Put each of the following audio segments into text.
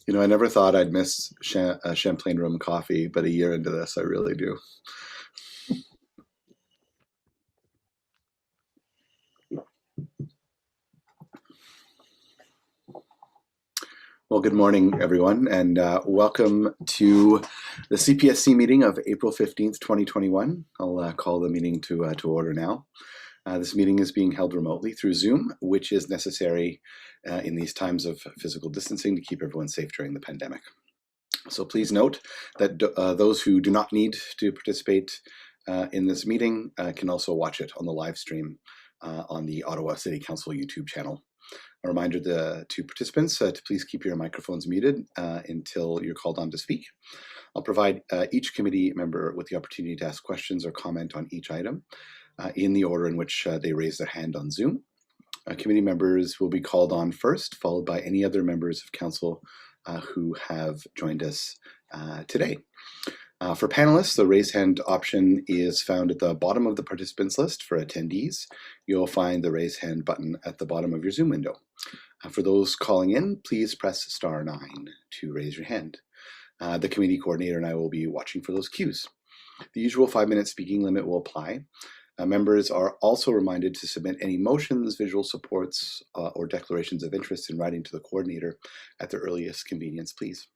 You know, I never thought I'd miss Champlain Room coffee, but a year into this, I really do. Well, good morning, everyone, and welcome to the CPSC meeting of April 15th, 2021. I'll call the meeting to order now. This meeting is being held remotely through Zoom, which is necessary in these times of physical distancing to keep everyone safe during the pandemic. So please note that those who do not need to participate in this meeting can also watch it on the live stream on the Ottawa City Council YouTube channel. A reminder to participants to please keep your microphones muted until you're called on to speak. I'll provide each committee member with the opportunity to ask questions or comment on each item in the order in which they raise their hand on Zoom. Committee members will be called on first, followed by any other members of council who have joined us today. For panelists, the raise hand option is found at the bottom of the participants list. For attendees, you'll find the raise hand button at the bottom of your Zoom window. For those calling in, please press *9 to raise your hand. The committee coordinator and I will be watching for those cues. The usual 5-minute speaking limit will apply. Members are also reminded to submit any motions, visual supports, or declarations of interest in writing to the coordinator at the earliest convenience, please.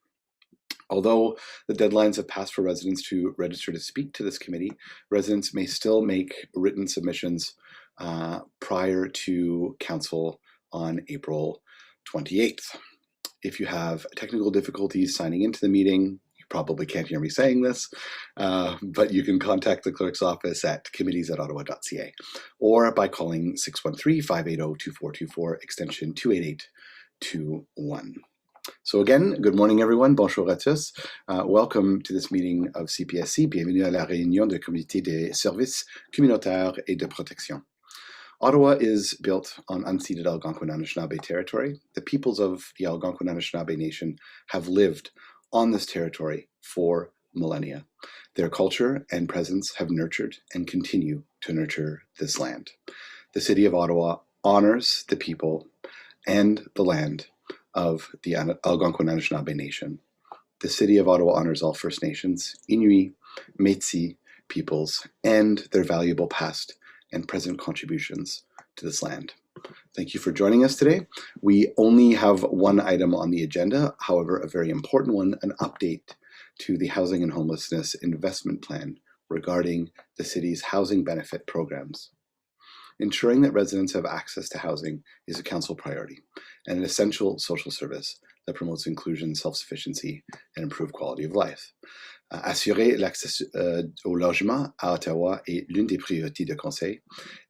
Although the deadlines have passed for residents to register to speak to this committee, residents may still make written submissions prior to council on April 28th. If you have technical difficulties signing into the meeting, you probably can't hear me saying this, but you can contact the clerk's office at committees@ottawa.ca or by calling 613-580-2424 extension 28821. So again, good morning everyone, bonjour à tous. Welcome to this meeting of CPSC. Bienvenue à la réunion de Comité des services communautaires et de protection. Ottawa is built on unceded Algonquin Anishinaabe territory. The peoples of the Algonquin Anishinaabe Nation have lived on this territory for millennia. Their culture and presence have nurtured and continue to nurture this land. The City of Ottawa honors the people and the land of the Algonquin Anishinaabe Nation. The City of Ottawa honors all First Nations, Inuit, Métis peoples, and their valuable past and present contributions to this land. Thank you for joining us today. We only have one item on the agenda, however, a very important one, an update to the Housing and Homelessness Investment Plan regarding the city's housing benefit programs. Ensuring that residents have access to housing is a council priority and an essential social service that promotes inclusion, self-sufficiency, and improved quality of life. Assurer l'accès au logement à Ottawa est l'une des priorités du Conseil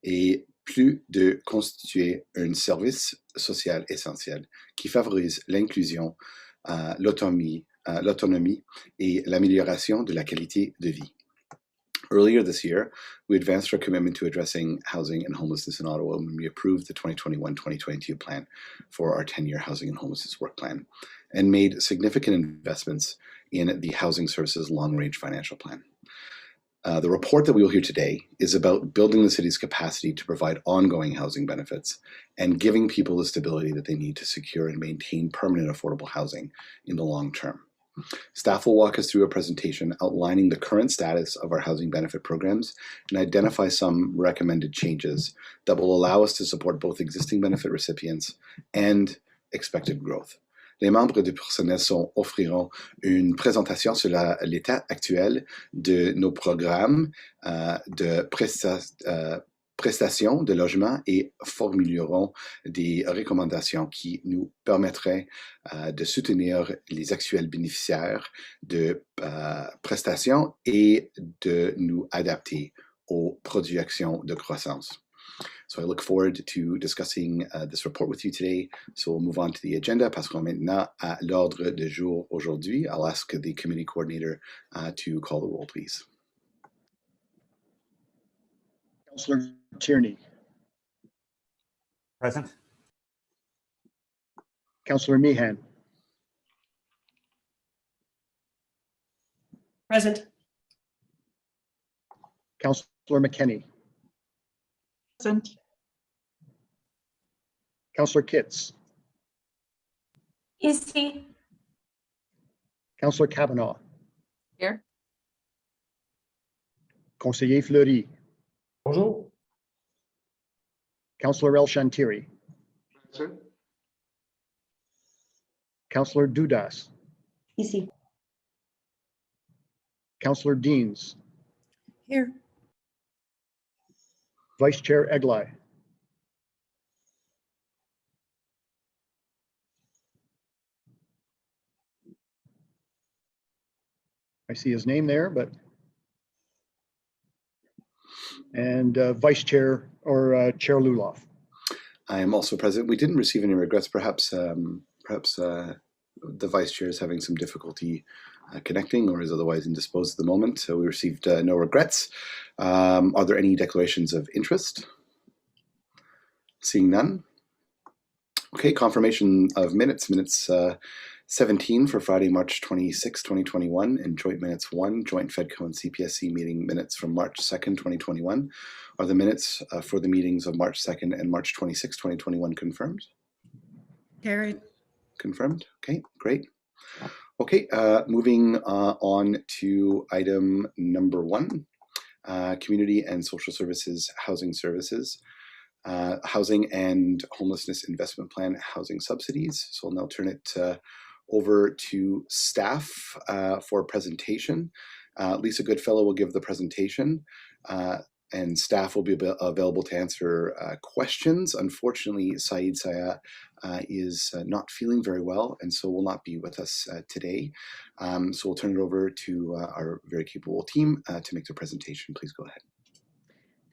et plus de constituer un service social essentiel qui favorise l'inclusion, l'autonomie et l'amélioration de la qualité de vie. Earlier this year, we advanced our commitment to addressing housing and homelessness in Ottawa when we approved the 2021-2022 plan for our 10-year housing and homelessness work plan and made significant investments in the Housing Services Long-Range Financial Plan. The report that we will hear today is about building the city's capacity to provide ongoing housing benefits and giving people the stability that they need to secure and maintain permanent affordable housing in the long term. Staff will walk us through a presentation outlining the current status of our housing benefit programs and identify some recommended changes that will allow us to support both existing benefit recipients and expected growth. Les membres du personnel offriront une présentation sur l'état actuel de nos programmes de prestations de logement et formuleront des recommandations qui nous permettraient de soutenir les actuels bénéficiaires de prestations et de nous adapter aux projections de croissance. So I look forward to discussing this report with you today. So we'll move on to the agenda. Passons maintenant à l'ordre du jour aujourd'hui. I'll ask the committee coordinator to call the roll, please. Councillor Tierney. Present. Councillor Meehan. Present. Councillor Mckenny. Present. Councillor Kitts. Ici. Councillor Kavanaugh, Here. Conseiller Fleury, Bonjour. Councillor El Shantiri, Present. Councillor Dudas, Ici. Councillor Deans, Here. Vice Chair Eglai, I see his name there, and Vice Chair or Chair Luloff. I am also present. We didn't receive any regrets. Perhaps the vice chair is having some difficulty connecting or is otherwise indisposed at the moment. So we received no regrets. Are there any declarations of interest? Seeing none. Okay, confirmation of minutes. Minutes 17 for Friday, March 26, 2021, and joint minutes 1, joint FEDCO and CPSC meeting minutes from March 2nd, 2021. Are the minutes for the meetings of March 2nd and March 26, 2021 confirmed? Carried. Confirmed. Okay, great. Okay, moving on to item number 1, community and social services, housing services, housing and homelessness investment plan, housing subsidies. So I'll now turn it over to staff for a presentation. Lisa Goodfellow will give the presentation. And staff will be available to answer questions. Unfortunately, Saeed Saya is not feeling very well and so will not be with us today. So we'll turn it over to our very capable team to make the presentation. Please go ahead.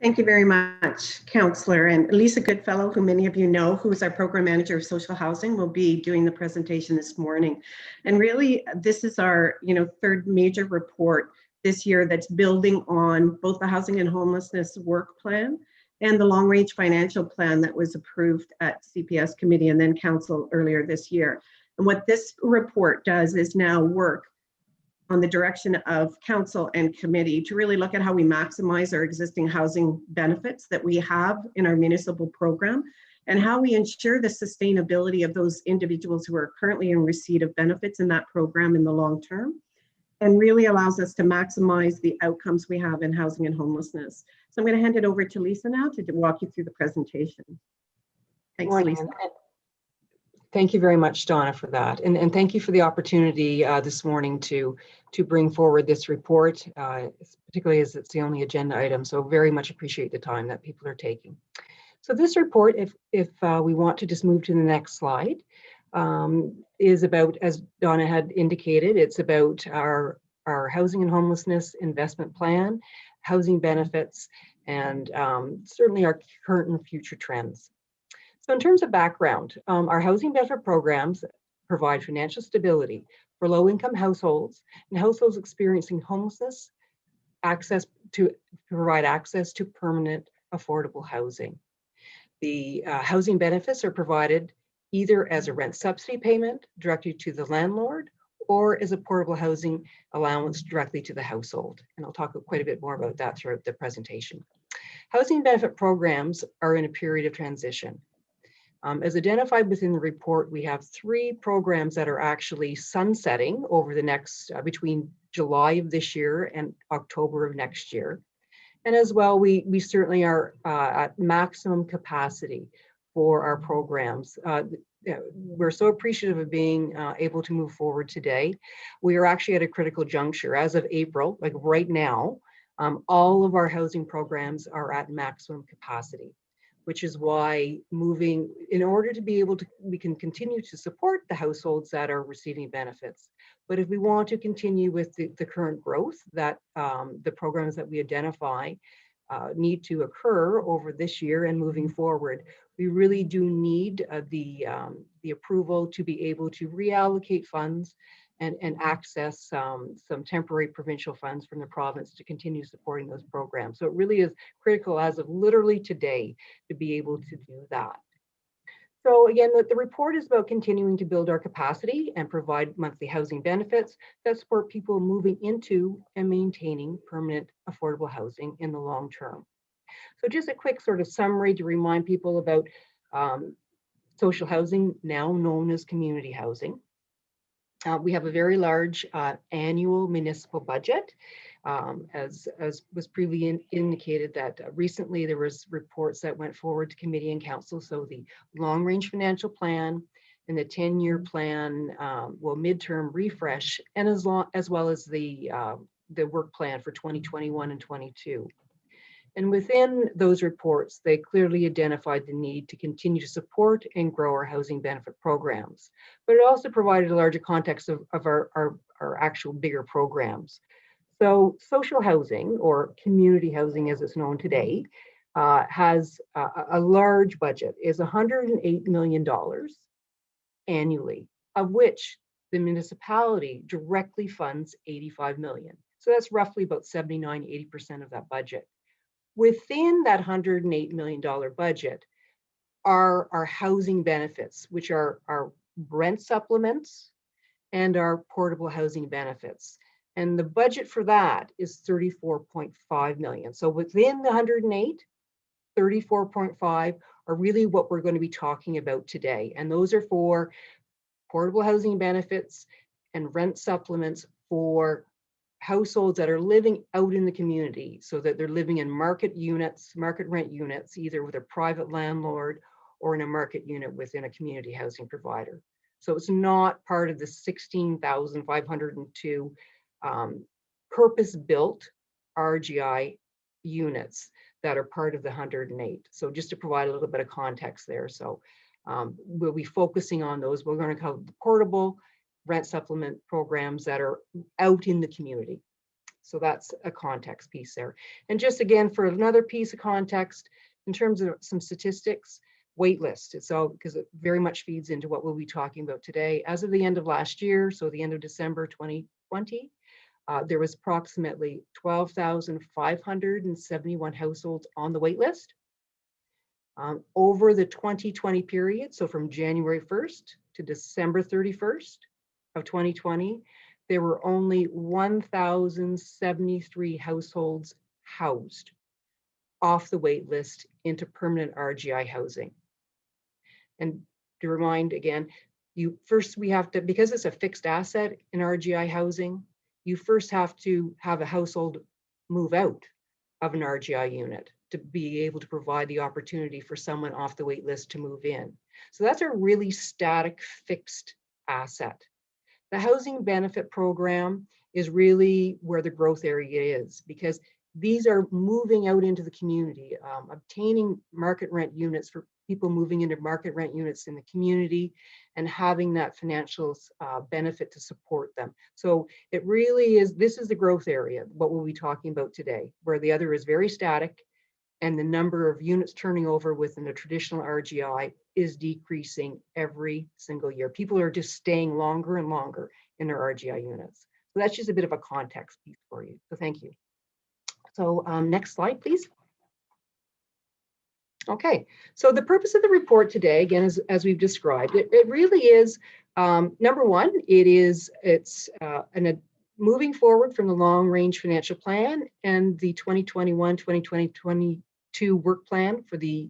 Thank you very much, Councillor. And Lisa Goodfellow, who many of you know, who is our Program Manager of Social Housing, will be doing the presentation this morning. And really, this is our third major report this year that's building on both the Housing and Homelessness Work Plan and the Long Range Financial Plan that was approved at CPS Committee and then Council earlier this year. And what this report does is now work on the direction of Council and Committee to really look at how we maximize our existing housing benefits that we have in our municipal program and how we ensure the sustainability of those individuals who are currently in receipt of benefits in that program in the long term, and really allows us to maximize the outcomes we have in housing and homelessness. So I'm going to hand it over to Lisa now to walk you through the presentation. Thanks, Lisa. Thank you very much, Donna, for that. And thank you for the opportunity this morning to bring forward this report, particularly as it's the only agenda item. So very much appreciate the time that people are taking. So this report, if we want to just move to the next slide, is about, as Donna had indicated, it's about our housing and homelessness investment plan, housing benefits, and certainly our current and future trends. So in terms of background, our housing benefit programs provide financial stability for low-income households and households experiencing homelessness, provide access to permanent affordable housing. The housing benefits are provided either as a rent subsidy payment directly to the landlord or as a portable housing allowance directly to the household. And I'll talk quite a bit more about that throughout the presentation. Housing benefit programs are in a period of transition. As identified within the report, we have 3 programs that are actually sunsetting over the next, between July of this year and October of next year. And as well, we certainly are at maximum capacity for our programs. We're so appreciative of being able to move forward today. We are actually at a critical juncture. As of April, like right now, all of our housing programs are at maximum capacity, which is why in order to be able to, we can continue to support the households that are receiving benefits. But if we want to continue with the current growth that the programs that we identify need to occur over this year and moving forward, we really do need the approval to be able to reallocate funds and access some temporary provincial funds from the province to continue supporting those programs. So it really is critical as of literally today to be able to do that. So again, the report is about continuing to build our capacity and provide monthly housing benefits that support people moving into and maintaining permanent affordable housing in the long term. So just a quick sort of summary to remind people about social housing, now known as community housing. We have a very large annual municipal budget. As was previously indicated, that recently there was reports that went forward to committee and council. So the long range financial plan and the 10-year plan, midterm refresh, and as well as the work plan for 2021 and 22. And within those reports, they clearly identified the need to continue to support and grow our housing benefit programs. But it also provided a larger context of our actual bigger programs. So social housing, or community housing as it's known today, has a large budget, is $108 million annually, of which the municipality directly funds 85 million. So that's roughly about 79–80% of that budget. Within that $108 million budget are our housing benefits, which are our rent supplements and our portable housing benefits. And the budget for that is 34.5 million. So within the 108, 34.5 are really what we're going to be talking about today. And those are for portable housing benefits and rent supplements for households that are living out in the community, so that they're living in market units, market rent units, either with a private landlord or in a market unit within a community housing provider. So it's not part of the 16,502 purpose-built RGI units that are part of the 108. So just to provide a little bit of context there. So we'll be focusing on those. We're going to cover the portable rent supplement programs that are out in the community. So that's a context piece there. And just again, for another piece of context, in terms of some statistics, wait list. It's all because it very much feeds into what we'll be talking about today. As of the end of last year, so the end of December 2020, there was approximately 12,571 households on the wait list. Over the 2020 period, so from January 1st to December 31st of 2020, there were only 1,073 households housed off the wait list into permanent RGI housing. And to remind again, we have to, because it's a fixed asset in RGI housing, you first have to have a household move out of an RGI unit to be able to provide the opportunity for someone off the wait list to move in. So that's a really static, fixed asset. The housing benefit program is really where the growth area is, because these are moving out into the community, obtaining market rent units for people moving into market rent units in the community and having that financial benefit to support them. So it really is, this is the growth area, what we'll be talking about today, where the other is very static and the number of units turning over within the traditional RGI is decreasing every single year. People are just staying longer and longer in their RGI units. So that's just a bit of a context piece for you. So thank you. So next slide, please. Okay, so the purpose of the report today, again, is, as we've described, it really is, number one, it's moving forward from the long range financial plan and the 2021-2022 work plan for the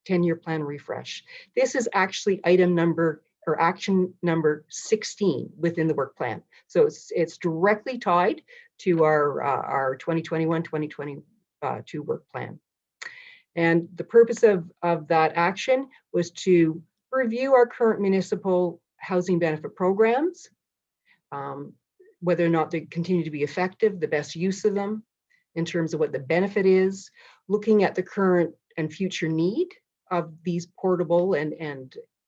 10-year plan refresh. This is actually item number, or action number 16 within the work plan. So it's directly tied to our 2021-2022 work plan. And the purpose of that action was to review our current municipal housing benefit programs, whether or not they continue to be effective, the best use of them in terms of what the benefit is, looking at the current and future need of these portable and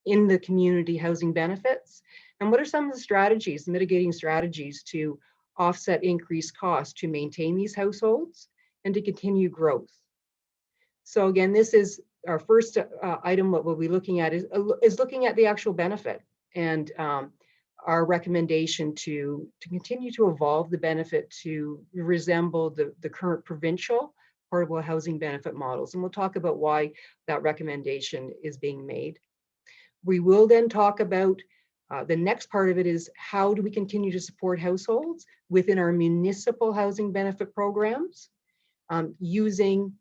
in the community housing benefits, and what are some of the strategies, mitigating strategies to offset increased costs to maintain these households and to continue growth. So again, this is our first item. What we'll be looking at is looking at the actual benefit and our recommendation to continue to evolve the benefit to resemble the current provincial portable housing benefit models. And we'll talk about why that recommendation is being made. We will then talk about the next part of it is how do we continue to support households within our municipal housing benefit programs using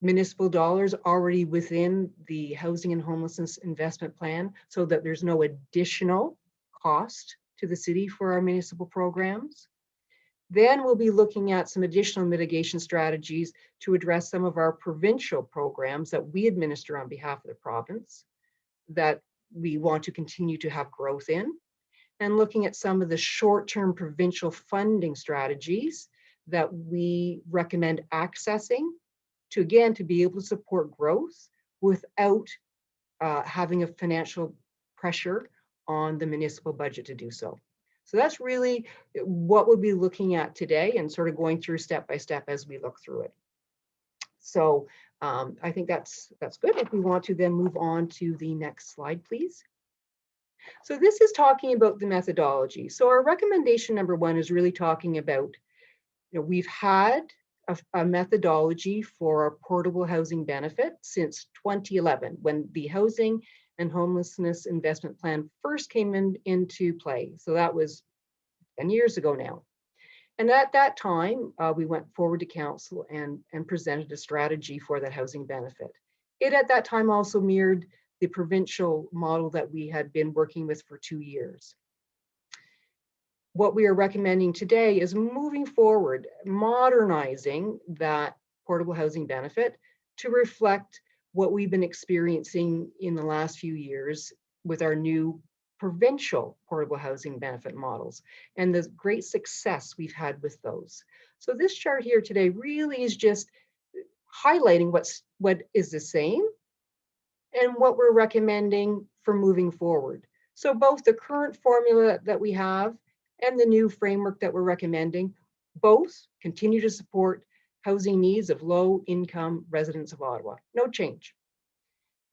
municipal dollars already within the housing and homelessness investment plan so that there's no additional cost to the city for our municipal programs. Then we'll be looking at some additional mitigation strategies to address some of our provincial programs that we administer on behalf of the province that we want to continue to have growth in, and looking at some of the short-term provincial funding strategies that we recommend accessing to, again, to be able to support growth without having a financial pressure on the municipal budget to do so. So that's really what we'll be looking at today and sort of going through step by step as we look through it. So I think that's good. If we want to then move on to the next slide, please. So this is talking about the methodology. So our recommendation number one is really talking about, we've had a methodology for our portable housing benefit since 2011, when the Housing and Homelessness Investment Plan first came into play. So that was 10 years ago now. And at that time, we went forward to council and presented a strategy for that housing benefit. It at that time also mirrored the provincial model that we had been working with for 2 years. What we are recommending today is moving forward, modernizing that portable housing benefit to reflect what we've been experiencing in the last few years with our new provincial portable housing benefit models and the great success we've had with those. So this chart here today really is just highlighting what is the same and what we're recommending for moving forward. So both the current formula that we have and the new framework that we're recommending, both continue to support housing needs of low-income residents of Ottawa. No change.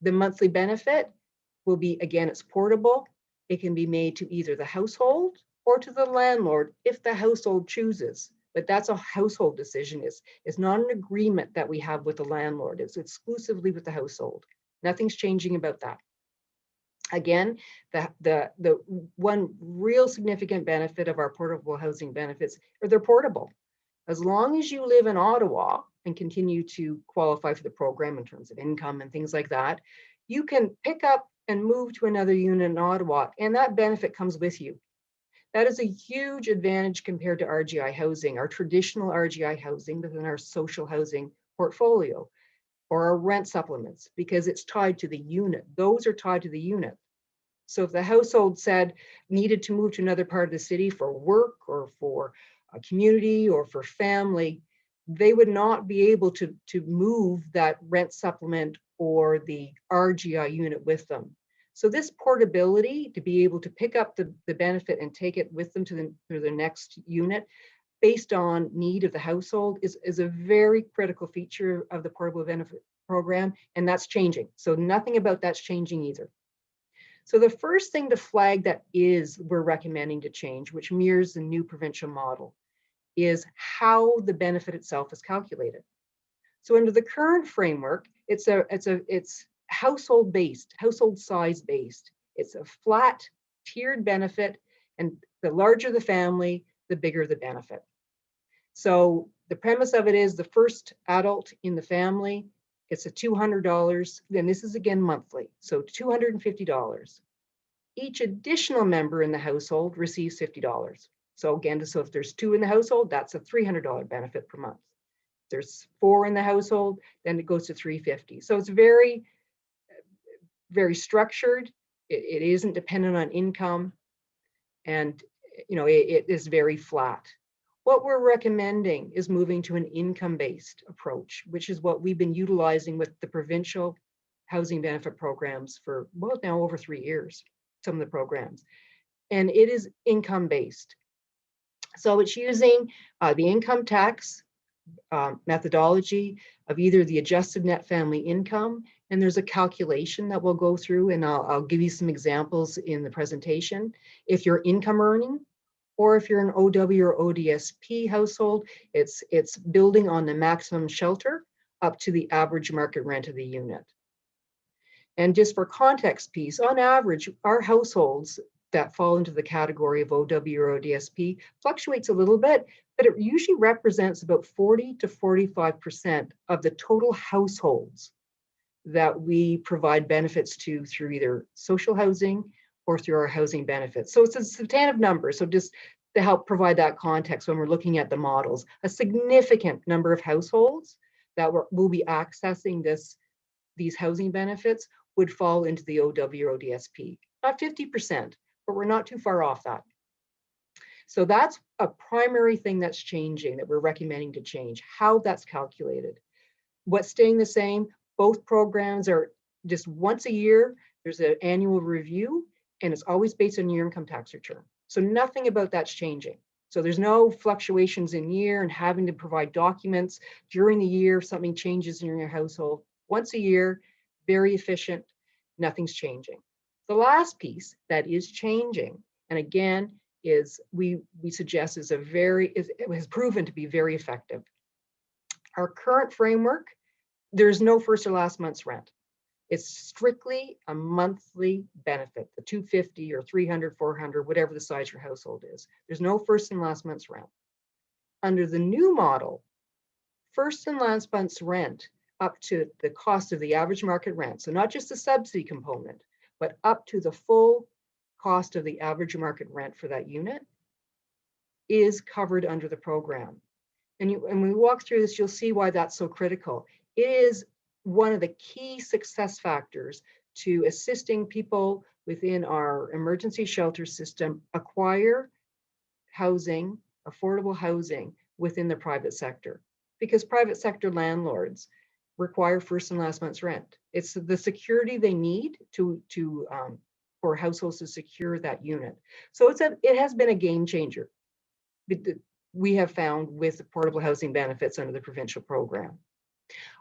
The monthly benefit will be, again, it's portable. It can be made to either the household or to the landlord if the household chooses. But that's a household decision. It's not an agreement that we have with the landlord. It's exclusively with the household. Nothing's changing about that. Again, the one real significant benefit of our portable housing benefits are they're portable. As long as you live in Ottawa and continue to qualify for the program in terms of income and things like that, you can pick up and move to another unit in Ottawa, and that benefit comes with you. That is a huge advantage compared to RGI housing, our traditional RGI housing within our social housing portfolio, or our rent supplements, because it's tied to the unit. Those are tied to the unit. So if the household needed to move to another part of the city for work or for a community or for family, they would not be able to move that rent supplement or the RGI unit with them. So this portability, to be able to pick up the benefit and take it with them to the next unit based on need of the household is a very critical feature of the portable benefit program, and that's changing. So nothing about that's changing either. So the first thing to flag that we're recommending to change, which mirrors the new provincial model, is how the benefit itself is calculated. So under the current framework, it's household based, household size based. It's a flat tiered benefit, and the larger the family, the bigger the benefit. So the premise of it is the first adult in the family, it's a $200, then this is again monthly, so $250. Each additional member in the household receives $50. So again, so if there's 2 in the household, that's a $300 benefit per month. If there's 4 in the household, then it goes to $350. So it's very, very structured. It isn't dependent on income, and it is very flat. What we're recommending is moving to an income-based approach, which is what we've been utilizing with the provincial housing benefit programs for, well, now over 3 years, some of the programs. And it is income-based. So it's using the income tax methodology of either the adjusted net family income, and there's a calculation that we'll go through, and I'll give you some examples in the presentation. If you're income earning, or if you're an OW or ODSP household, it's building on the maximum shelter up to the average market rent of the unit. And just for context piece, on average, our households that fall into the category of OW or ODSP fluctuates a little bit, but it usually represents about 40 to 45% of the total households that we provide benefits to through either social housing or through our housing benefits. So it's a substantive number. So just to help provide that context when we're looking at the models, a significant number of households that will be accessing these housing benefits would fall into the OW or ODSP. Not 50%, but we're not too far off that. So that's a primary thing that's changing, that we're recommending to change, how that's calculated. What's staying the same, both programs are just once a year, there's an annual review, and it's always based on your income tax return. So nothing about that's changing. So there's no fluctuations in year and having to provide documents during the year if something changes in your household. Once a year, very efficient, nothing's changing. The last piece that is changing, and again, is we suggest it has proven to be very effective. Our current framework, there's no first or last month's rent. It's strictly a monthly benefit, the $250 or $300, $400, whatever the size of your household is. There's no first and last month's rent. Under the new model, first and last month's rent up to the cost of the average market rent, so not just the subsidy component, but up to the full cost of the average market rent for that unit is covered under the program. And when we walk through this, you'll see why that's so critical. It is one of the key success factors to assisting people within our emergency shelter system acquire housing, affordable housing within the private sector, because private sector landlords require first and last month's rent. It's the security they need for households to secure that unit. So it has been a game changer. We have found with affordable housing benefits under the provincial program.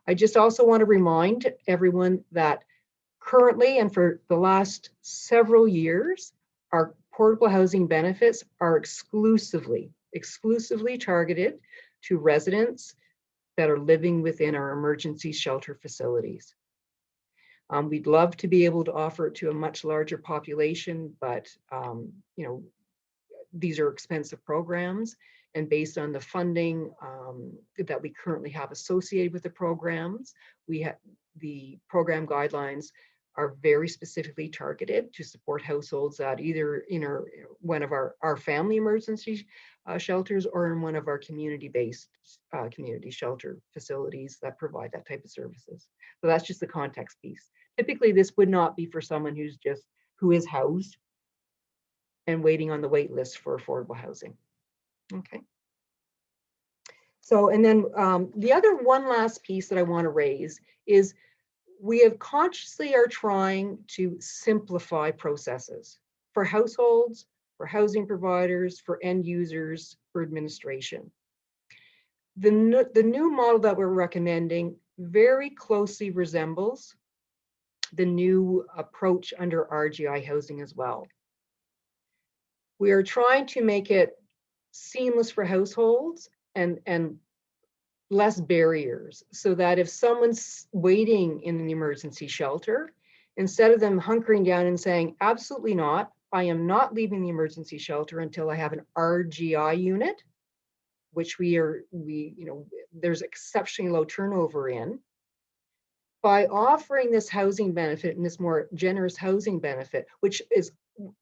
I just also want to remind everyone that currently and for the last several years, our portable housing benefits are exclusively targeted to residents that are living within our emergency shelter facilities. We'd love to be able to offer it to a much larger population, but these are expensive programs, and based on the funding that we currently have associated with the programs, the program guidelines are very specifically targeted to support households that either in one of our family emergency shelters or in one of our community-based community shelter facilities that provide that type of services. So that's just the context piece. Typically, this would not be for someone who is housed and waiting on the wait list for affordable housing. Okay. So, and then the other one last piece that I want to raise is we have consciously are trying to simplify processes for households, for housing providers, for end users, for administration. The new model that we're recommending very closely resembles the new approach under RGI housing as well. We are trying to make it seamless for households and less barriers, so that if someone's waiting in an emergency shelter, instead of them hunkering down and saying, absolutely not, I am not leaving the emergency shelter until I have an RGI unit, which there's exceptionally low turnover in. By offering this housing benefit and this more generous housing benefit, which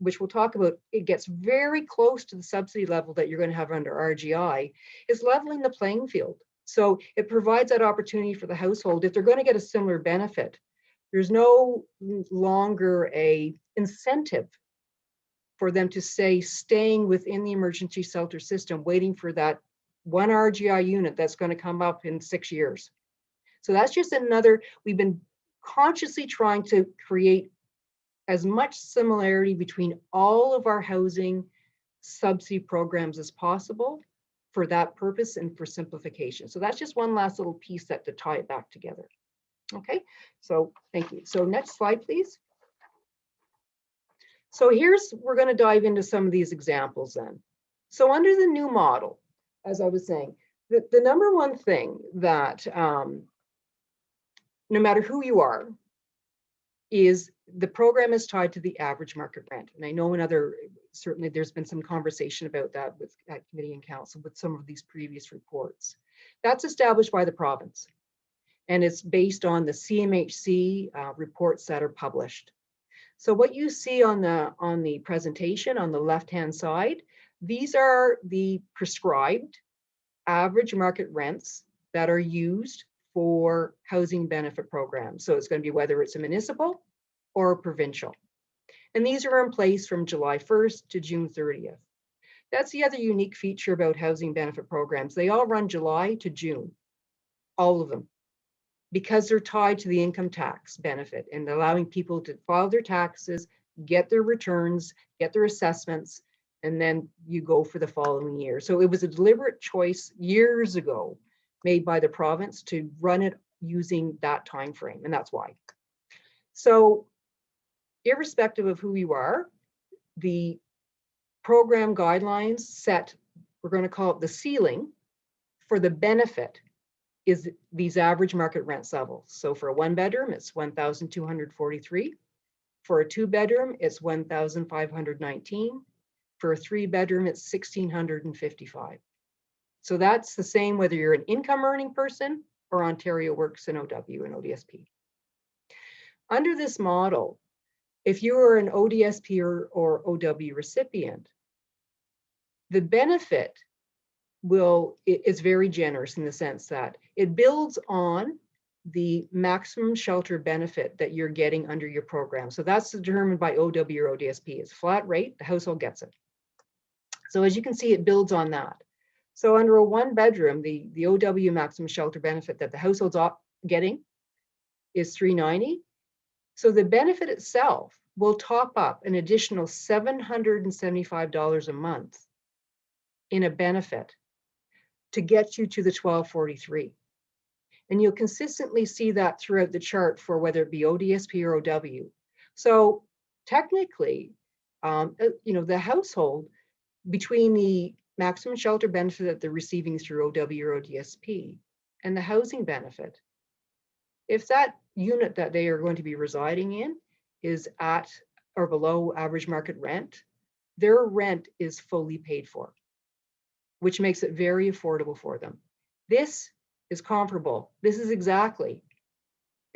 we'll talk about, it gets very close to the subsidy level that you're going to have under RGI, is leveling the playing field. So it provides that opportunity for the household. If they're going to get a similar benefit, there's no longer a incentive for them to staying within the emergency shelter system, waiting for that one RGI unit that's going to come up in 6 years. So that's just another, we've been consciously trying to create as much similarity between all of our housing subsidy programs as possible for that purpose and for simplification. So that's just one last little piece to tie it back together. Okay, so thank you. So next slide, please. So we're going to dive into some of these examples then. So under the new model, as I was saying, the number one thing that no matter who you are, is the program is tied to the average market rent. And I know certainly there's been some conversation about that at committee and council with some of these previous reports. That's established by the province. And it's based on the CMHC reports that are published. So what you see on the presentation on the left-hand side, these are the prescribed average market rents that are used for housing benefit programs. So it's going to be whether it's a municipal or a provincial. And these are in place from July 1st to June 30th. That's the other unique feature about housing benefit programs. They all run July to June, all of them, because they're tied to the income tax benefit and allowing people to file their taxes, get their returns, get their assessments, and then you go for the following year. So it was a deliberate choice years ago made by the province to run it using that time frame, and that's why. So irrespective of who you are, the program guidelines set, we're going to call it the ceiling for the benefit is these average market rent levels. So for a 1-bedroom, it's 1,243. For a 2-bedroom, it's 1,519. For a 3-bedroom, it's 1,655. So that's the same whether you're an income earning person or Ontario Works in OW and ODSP. Under this model, if you are an ODSP or OW recipient, the benefit is very generous in the sense that it builds on the maximum shelter benefit that you're getting under your program. So that's determined by OW or ODSP. It's flat rate, the household gets it. So as you can see, it builds on that. So under a 1-bedroom, the OW maximum shelter benefit that the household's getting is $390. So the benefit itself will top up an additional $775 a month in a benefit to get you to the 1,243. And you'll consistently see that throughout the chart for whether it be ODSP or OW. So technically, the household, between the maximum shelter benefit that they're receiving through OW or ODSP and the housing benefit, if that unit that they are going to be residing in is at or below average market rent, their rent is fully paid for, which makes it very affordable for them. This is comparable. This is exactly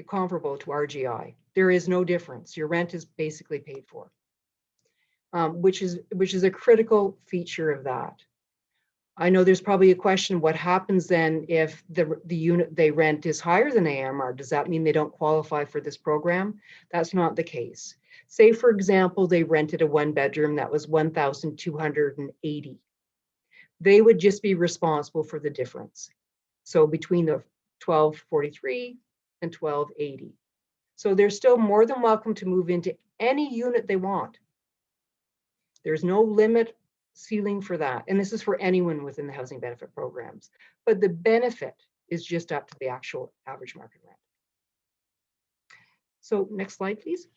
comparable to RGI. There is no difference. Your rent is basically paid for, which is a critical feature of that. I know there's probably a question, what happens then if the unit they rent is higher than AMR? Does that mean they don't qualify for this program? That's not the case. Say, for example, they rented a 1-bedroom that was 1,280. They would just be responsible for the difference. So between the 1,243 and 1,280. So they're still more than welcome to move into any unit they want. There's no limit ceiling for that. And this is for anyone within the housing benefit programs. But the benefit is just up to the actual average market rent. So next slide, please.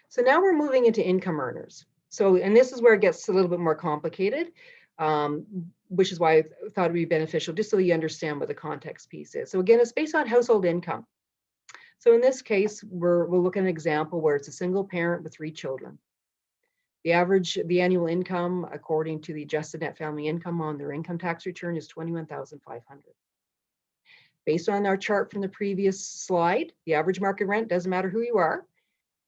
So now we're moving into income earners. So, and this is where it gets a little bit more complicated, which is why I thought it'd be beneficial, just so you understand what the context piece is. So again, it's based on household income. So in this case, we'll look at an example where it's a single parent with 3 children. The annual income, according to the adjusted net family income on their income tax return, is $21,500. Based on our chart from the previous slide, the average market rent, doesn't matter who you are.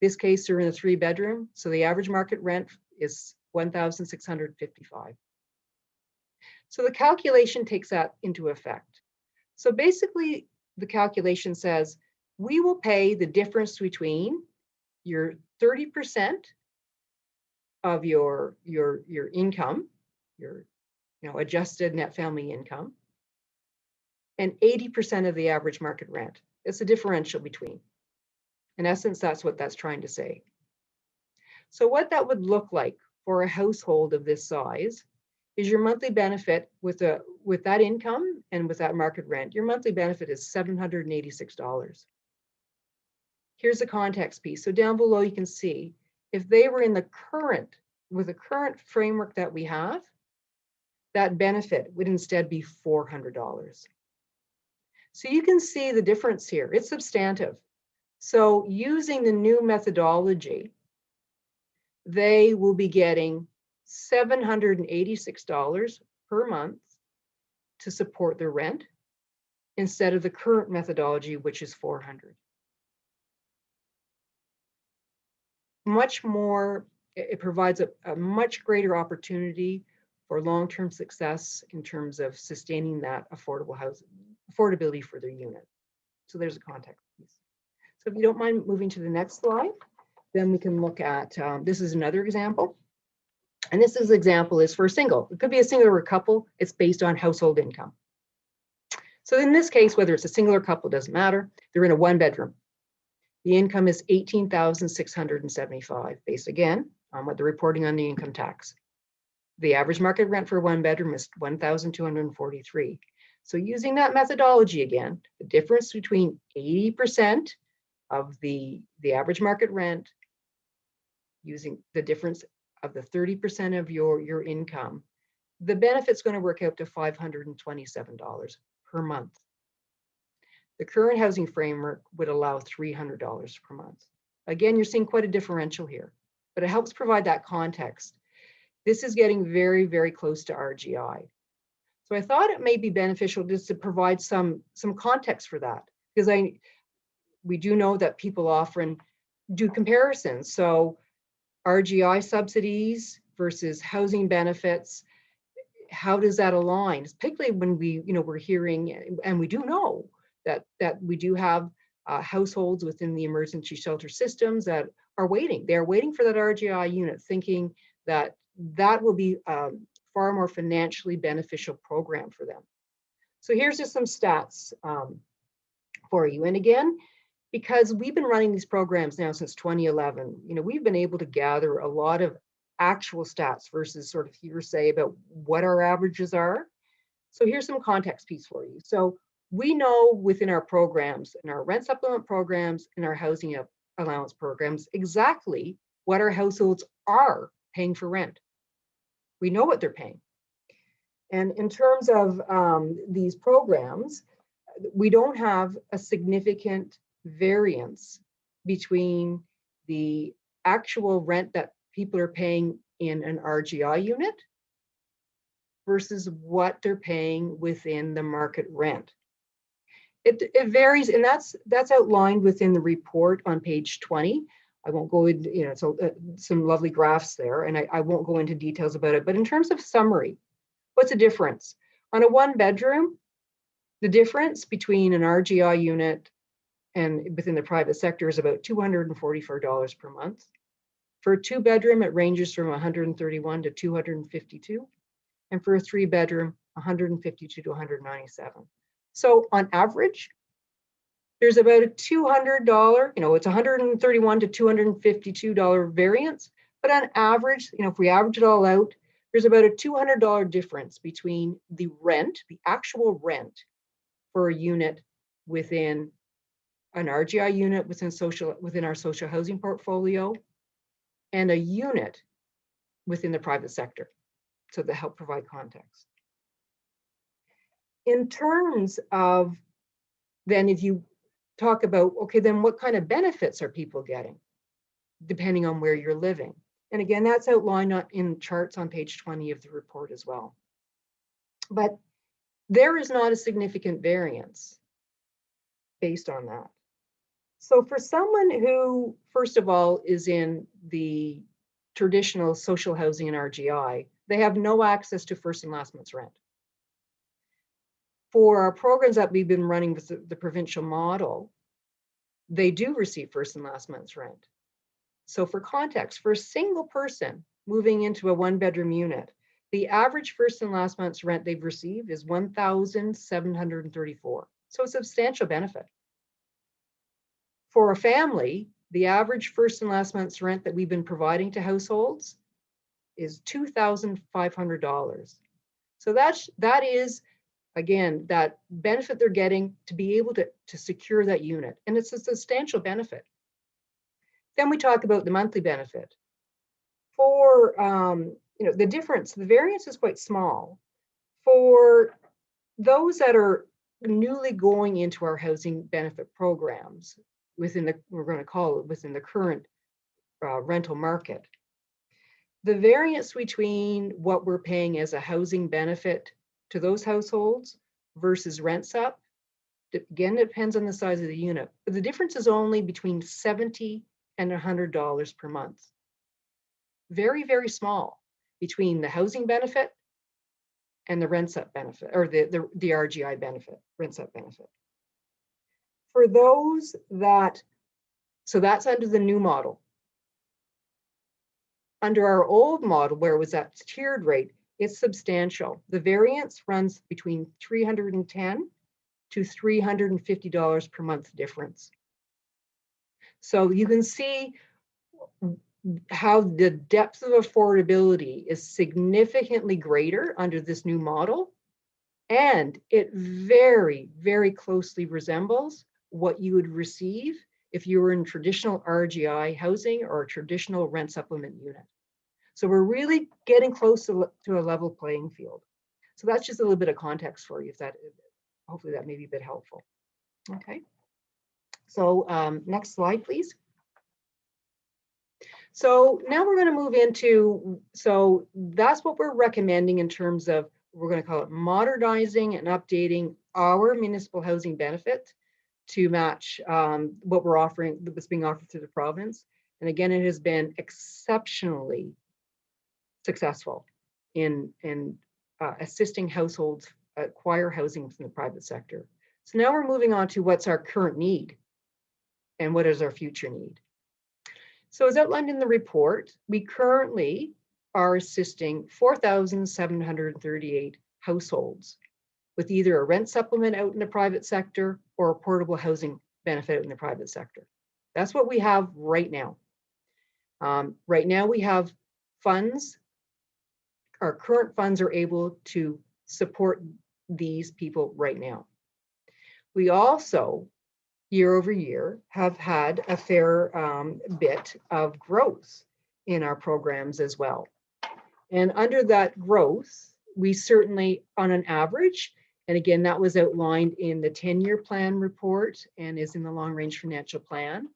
This case, they're in a 3-bedroom, so the average market rent is $1,655. So the calculation takes that into effect. So basically, the calculation says, we will pay the difference between your 30% of your income, your adjusted net family income, and 80% of the average market rent. It's the differential between. In essence, that's what that's trying to say. So what that would look like for a household of this size is your monthly benefit with that income and with that market rent, your monthly benefit is $786. Here's the context piece. So down below, you can see if they were in with the current framework that we have, that benefit would instead be $400. So you can see the difference here. It's substantive. So using the new methodology, they will be getting $786 per month to support their rent instead of the current methodology, which is $400. much more, it provides a much greater opportunity for long-term success in terms of sustaining that affordable housing, affordability for their unit. So there's a context piece. So if you don't mind moving to the next slide, then we can look at, this is another example. And this example is for a single. It could be a single or a couple. It's based on household income. So in this case, whether it's a single or couple, doesn't matter. They're in a 1-bedroom. The income is $18,675, based again on what they're reporting on the income tax. The average market rent for a 1-bedroom is $1,243. So using that methodology again, the difference between 80% of the average market rent, using the difference of the 30% of your income, the benefit's going to work out to $527 per month. The current housing framework would allow $300 per month. Again, you're seeing quite a differential here, but it helps provide that context. This is getting very, very close to RGI. So I thought it may be beneficial just to provide some context for that, because we do know that people often do comparisons. So RGI subsidies versus housing benefits, how does that align? Particularly when we're hearing, and we do know that we do have households within the emergency shelter systems that are waiting. They're waiting for that RGI unit, thinking that that will be a far more financially beneficial program for them. So here's just some stats for you. And again, because we've been running these programs now since 2011, we've been able to gather a lot of actual stats versus sort of hearsay about what our averages are. So here's some context piece for you. So we know within our programs, in our rent supplement programs, in our housing allowance programs, exactly what our households are paying for rent. We know what they're paying. And in terms of these programs, we don't have a significant variance between the actual rent that people are paying in an RGI unit versus what they're paying within the market rent. It varies, and that's outlined within the report on page 20. I won't go into, some lovely graphs there, and I won't go into details about it. But in terms of summary, what's the difference? On a 1-bedroom, the difference between an RGI unit and within the private sector is about $244 per month. For a 2-bedroom, it ranges from $131 to $252, and for a 3-bedroom, $152 to $197. So on average, there's about a $200, it's $131 to $252 variance, but on average, if we average it all out, there's about a $200 difference between the rent, the actual rent for a unit within an RGI unit within our social housing portfolio, and a unit within the private sector. So to help provide context. In terms of then, if you talk about, okay, then what kind of benefits are people getting depending on where you're living? And again, that's outlined in charts on page 20 of the report as well. But there is not a significant variance based on that. So for someone who, first of all, is in the traditional social housing and RGI, they have no access to first and last month's rent. For our programs that we've been running with the provincial model, they do receive first and last month's rent. So for context, for a single person moving into a 1-bedroom unit, the average first and last month's rent they've received is $1,734. So a substantial benefit. For a family, the average first and last month's rent that we've been providing to households is $2,500. So that is, again, that benefit they're getting to be able to secure that unit. And it's a substantial benefit. Then we talk about the monthly benefit. For, the difference, the variance is quite small. For those that are newly going into our housing benefit programs, we're going to call it within the current rental market, the variance between what we're paying as a housing benefit to those households versus rents up, again, it depends on the size of the unit, but the difference is only between $70 and $100 per month. Very, very small between the housing benefit and the rent up benefit, or the RGI benefit, rent up benefit. For those that, so that's under the new model. Under our old model, where it was at tiered rate, it's substantial. The variance runs between $310 to $350 per month difference. So you can see how the depth of affordability is significantly greater under this new model. And it very, very closely resembles what you would receive if you were in traditional RGI housing or a traditional rent supplement unit. So we're really getting close to a level playing field. So that's just a little bit of context for you, if that, hopefully that may be a bit helpful. Okay. So next slide, please. So now we're going to move into, so that's what we're recommending in terms of, we're going to call it modernizing and updating our municipal housing benefit to match what we're offering, what's being offered through the province. And again, it has been exceptionally successful in assisting households acquire housing from the private sector. So now we're moving on to what's our current need and what is our future need. So as outlined in the report, we currently are assisting 4,738 households with either a rent supplement out in the private sector or a portable housing benefit out in the private sector. That's what we have right now. Right now we have funds, our current funds are able to support these people right now. We also, year over year, have had a fair bit of growth in our programs as well. And under that growth, we certainly, on an average, and again, that was outlined in the 10-year plan report and is in the long-range financial plan.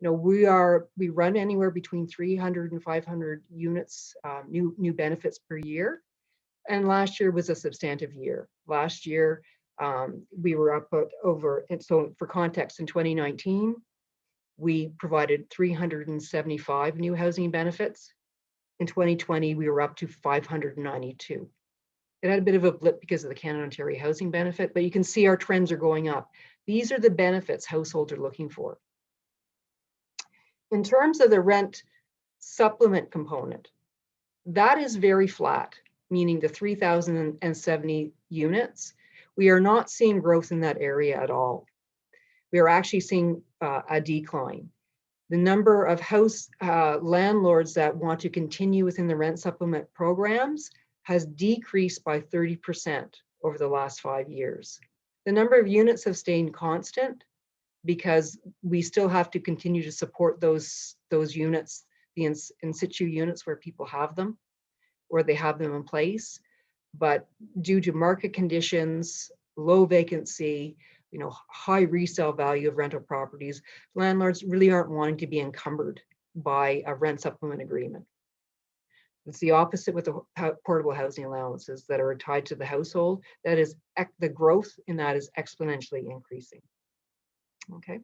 You know, we run anywhere between 300 and 500 units, new benefits per year. And last year was a substantive year. Last year, we were up over, and so for context, in 2019, we provided 375 new housing benefits. In 2020, we were up to 592. It had a bit of a blip because of the Canada Ontario housing benefit, but you can see our trends are going up. These are the benefits households are looking for. In terms of the rent supplement component, that is very flat, meaning the 3,070 units. We are not seeing growth in that area at all. We are actually seeing a decline. The number of house landlords that want to continue within the rent supplement programs has decreased by 30% over the last 5 years. The number of units have stayed constant because we still have to continue to support those units, the in situ units where people have them, or they have them in place. But due to market conditions, low vacancy, you know, high resale value of rental properties, landlords really aren't wanting to be encumbered by a rent supplement agreement. It's the opposite with the portable housing allowances that are tied to the household. That is, the growth in that is exponentially increasing. Okay,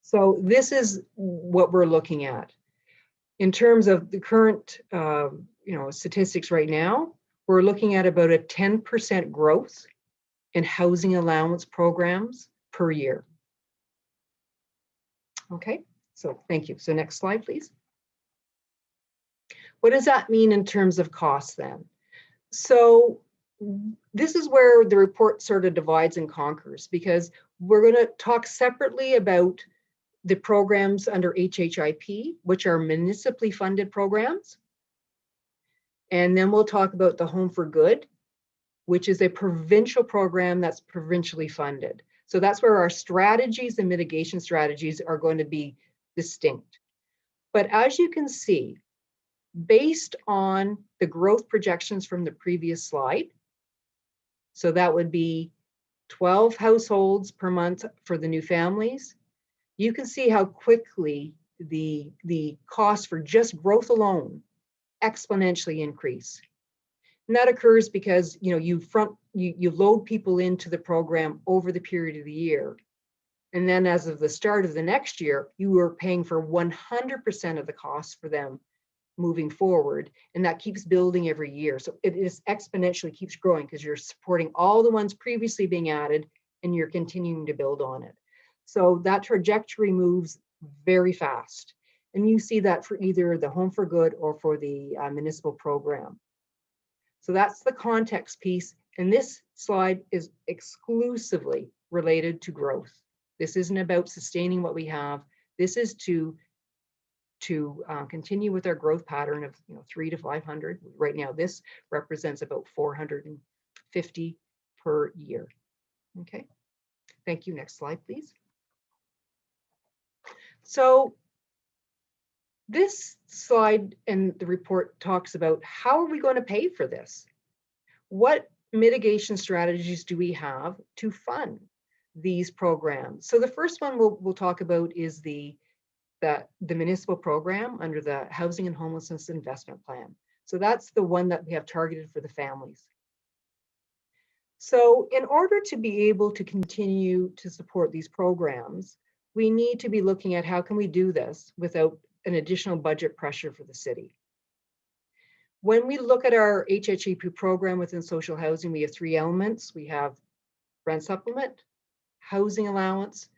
so this is what we're looking at. In terms of the current statistics right now, we're looking at about a 10% growth in housing allowance programs per year. Okay, so thank you. So next slide, please. What does that mean in terms of costs then? So this is where the report sort of divides and conquers, because we're going to talk separately about the programs under HHIP, which are municipally funded programs. And then we'll talk about the Home for Good, which is a provincial program that's provincially funded. So that's where our strategies and mitigation strategies are going to be distinct. But as you can see, based on the growth projections from the previous slide, so that would be 12 households per month for the new families, you can see how quickly the cost for just growth alone exponentially increase. And that occurs because you load people into the program over the period of the year. And then as of the start of the next year, you are paying for 100% of the costs for them moving forward. And that keeps building every year. So it is exponentially keeps growing because you're supporting all the ones previously being added and you're continuing to build on it. So that trajectory moves very fast. And you see that for either the Home for Good or for the municipal program. So that's the context piece. And this slide is exclusively related to growth. This isn't about sustaining what we have. This is to continue with our growth pattern of 3 to 500. Right now, this represents about 450 per year. Okay, thank you. Next slide, please. So this slide and the report talks about how are we going to pay for this? What mitigation strategies do we have to fund these programs? So the first one we'll talk about is the municipal program under the Housing and Homelessness Investment Plan. So that's the one that we have targeted for the families. So in order to be able to continue to support these programs, we need to be looking at how can we do this without an additional budget pressure for the city. When we look at our HHEP program within social housing, we have 3 elements. We have rent supplement, housing allowance,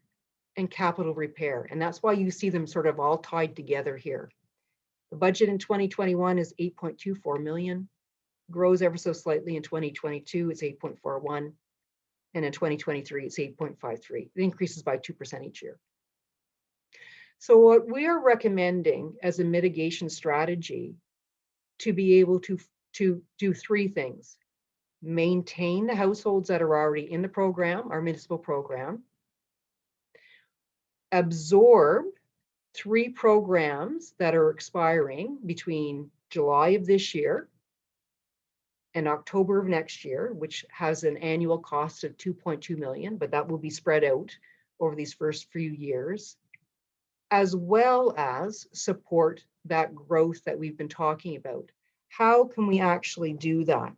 and capital repair. And that's why you see them sort of all tied together here. The budget in 2021 is 8.24 million, grows ever so slightly in 2022, it's 8.41. And in 2023, it's 8.53. It increases by 2% each year. So what we are recommending as a mitigation strategy to be able to do 3 things. Maintain the households that are already in the program, our municipal program. Absorb 3 programs that are expiring between July of this year and October of next year, which has an annual cost of 2.2 million, but that will be spread out over these first few years, as well as support that growth that we've been talking about. How can we actually do that?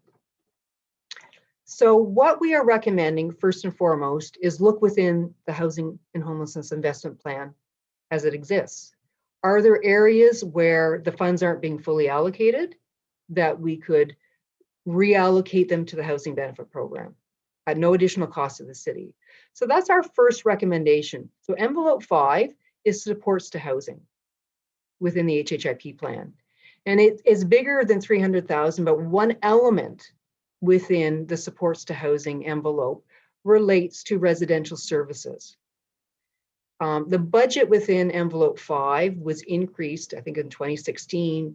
So what we are recommending first and foremost is look within the Housing and Homelessness Investment Plan as it exists. Are there areas where the funds aren't being fully allocated that we could reallocate them to the housing benefit program at no additional cost to the city? So that's our first recommendation. So envelope 5 is supports to housing within the HHIP plan. And it is bigger than 300,000, but one element within the supports to housing envelope relates to residential services. The budget within envelope 5 was increased, I think in 2016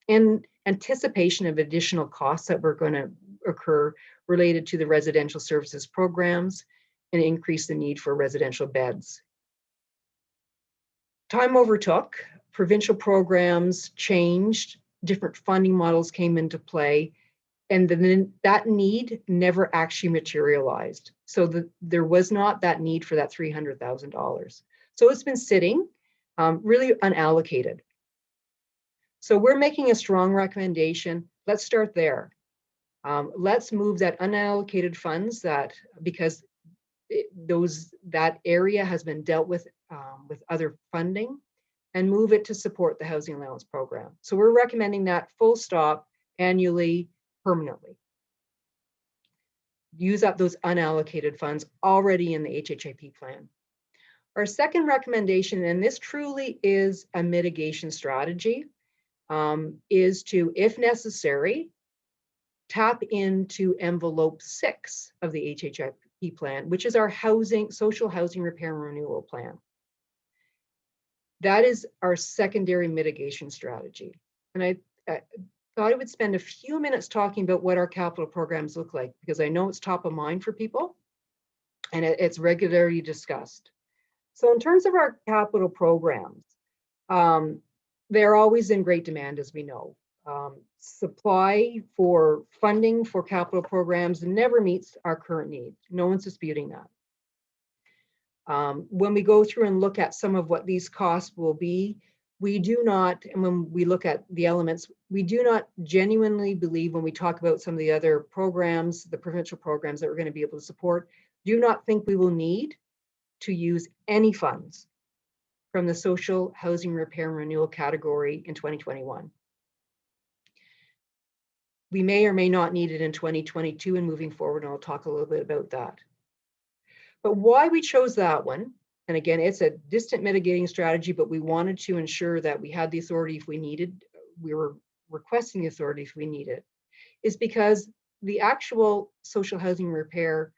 in anticipation of additional costs that were going to occur related to the residential services programs and increase the need for residential beds. Time overtook, provincial programs changed, different funding models came into play, and then that need never actually materialized. So there was not that need for that $300,000. So it's been sitting really unallocated. So we're making a strong recommendation. Let's start there. Let's move that unallocated funds because that area has been dealt with other funding, and move it to support the housing allowance program. So we're recommending that full stop annually, permanently. Use up those unallocated funds already in the HHIP plan. Our second recommendation, and this truly is a mitigation strategy, is to, if necessary, tap into envelope 6 of the HHIP plan, which is our social housing repair and renewal plan. That is our secondary mitigation strategy. And I thought I would spend a few minutes talking about what our capital programs look like, because I know it's top of mind for people and it's regularly discussed. So in terms of our capital programs, they're always in great demand, as we know. Supply for funding for capital programs never meets our current need. No one's disputing that. When we go through and look at some of what these costs will be, we do not, and when we look at the elements, we do not genuinely believe when we talk about some of the other programs, the provincial programs that we're going to be able to support, do not think we will need to use any funds from the social housing repair and renewal category in 2021. We may or may not need it in 2022 and moving forward, and I'll talk a little bit about that. But why we chose that one, and again, it's a distant mitigating strategy, but we wanted to ensure that we had the authority if we needed, we were requesting the authority if we need it, is because the actual social housing repair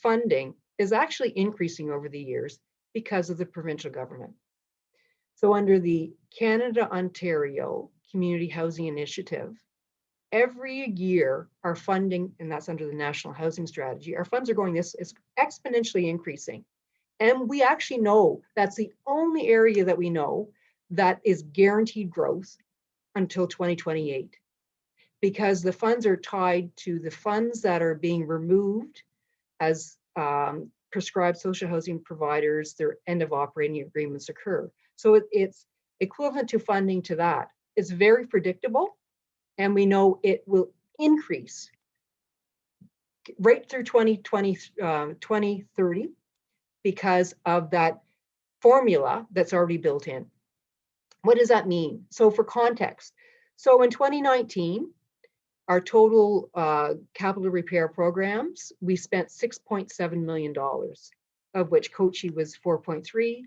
funding is actually increasing over the years because of the provincial government. So under the Canada-Ontario Community Housing Initiative, every year our funding, and that's under the National Housing Strategy, our funds are going, this is exponentially increasing. And we actually know that's the only area that we know that is guaranteed growth until 2028, because the funds are tied to the funds that are being removed as prescribed social housing providers, their end of operating agreements occur. So it's equivalent to funding to that. It's very predictable, and we know it will increase right through 2030 because of that formula that's already built in. What does that mean? So for context, so in 2019, our total capital repair programs, we spent $6.7 million, of which COCHI was 4.3,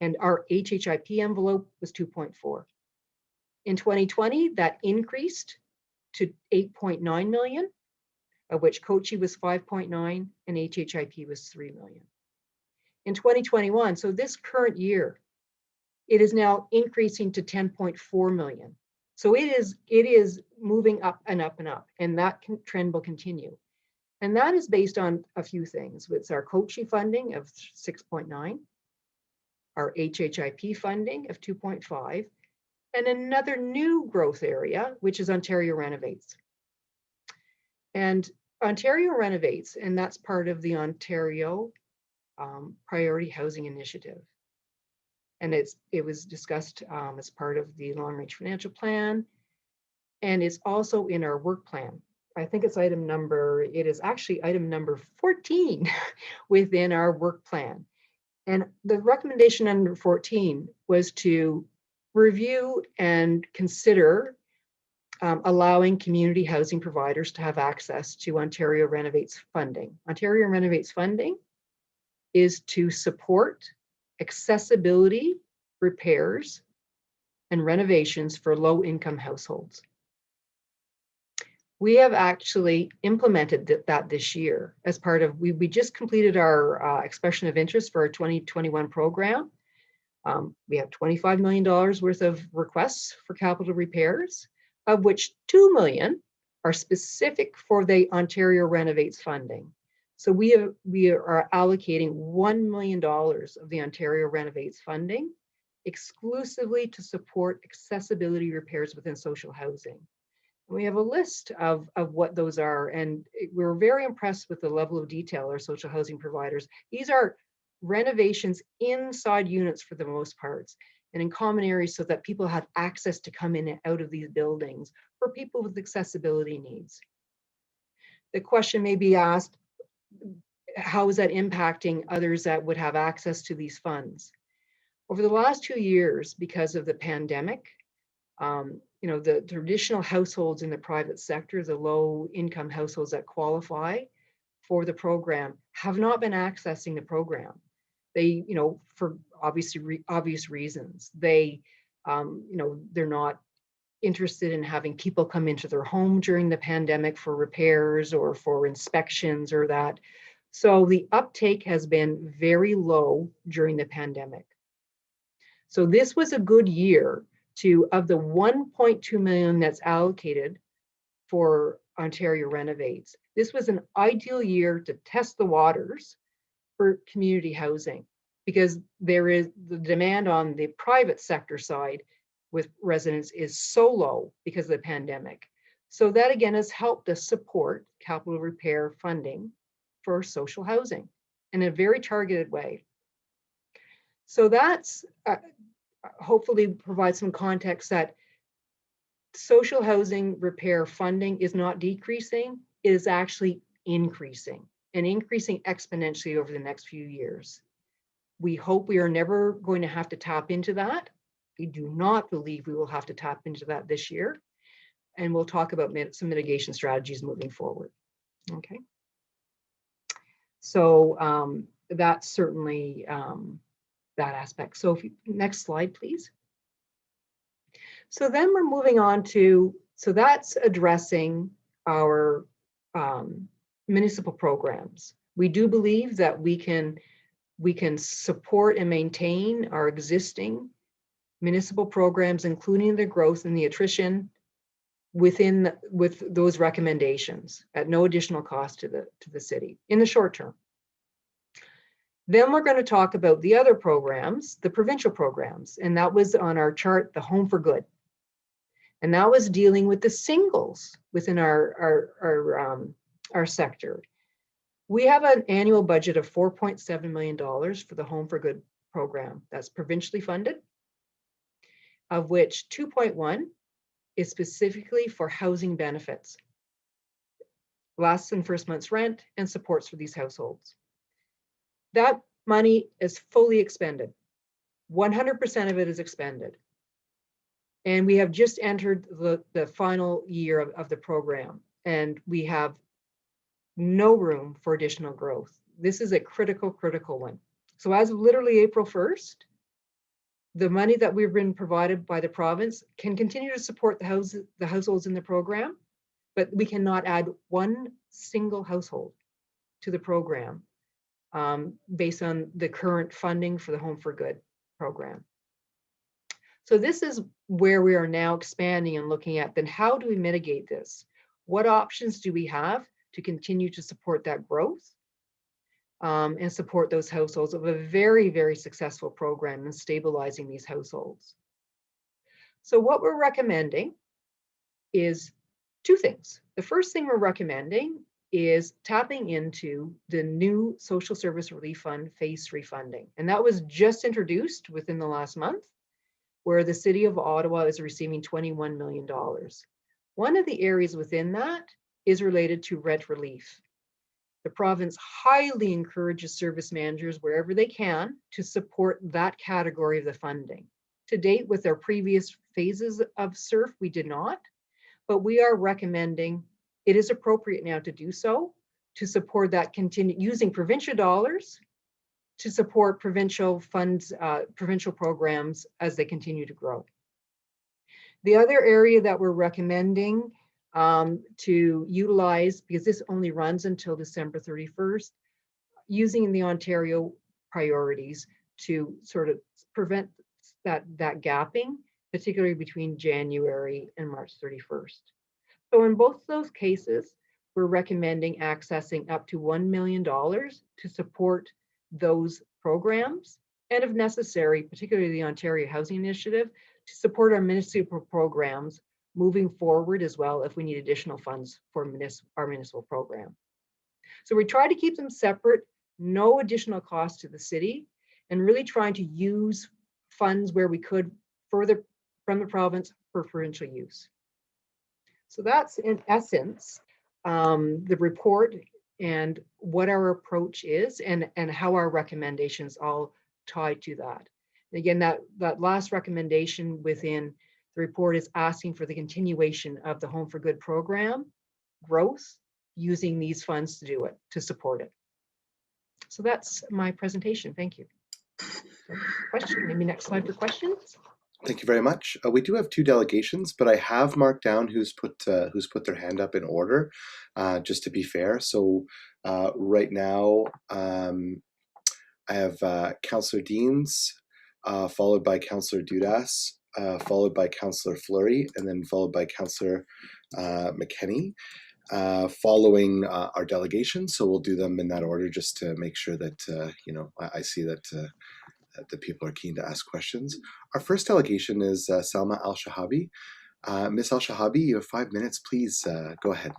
and our HHIP envelope was 2.4. In 2020, that increased to 8.9 million, of which COCHI was 5.9 and HHIP was 3 million. In 2021, so this current year, it is now increasing to 10.4 million. So it is moving up and up and up, and that trend will continue. And that is based on a few things. It's our COCHI funding of 6.9, our HHIP funding of 2.5, and another new growth area, which is Ontario Renovates. And Ontario Renovates, and that's part of the Ontario Priority Housing Initiative. And it was discussed as part of the long-range financial plan, and it's also in our work plan. I think it's it is actually item number 14 within our work plan. And the recommendation under 14 was to review and consider allowing community housing providers to have access to Ontario Renovates funding. Ontario Renovates funding is to support accessibility repairs and renovations for low-income households. We have actually implemented that this year as part of, we just completed our expression of interest for our 2021 program. We have $25 million worth of requests for capital repairs, of which 2 million are specific for the Ontario Renovates funding. So we are allocating $1 million of the Ontario Renovates funding exclusively to support accessibility repairs within social housing. We have a list of what those are, and we're very impressed with the level of detail our social housing providers. These are renovations inside units for the most parts and in common areas so that people have access to come in and out of these buildings for people with accessibility needs. The question may be asked, how is that impacting others that would have access to these funds? Over the last 2 years, because of the pandemic, the traditional households in the private sector, the low income households that qualify for the program, have not been accessing the program. They, for obvious reasons, they're not interested in having people come into their home during the pandemic for repairs or for inspections or that. So the uptake has been very low during the pandemic. So this was a good year of the 1.2 million that's allocated for Ontario Renovates. This was an ideal year to test the waters for community housing, because there is the demand on the private sector side with residents is so low because of the pandemic. So that again has helped us support capital repair funding for social housing in a very targeted way. So that's hopefully provide some context that social housing repair funding is not decreasing, it is actually increasing. and increasing exponentially over the next few years. We hope we are never going to have to tap into that. We do not believe we will have to tap into that this year. And we'll talk about some mitigation strategies moving forward. Okay. So that's certainly that aspect. So if you, next slide, please. So then we're moving on to, so that's addressing our municipal programs. We do believe that we can support and maintain our existing municipal programs, including the growth and the attrition with those recommendations at no additional cost to the city in the short term. Then we're going to talk about the other programs, the provincial programs, and that was on our chart, the Home for Good. And that was dealing with the singles within our sector. We have an annual budget of $4.7 million for the Home for Good program that's provincially funded, of which 2.1 is specifically for housing benefits, last and first month's rent, and supports for these households. That money is fully expended. 100% of it is expended. And we have just entered the final year of the program, and we have no room for additional growth. This is a critical one. So as of literally April 1st, the money that we've been provided by the province can continue to support the households in the program, but we cannot add one single household to the program based on the current funding for the Home for Good program. So this is where we are now expanding and looking at, then how do we mitigate this? What options do we have to continue to support that growth and support those households of a very, very successful program in stabilizing these households? So what we're recommending is two things. The first thing we're recommending is tapping into the new Social Service Relief Fund Phase 3 funding. And that was just introduced within the last month, where the City of Ottawa is receiving $21 million. One of the areas within that is related to rent relief. The province highly encourages service managers wherever they can to support that category of the funding. To date, with our previous phases of SURF, we did not, but we are recommending it is appropriate now to do so, to support that using provincial dollars to support provincial funds, provincial programs as they continue to grow. The other area that we're recommending to utilize, because this only runs until December 31st, using the Ontario priorities to sort of prevent that gapping, particularly between January and March 31st. So in both those cases, we're recommending accessing up to $1 million to support those programs, and if necessary, particularly the Ontario Housing Initiative, to support our municipal programs moving forward as well if we need additional funds for our municipal program. So we try to keep them separate, no additional cost to the city, and really trying to use funds where we could further from the province for provincial use. So that's in essence the report and what our approach is and how our recommendations all tie to that. Again, that last recommendation within the report is asking for the continuation of the Home for Good program growth using these funds to do it, to support it. So that's my presentation. Thank you. Question, maybe next slide for questions. Thank you very much. We do have two delegations, but I have marked down who's put their hand up in order, just to be fair. So right now, I have Councillor Deans, followed by Councillor Dudas, followed by Councillor Fleury, and then followed by Councillor Mckenny, following our delegation. So we'll do them in that order just to make sure that, you know, I see that the people are keen to ask questions. Our first delegation is Salma Al-Shahabi. Ms. Al-Shahabi, you have 5 minutes. Please go ahead.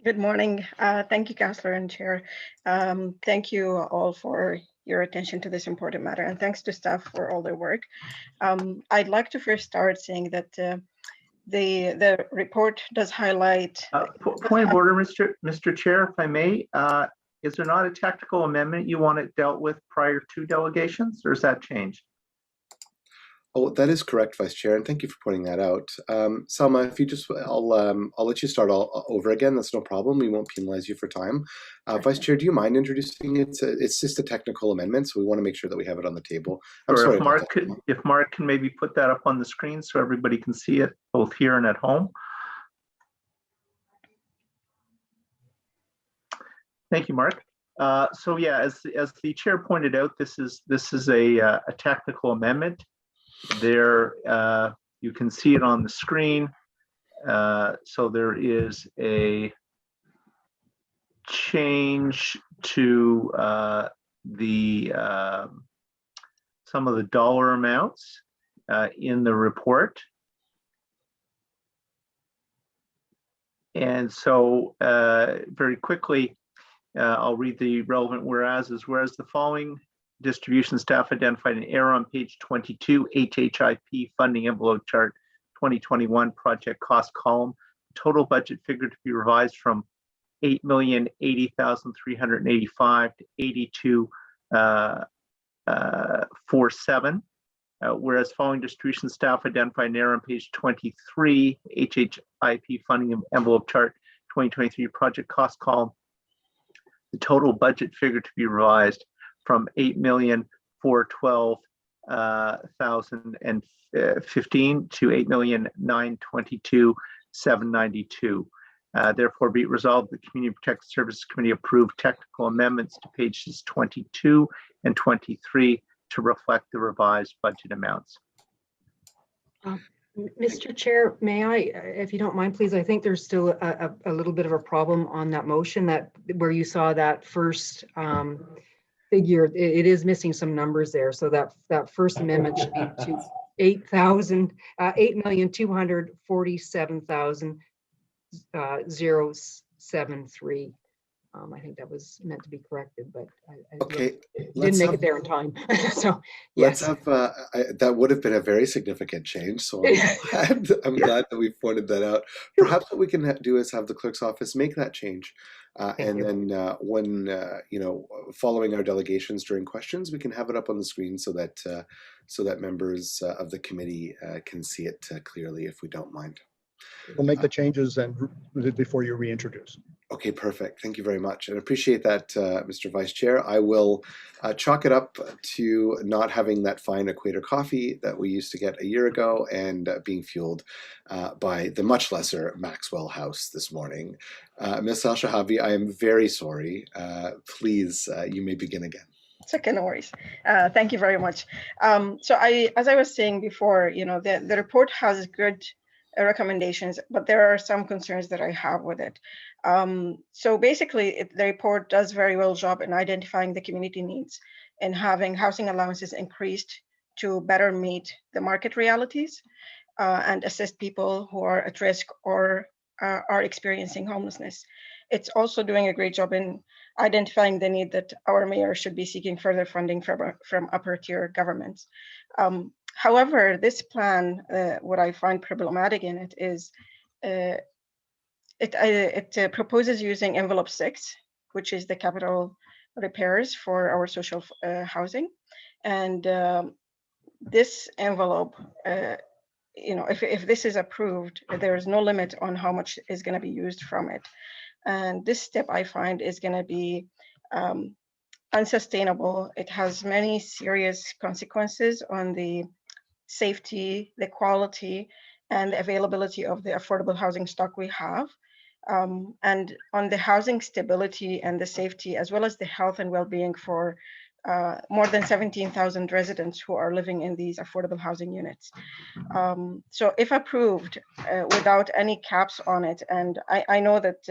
Good morning. Thank you, Councillor and Chair. Thank you all for your attention to this important matter, and thanks to staff for all their work. I'd like to first start saying that the report does highlight... Point of order, Mr. Chair, if I may. is there not a technical amendment you want it dealt with prior to delegations, or has that changed? Oh, that is correct, Vice Chair, and thank you for pointing that out. Selma, if you just, I'll let you start all over again. That's no problem. We won't penalize you for time. Vice Chair, do you mind introducing it? It's just a technical amendment, so we want to make sure that we have it on the table. I'm sorry. If Mark can maybe put that up on the screen so everybody can see it both here and at home. Thank you, Mark. So yeah, as the chair pointed out, this is a technical amendment. There, you can see it on the screen. So there is a change to some of the dollar amounts in the report. And so very quickly, I'll read the relevant whereas. Whereas the following distribution staff identified an error on page 22, HHIP funding envelope chart 2021 project cost column. Total budget figure to be revised from 8,080,385 to 82,47. Whereas following distribution staff identified an error on page 23, HHIP funding envelope chart 2023 project cost column. The total budget figure to be revised from 8,412,015 to 8,922,792. Therefore, be it resolved, the Community Protection Services Committee approved technical amendments to pages 22 and 23 to reflect the revised budget amounts. Mr. Chair, may I, if you don't mind, please, I think there's still a little bit of a problem on that motion where you saw that first figure. It is missing some numbers there. So that first amendment should be to 8,247,073. I think that was meant to be corrected, but I didn't make it there in time. So yes. Let's have that would have been a very significant change. So I'm glad that we pointed that out. Perhaps what we can do is have the clerk's office make that change, and then when following our delegations during questions, we can have it up on the screen so that members of the committee can see it clearly, if we don't mind. We'll make the changes and before you reintroduce. Okay, perfect. Thank you very much. And I appreciate that, Mr. Vice Chair. I will chalk it up to not having that fine equator coffee that we used to get a year ago and being fueled by the much lesser Maxwell House this morning. Ms. Al-Shahabi, I am very sorry. Please, you may begin again. It's okay, no worries. Thank you very much. So as I was saying before, the report has good recommendations, but there are some concerns that I have with it. So basically, the report does very well job in identifying the community needs and having housing allowances increased to better meet the market realities and assist people who are at risk or are experiencing homelessness. It's also doing a great job in identifying the need that our mayor should be seeking further funding from upper tier governments. However, this plan, what I find problematic in it is it proposes using envelope 6, which is the capital repairs for our social housing. And this envelope, if this is approved, there is no limit on how much is going to be used from it. And this step I find is going to be unsustainable. It has many serious consequences on the safety, the quality, and the availability of the affordable housing stock we have, and on the housing stability and the safety, as well as the health and well-being for more than 17,000 residents who are living in these affordable housing units. So if approved without any caps on it, and I know that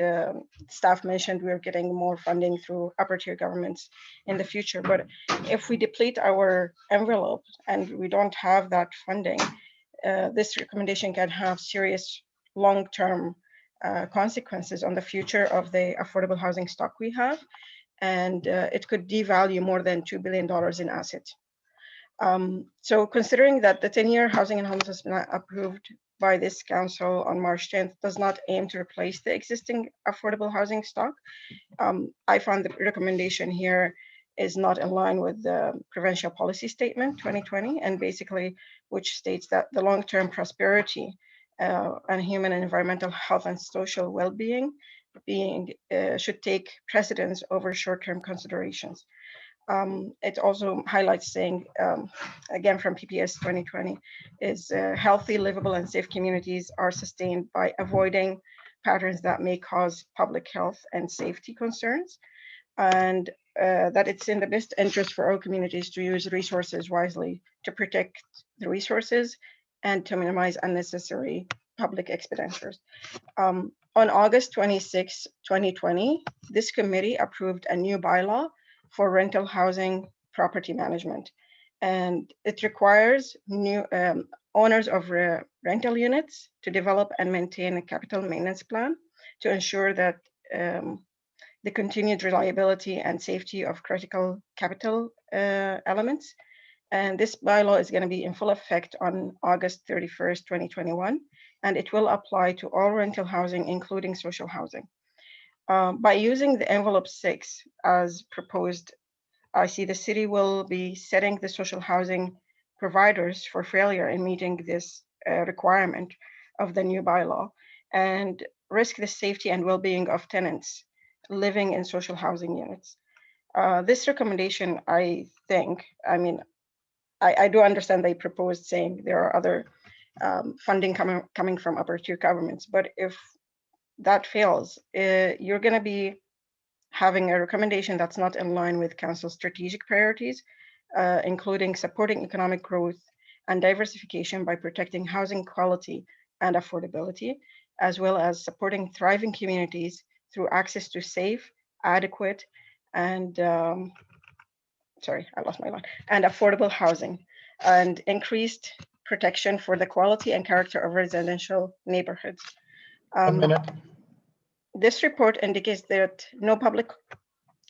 staff mentioned we're getting more funding through upper tier governments in the future, but if we deplete our envelope and we don't have that funding, this recommendation can have serious long-term consequences on the future of the affordable housing stock we have. And it could devalue more than $2 billion in assets. So considering that the 10-year housing and homelessness plan approved by this council on March 10th does not aim to replace the existing affordable housing stock. I found the recommendation here is not in line with the Provincial Policy Statement 2020, and basically which states that the long-term prosperity and human and environmental health and social well-being should take precedence over short-term considerations. It also highlights saying, again from PPS 2020, is healthy, livable, and safe communities are sustained by avoiding patterns that may cause public health and safety concerns, and that it's in the best interest for our communities to use resources wisely to protect the resources and to minimize unnecessary public expenditures. On August 26, 2020, this committee approved a new bylaw for rental housing property management. And it requires new owners of rental units to develop and maintain a capital maintenance plan to ensure that the continued reliability and safety of critical capital elements. And this bylaw is going to be in full effect on August 31st, 2021, and it will apply to all rental housing, including social housing. By using the envelope 6 as proposed, I see the city will be setting the social housing providers for failure in meeting this requirement of the new bylaw and risk the safety and well-being of tenants living in social housing units. This recommendation, I think, I do understand they proposed saying there are other funding coming from upper tier governments, but if that fails, you're going to be having a recommendation that's not in line with council's strategic priorities, including supporting economic growth and diversification by protecting housing quality and affordability, as well as supporting thriving communities through access to safe, adequate, and and affordable housing, and increased protection for the quality and character of residential neighborhoods. A minute. This report indicates that no public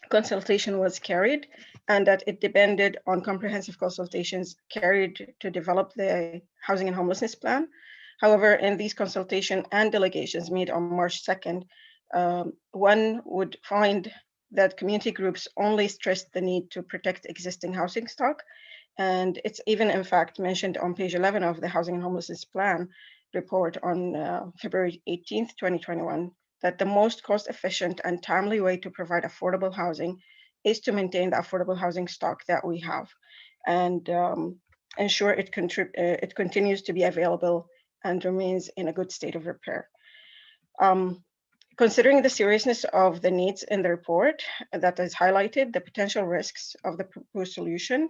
consultation was carried and that it depended on comprehensive consultations carried to develop the housing and homelessness plan. However, in these consultation and delegations made on March 2nd, one would find that community groups only stressed the need to protect existing housing stock. And it's even in fact mentioned on page 11 of the Housing and Homelessness Plan report on February 18th, 2021, that the most cost-efficient and timely way to provide affordable housing is to maintain the affordable housing stock that we have and ensure it continues to be available and remains in a good state of repair. Considering the seriousness of the needs in the report that is highlighted, the potential risks of the proposed solution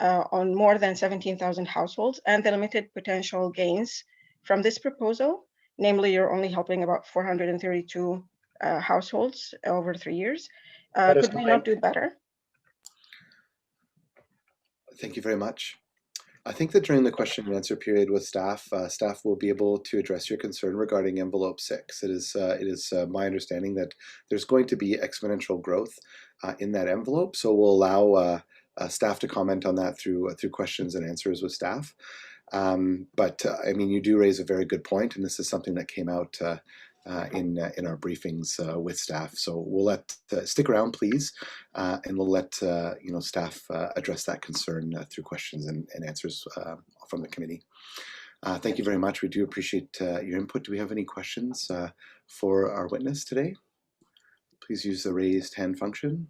on more than 17,000 households and the limited potential gains from this proposal, namely you're only helping about 432 households over 3 years. Could we not do better? Thank you very much. I think that during the question and answer period with staff, staff will be able to address your concern regarding envelope 6. It is my understanding that there's going to be exponential growth in that envelope, so we'll allow staff to comment on that through questions and answers with staff. But I mean, you do raise a very good point, and this is something that came out in our briefings with staff. So we'll let stick around, please, and we'll let staff address that concern through questions and answers from the committee. Thank you very much. We do appreciate your input. Do we have any questions for our witness today? Please use the raised hand function.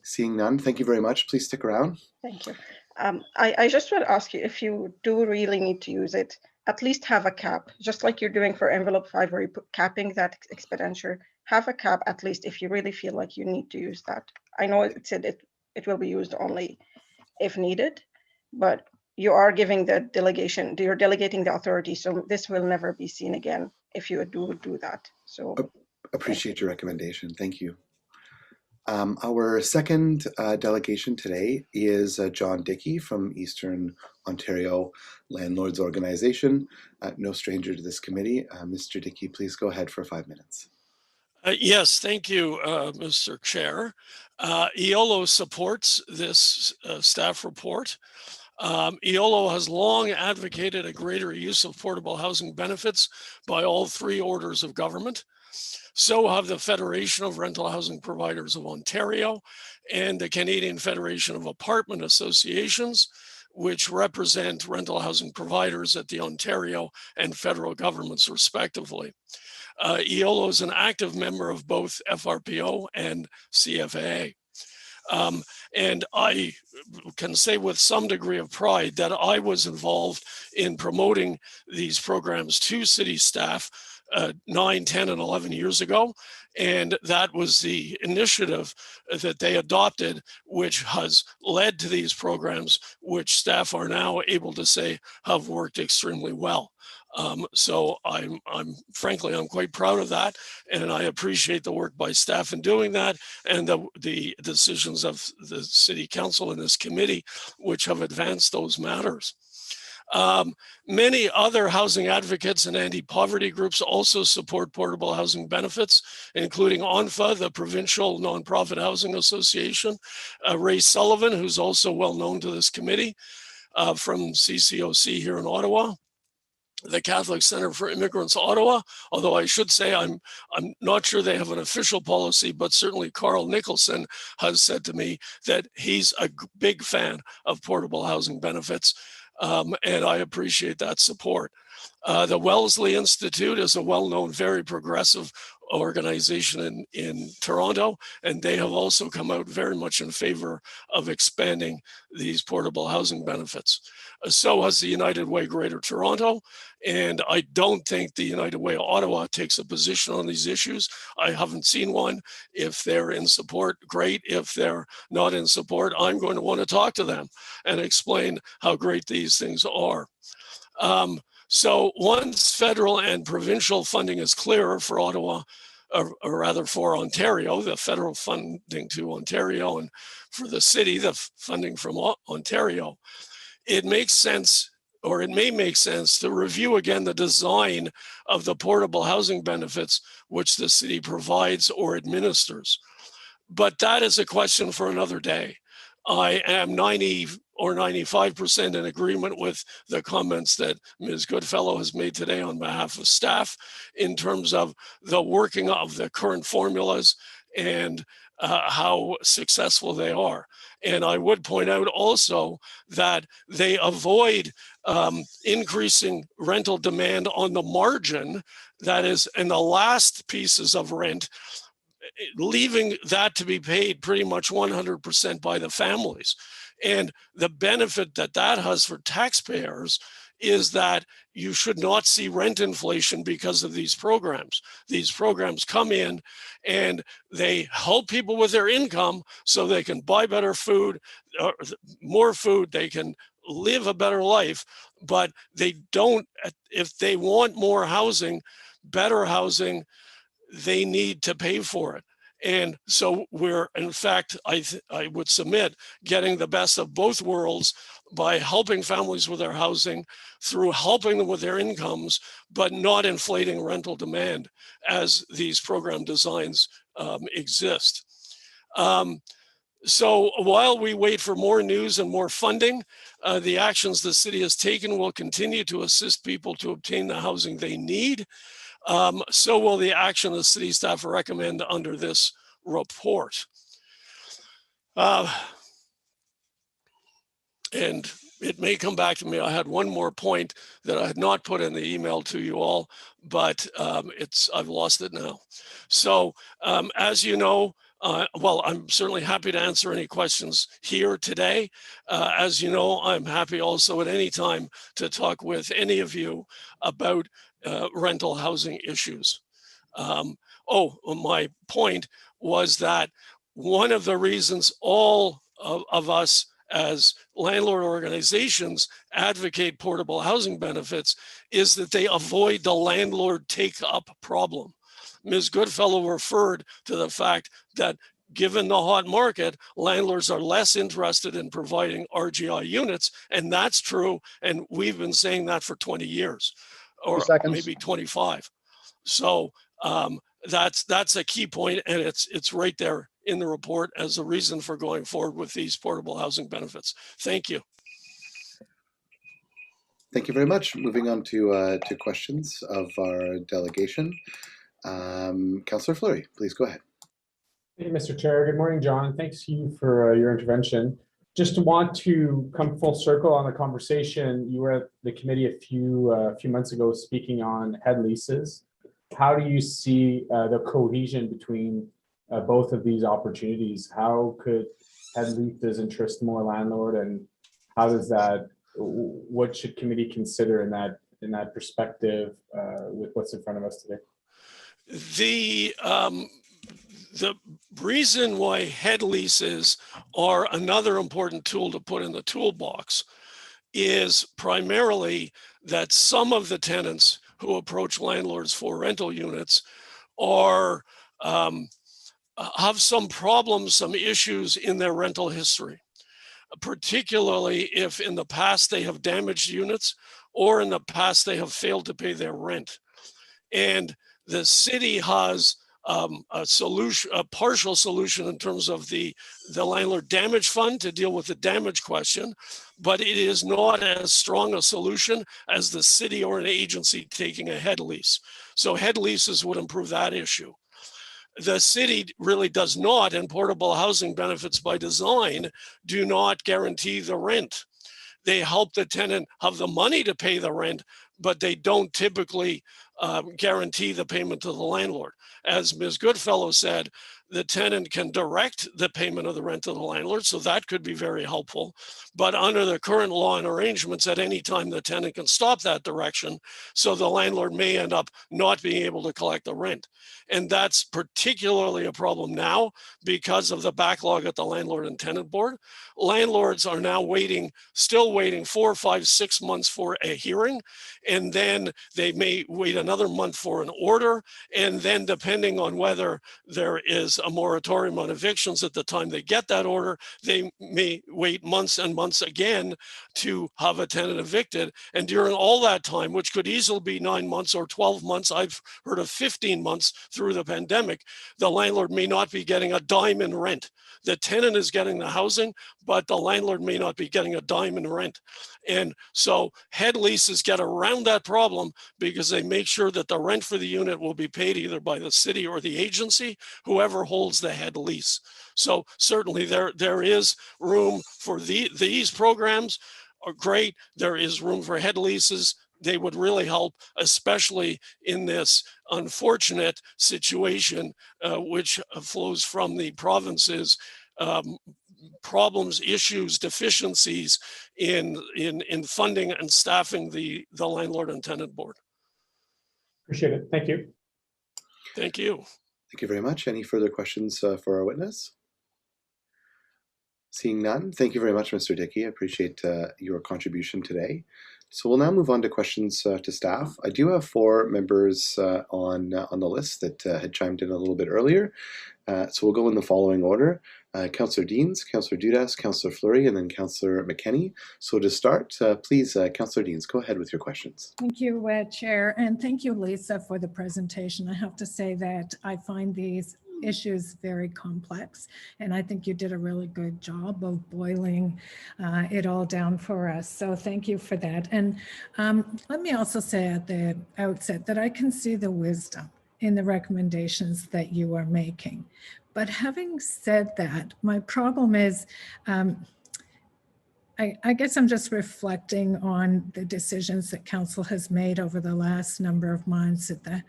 Seeing none, thank you very much. Please stick around. Thank you. I just want to ask you, if you do really need to use it, at least have a cap, just like you're doing for envelope 5, where you put capping that expenditure. Have a cap at least if you really feel like you need to use that. I know it said it will be used only if needed, but you are giving the delegation, you're delegating the authority, so this will never be seen again if you do that. So appreciate your recommendation. Thank you. Our second delegation today is John Dickey from Eastern Ontario Landlords Organization, no stranger to this committee. Mr. Dickey, please go ahead for 5 minutes. Yes, thank you, Mr. Chair. EOLO supports this staff report. EOLO has long advocated a greater use of portable housing benefits by all three orders of government. So have the Federation of Rental Housing Providers of Ontario and the Canadian Federation of Apartment Associations, which represent rental housing providers at the Ontario and federal governments respectively. EOLO is an active member of both FRPO and CFAA. And I can say with some degree of pride that I was involved in promoting these programs to city staff 9, 10, and 11 years ago. And that was the initiative that they adopted, which has led to these programs, which staff are now able to say have worked extremely well. So I'm frankly, I'm quite proud of that. And I appreciate the work by staff in doing that and the decisions of the city council and this committee, which have advanced those matters. Many other housing advocates and anti-poverty groups also support portable housing benefits, including ONFA, the Provincial Nonprofit Housing Association, Ray Sullivan, who's also well known to this committee from CCOC here in Ottawa, the Catholic Center for Immigrants Ottawa, although I should say I'm not sure they have an official policy, but certainly Carl Nicholson has said to me that he's a big fan of portable housing benefits. And I appreciate that support. The Wellesley Institute is a well-known, very progressive organization in Toronto, and they have also come out very much in favor of expanding these portable housing benefits. So has the United Way Greater Toronto, and I don't think the United Way Ottawa takes a position on these issues. I haven't seen one. If they're in support, great. If they're not in support, I'm going to want to talk to them and explain how great these things are. So once federal and provincial funding is clearer for Ottawa, or rather for Ontario, the federal funding to Ontario, and for the city, the funding from Ontario, it makes sense, or it may make sense, to review again the design of the portable housing benefits which the city provides or administers. But that is a question for another day. I am 90 or 95% in agreement with the comments that Ms. Goodfellow has made today on behalf of staff in terms of the working of the current formulas and how successful they are. And I would point out also that they avoid increasing rental demand on the margin, that is in the last pieces of rent, leaving that to be paid pretty much 100% by the families. And the benefit that that has for taxpayers is that you should not see rent inflation because of these programs. These programs come in and they help people with their income so they can buy better food, or more food, they can live a better life, but they don't, if they want more housing, better housing, they need to pay for it. And so we're, in fact, I would submit, getting the best of both worlds by helping families with their housing through helping them with their incomes, but not inflating rental demand as these program designs exist. So while we wait for more news and more funding, the actions the city has taken will continue to assist people to obtain the housing they need. So will the action the city staff recommend under this report. And it may come back to me. I had one more point that I had not put in the email to you all, but I've lost it now. So as you know, well, I'm certainly happy to answer any questions here today. As you know, I'm happy also at any time to talk with any of you about rental housing issues. My point was that one of the reasons all of us as landlord organizations advocate portable housing benefits is that they avoid the landlord take-up problem. Ms. Goodfellow referred to the fact that given the hot market, landlords are less interested in providing RGI units, and that's true, and we've been saying that for 20 years, or maybe 25. So that's a key point, and it's right there in the report as a reason for going forward with these portable housing benefits. Thank you. Thank you very much. Moving on to questions of our delegation. Councillor Fleury, please go ahead. Thank you, Mr. Chair. Good morning, John. Thanks to you for your intervention. Just want to come full circle on the conversation. You were at the committee a few months ago speaking on head leases. How do you see the cohesion between both of these opportunities? How could head leases interest more landlord, and how does that? What should committee consider in that perspective with what's in front of us today? The reason why head leases are another important tool to put in the toolbox is primarily that some of the tenants who approach landlords for rental units are have some problems, some issues in their rental history, particularly if in the past they have damaged units or in the past they have failed to pay their rent. And the city has a partial solution in terms of the landlord damage fund to deal with the damage question, but it is not as strong a solution as the city or an agency taking a head lease. So head leases would improve that issue. The city really does not, and portable housing benefits by design do not guarantee the rent. They help the tenant have the money to pay the rent, but they don't typically guarantee the payment to the landlord. As Ms. Goodfellow said, the tenant can direct the payment of the rent to the landlord, so that could be very helpful. But under the current law and arrangements, at any time the tenant can stop that direction, so the landlord may end up not being able to collect the rent. And that's particularly a problem now because of the backlog at the landlord and tenant board. Landlords are now still waiting 4, 5, 6 months for a hearing, and then they may wait another month for an order, and then depending on whether there is a moratorium on evictions at the time they get that order, they may wait months and months again to have a tenant evicted. And during all that time, which could easily be 9 months or 12 months, I've heard of 15 months through the pandemic, the landlord may not be getting a dime in rent. The tenant is getting the housing, but the landlord may not be getting a dime in rent. And so head leases get around that problem because they make sure that the rent for the unit will be paid either by the city or the agency, whoever holds the head lease. So certainly there is room for these programs are great. There is room for head leases. They would really help, especially in this unfortunate situation, which flows from the province's problems, issues, deficiencies in funding and staffing the landlord and tenant board. Appreciate it. Thank you. Thank you. Thank you very much. Any further questions for our witness? Seeing none, thank you very much, Mr. Dickey. I appreciate your contribution today. So we'll now move on to questions to staff. I do have 4 members on the list that had chimed in a little bit earlier. So we'll go in the following order. Councillor Deans, Councillor Dudas, Councillor Fleury, and then Councillor Mckenny. So to start, please, Councillor Deans, go ahead with your questions. Thank you, Chair, and thank you, Lisa, for the presentation. I have to say that I find these issues very complex, and I think you did a really good job of boiling it all down for us. So thank you for that. And let me also say at the outset that I can see the wisdom in the recommendations that you are making. But having said that, my problem is, I guess I'm just reflecting on the decisions that council has made over the last number of months at the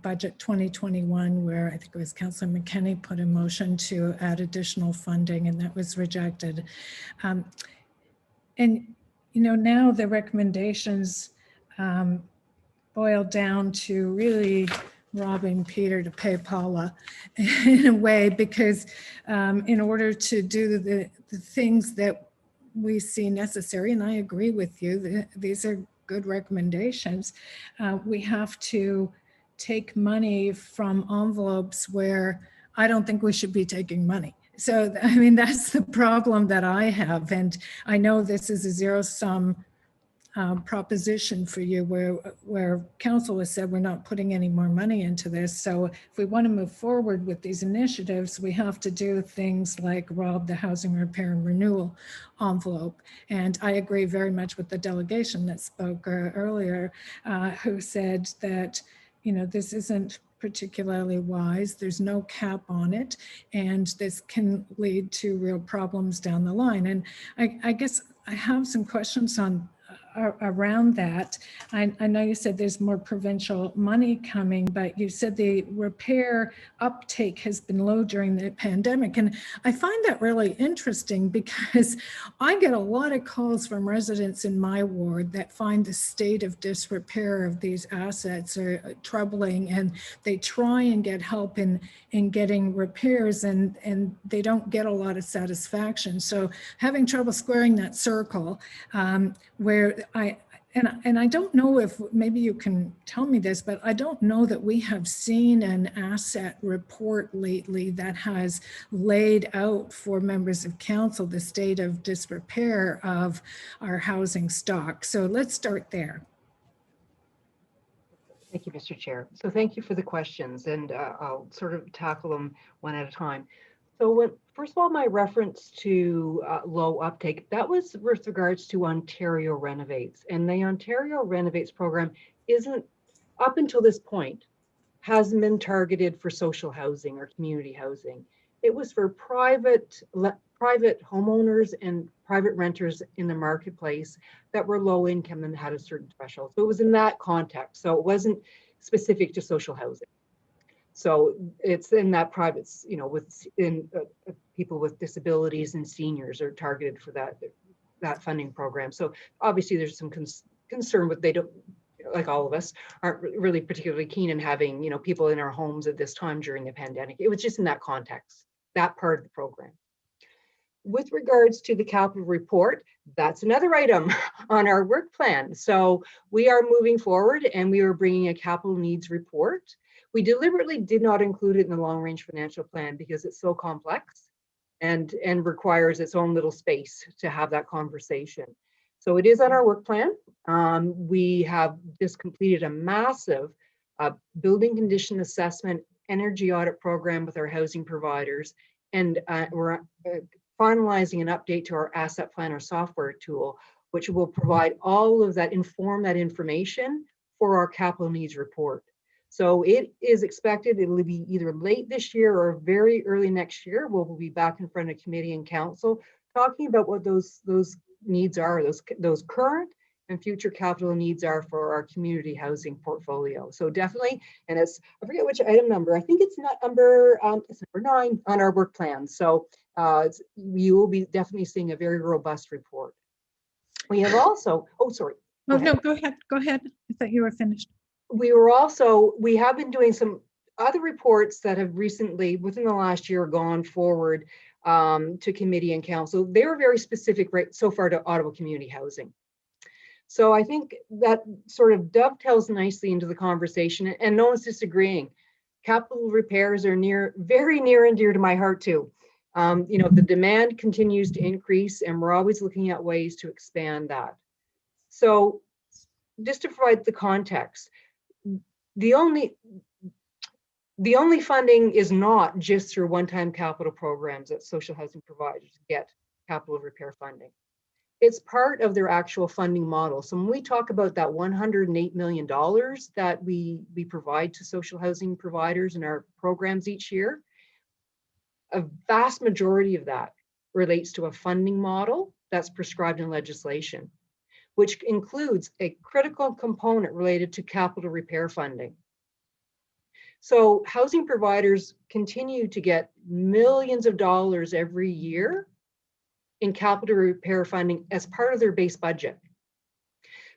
budget 2021, where I think it was Councillor Mckenny put a motion to add additional funding, and that was rejected. And, you know, now the recommendations boil down to really robbing Peter to pay Paula in a way, because in order to do the things that we see necessary, and I agree with you, these are good recommendations, we have to take money from envelopes where I don't think we should be taking money. So, I mean, that's the problem that I have. And I know this is a zero-sum proposition for you where council has said we're not putting any more money into this. So if we want to move forward with these initiatives, we have to do things like rob the housing repair and renewal envelope. And I agree very much with the delegation that spoke earlier, who said that, you know, this isn't particularly wise. There's no cap on it, and this can lead to real problems down the line. And I guess I have some questions on around that. I know you said there's more provincial money coming, but you said the repair uptake has been low during the pandemic. And I find that really interesting because I get a lot of calls from residents in my ward that find the state of disrepair of these assets are troubling, and they try and get help in getting repairs, and they don't get a lot of satisfaction. So having trouble squaring that circle where I don't know if maybe you can tell me this, but I don't know that we have seen an asset report lately that has laid out for members of council the state of disrepair of our housing stock. So let's start there. Thank you, Mr. Chair. So thank you for the questions, and I'll sort of tackle them one at a time. So first of all, my reference to low uptake, that was with regards to Ontario Renovates. And the Ontario Renovates program isn't, up until this point, hasn't been targeted for social housing or community housing. It was for private homeowners and private renters in the marketplace that were low income and had a certain threshold. So it was in that context. So it wasn't specific to social housing. So it's in that private, you know, people with disabilities and seniors are targeted for that funding program. So obviously there's some concern, but they don't, like all of us, aren't really particularly keen in having, you know, people in our homes at this time during the pandemic. It was just in that context, that part of the program. With regards to the capital report, that's another item on our work plan. So we are moving forward and we are bringing a capital needs report. We deliberately did not include it in the long range financial plan because it's so complex and requires its own little space to have that conversation. So it is on our work plan. We have just completed a massive building condition assessment energy audit program with our housing providers, and we're finalizing an update to our asset planner software tool, which will provide all of that, inform that information for our capital needs report. So it is expected it will be either late this year or very early next year. We'll be back in front of committee and council talking about what those needs are, those current and future capital needs are for our community housing portfolio. So definitely, and it's, I forget which item number, I think it's not number, it's number 9 on our work plan. So you will be definitely seeing a very robust report. We have also, oh, sorry. Oh, no, go ahead. I thought you were finished. We have been doing some other reports that have recently, within the last year, gone forward to committee and council. They were very specific right so far to Ottawa community housing. So I think that sort of dovetails nicely into the conversation, and no one's disagreeing. Capital repairs are very near and dear to my heart too. You know, the demand continues to increase and we're always looking at ways to expand that. So just to provide the context, the only funding is not just through one-time capital programs that social housing providers get capital repair funding. It's part of their actual funding model. So when we talk about that $108 million that we provide to social housing providers in our programs each year, a vast majority of that relates to a funding model that's prescribed in legislation, which includes a critical component related to capital repair funding. So housing providers continue to get millions of dollars every year in capital repair funding as part of their base budget.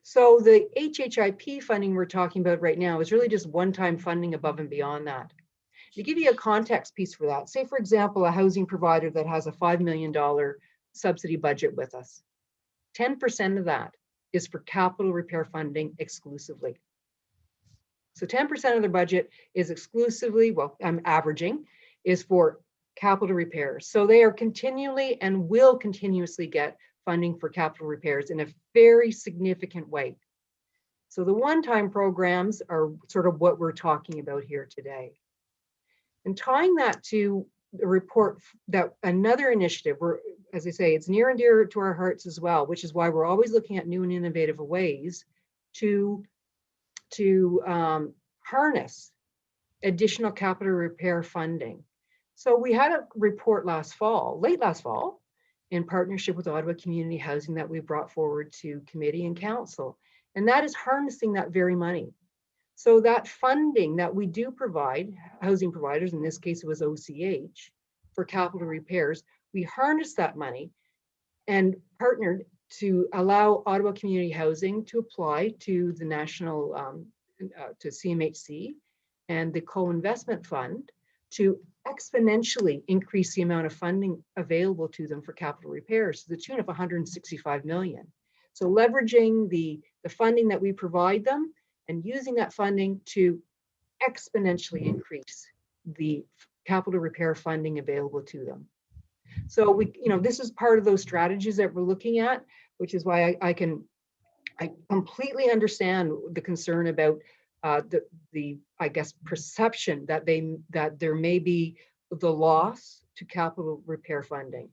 So the HHIP funding we're talking about right now is really just one-time funding above and beyond that. To give you a context piece for that, say for example, a housing provider that has a $5 million subsidy budget with us, 10% of that is for capital repair funding exclusively. So 10% of their budget is exclusively, well, I'm averaging, is for capital repairs. So they are continually and will continuously get funding for capital repairs in a very significant way. So the one-time programs are sort of what we're talking about here today. And tying that to the report, that another initiative, where, as I say, it's near and dear to our hearts as well, which is why we're always looking at new and innovative ways to harness additional capital repair funding. So we had a report late last fall, in partnership with Ottawa Community Housing that we brought forward to committee and council. And that is harnessing that very money. So that funding that we do provide, housing providers, in this case it was OCH, for capital repairs, we harnessed that money and partnered to allow Ottawa Community Housing to apply to the national, to CMHC and the co-investment fund to exponentially increase the amount of funding available to them for capital repairs to the tune of 165 million. So leveraging the funding that we provide them and using that funding to exponentially increase the capital repair funding available to them. So we, this is part of those strategies that we're looking at, which is why I completely understand the concern about the I guess perception that there may be the loss to capital repair funding.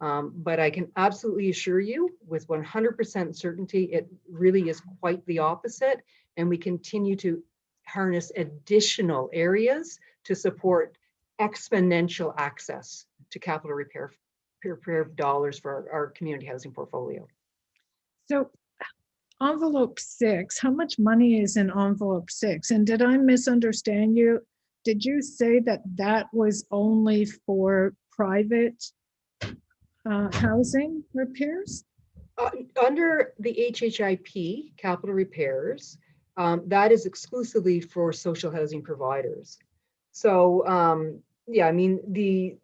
But I can absolutely assure you with 100% certainty, it really is quite the opposite. And we continue to harness additional areas to support exponential access to capital repair dollars for our community housing portfolio. So envelope 6, how much money is in envelope 6? And did I misunderstand you? Did you say that was only for private housing repairs? Under the HHIP capital repairs, that is exclusively for social housing providers. So yeah, I mean, the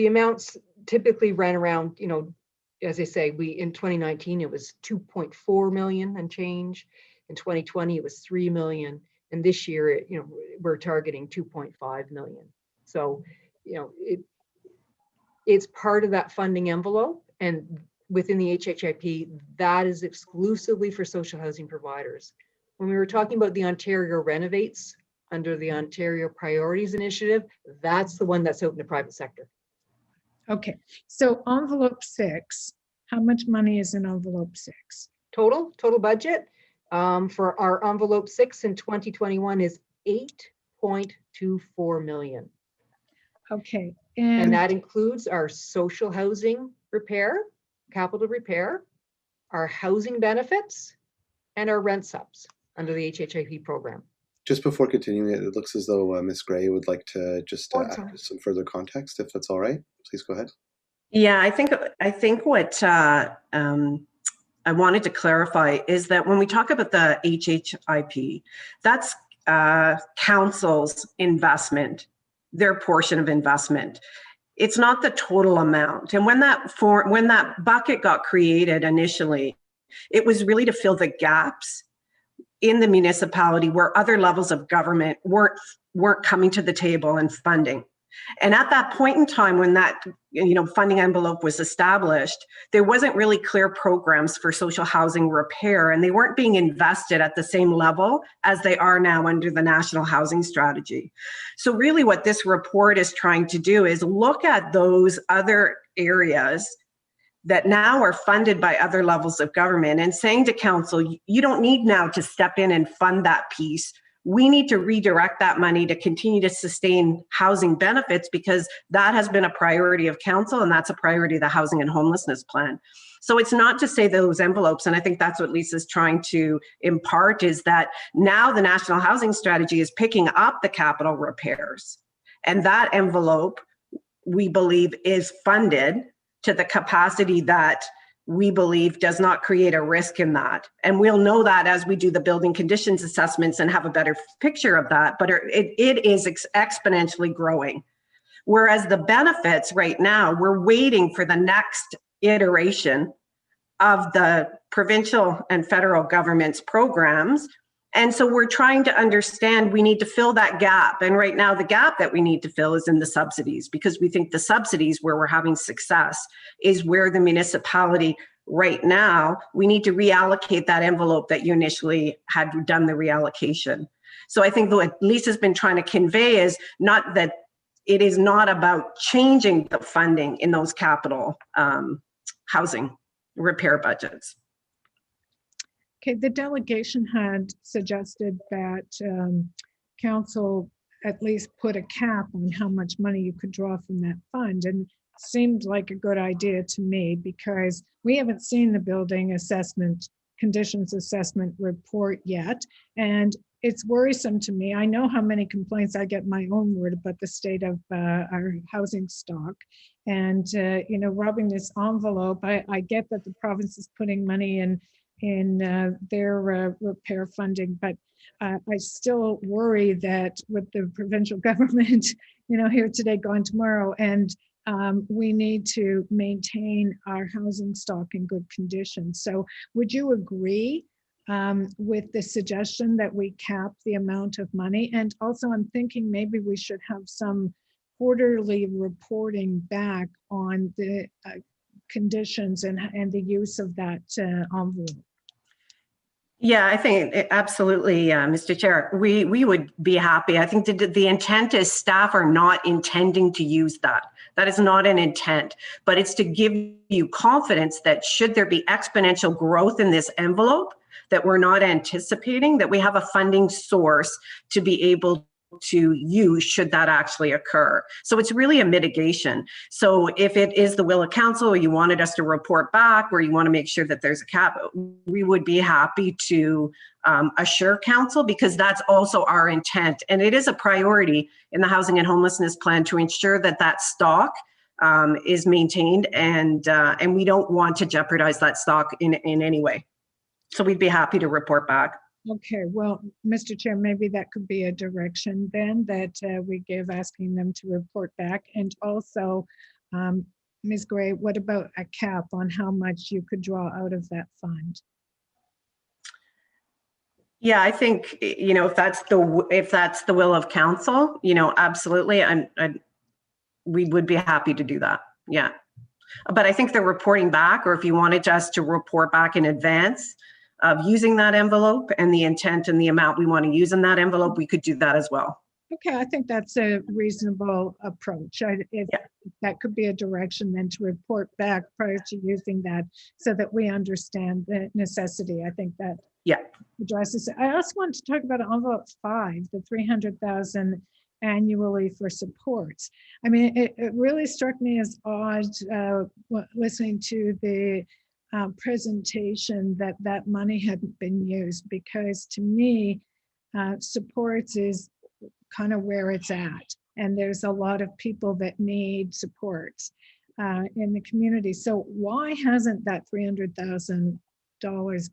amounts typically ran around, as I say, in 2019, it was 2.4 million and change. In 2020, it was 3 million. And this year, we're targeting 2.5 million. So, it's part of that funding envelope. And within the HHIP, that is exclusively for social housing providers. When we were talking about the Ontario Renovates under the Ontario Priorities Initiative, that's the one that's out in the private sector. Okay, so envelope 6, how much money is in envelope 6? Total budget for our envelope 6 in 2021 is 8.24 million. Okay, and that includes our social housing repair, capital repair, our housing benefits, and our rent subs under the HHIP program. Just before continuing, it looks as though Ms. Gray would like to just add some further context, if that's all right. Please go ahead. Yeah, I think what I wanted to clarify is that when we talk about the HHIP, that's council's investment, their portion of investment. It's not the total amount. And when that bucket got created initially, it was really to fill the gaps in the municipality where other levels of government weren't coming to the table and funding. And at that point in time, when that funding envelope was established, there wasn't really clear programs for social housing repair, and they weren't being invested at the same level as they are now under the National Housing Strategy. So really what this report is trying to do is look at those other areas that now are funded by other levels of government and saying to council, you don't need now to step in and fund that piece. We need to redirect that money to continue to sustain housing benefits because that has been a priority of council and that's a priority of the housing and homelessness plan. So it's not to say those envelopes, and I think that's what Lisa's trying to impart, is that now the National Housing Strategy is picking up the capital repairs. And that envelope, we believe, is funded to the capacity that we believe does not create a risk in that. And we'll know that as we do the building conditions assessments and have a better picture of that, but it is exponentially growing. Whereas the benefits right now, we're waiting for the next iteration of the provincial and federal government's programs. And so we're trying to understand, we need to fill that gap. And right now the gap that we need to fill is in the subsidies, because we think the subsidies where we're having success is where the municipality right now, we need to reallocate that envelope that you initially had done the reallocation. So I think what Lisa's been trying to convey is not that it is not about changing the funding in those capital housing repair budgets. Okay, the delegation had suggested that council at least put a cap on how much money you could draw from that fund, and seemed like a good idea to me because we haven't seen the building assessment, conditions assessment report yet, and it's worrisome to me. I know how many complaints I get in my own word about the state of our housing stock, and you know, robbing this envelope. I get that the province is putting money in their repair funding, but I still worry that with the provincial government, you know, here today, gone tomorrow, and we need to maintain our housing stock in good condition. So would you agree with the suggestion that we cap the amount of money? And also I'm thinking maybe we should have some quarterly reporting back on the conditions and the use of that envelope. Yeah, I think absolutely, Mr. Chair. We would be happy. I think the intent is staff are not intending to use that. That is not an intent, but it's to give you confidence that should there be exponential growth in this envelope that we're not anticipating, that we have a funding source to be able to use should that actually occur. So it's really a mitigation. So if it is the will of council, or you wanted us to report back, or you want to make sure that there's a cap, we would be happy to assure council, because that's also our intent. And it is a priority in the housing and homelessness plan to ensure that that stock is maintained, and we don't want to jeopardize that stock in any way. So we'd be happy to report back. Okay, well, Mr. Chair, maybe that could be a direction then that we give, asking them to report back. And also, Ms. Gray, what about a cap on how much you could draw out of that fund? Yeah, I think, you know, if that's the will of council, you know, absolutely, we would be happy to do that. Yeah, but I think the reporting back, or if you wanted us to report back in advance of using that envelope and the intent and the amount we want to use in that envelope, we could do that as well. Okay, I think that's a reasonable approach. If that could be a direction then to report back prior to using that, so that we understand the necessity. I think that addresses it. I also want to talk about envelope 5, the 300,000 annually for supports. I mean, it really struck me as odd listening to the presentation that money hadn't been used, because to me, supports is kind of where it's at. And there's a lot of people that need supports in the community. So why hasn't that $300,000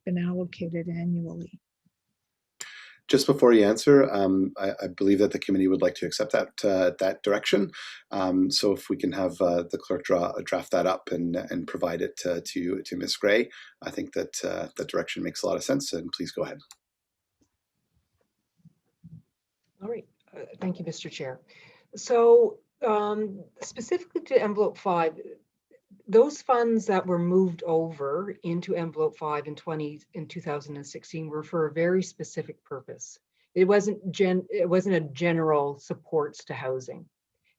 been allocated annually? Just before you answer, I believe that the committee would like to accept that direction. So if we can have the clerk draft that up and provide it to Ms. Gray, I think that that direction makes a lot of sense. And please go ahead. All right. Thank you, Mr. Chair. So specifically to envelope 5, those funds that were moved over into envelope 5 in 2016 were for a very specific purpose. It wasn't a general supports to housing.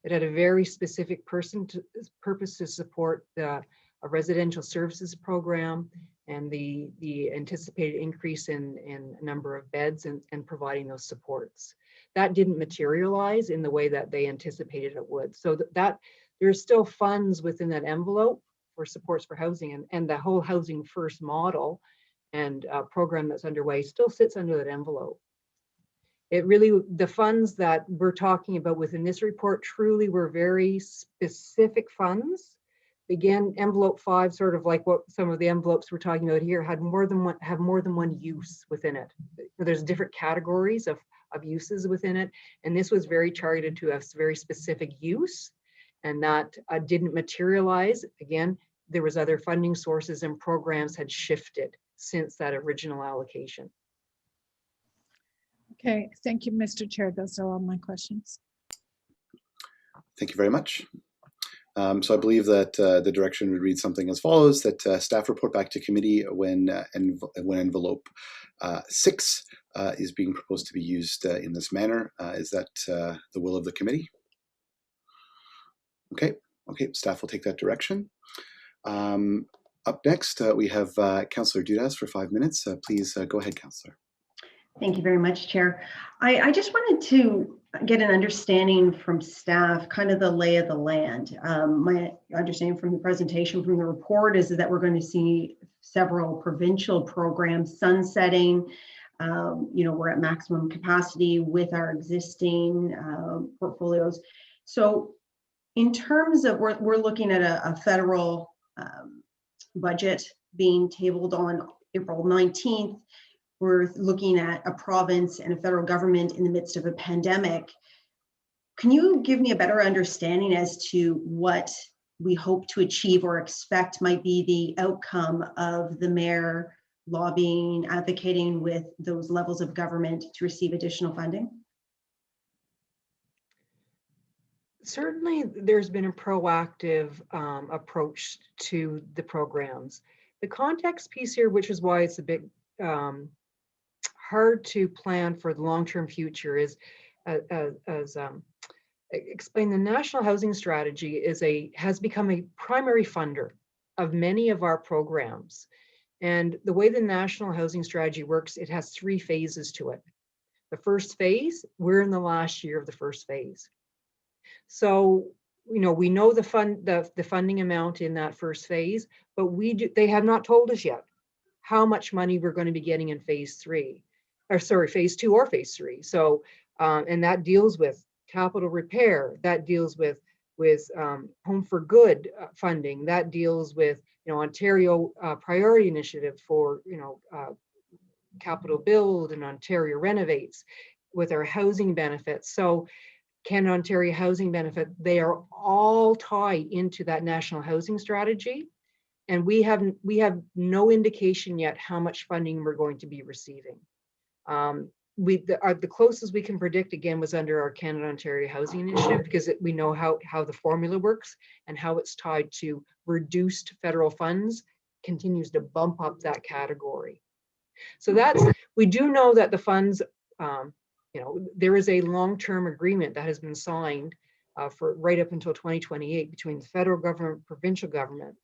It had a very specific purpose to support a residential services program and the anticipated increase in number of beds and providing those supports. That didn't materialize in the way that they anticipated it would. So that there's still funds within that envelope for supports for housing, and the whole Housing First model and program that's underway still sits under that envelope. It really, the funds that we're talking about within this report truly were very specific funds. Again, envelope 5, sort of like what some of the envelopes we're talking about here, have more than one use within it. There's different categories of uses within it, and this was very targeted to a very specific use, and that didn't materialize. Again, there was other funding sources and programs had shifted since that original allocation. Okay, thank you, Mr. Chair. Those are all my questions. Thank you very much. So I believe that the direction would read something as follows, that staff report back to committee when envelope 6 is being proposed to be used in this manner. Is that the will of the committee? Okay, staff will take that direction. Up next, we have Councillor Dudas for 5 minutes. Please go ahead, Councillor. Thank you very much, Chair. I just wanted to get an understanding from staff, kind of the lay of the land. My understanding from the presentation, from the report, is that we're going to see several provincial programs sunsetting. We're at maximum capacity with our existing portfolios. So in terms of, we're looking at a federal budget being tabled on April 19th. We're looking at a province and a federal government in the midst of a pandemic. Can you give me a better understanding as to what we hope to achieve or expect might be the outcome of the mayor lobbying, advocating with those levels of government to receive additional funding? Certainly, there's been a proactive approach to the programs. The context piece here, which is why it's a bit hard to plan for the long-term future, is explain the National Housing Strategy has become a primary funder of many of our programs. And the way the National Housing Strategy works, it has 3 phases to it. The first phase, we're in the last year of the first phase. So, we know the funding amount in that first phase, but they have not told us yet how much money we're going to be getting in phase 2 or phase 3. So, and that deals with capital repair, that deals with Home for Good funding, that deals with Ontario Priority Initiative for capital build, and Ontario Renovates with our housing benefits. So Canada Ontario Housing Benefit, they are all tied into that National Housing Strategy, and we have no indication yet how much funding we're going to be receiving. The closest we can predict, again, was under our Canada Ontario Housing Initiative, because we know how the formula works and how it's tied to reduced federal funds continues to bump up that category. So we do know that the funds, there is a long-term agreement that has been signed for right up until 2028 between the federal government, provincial government,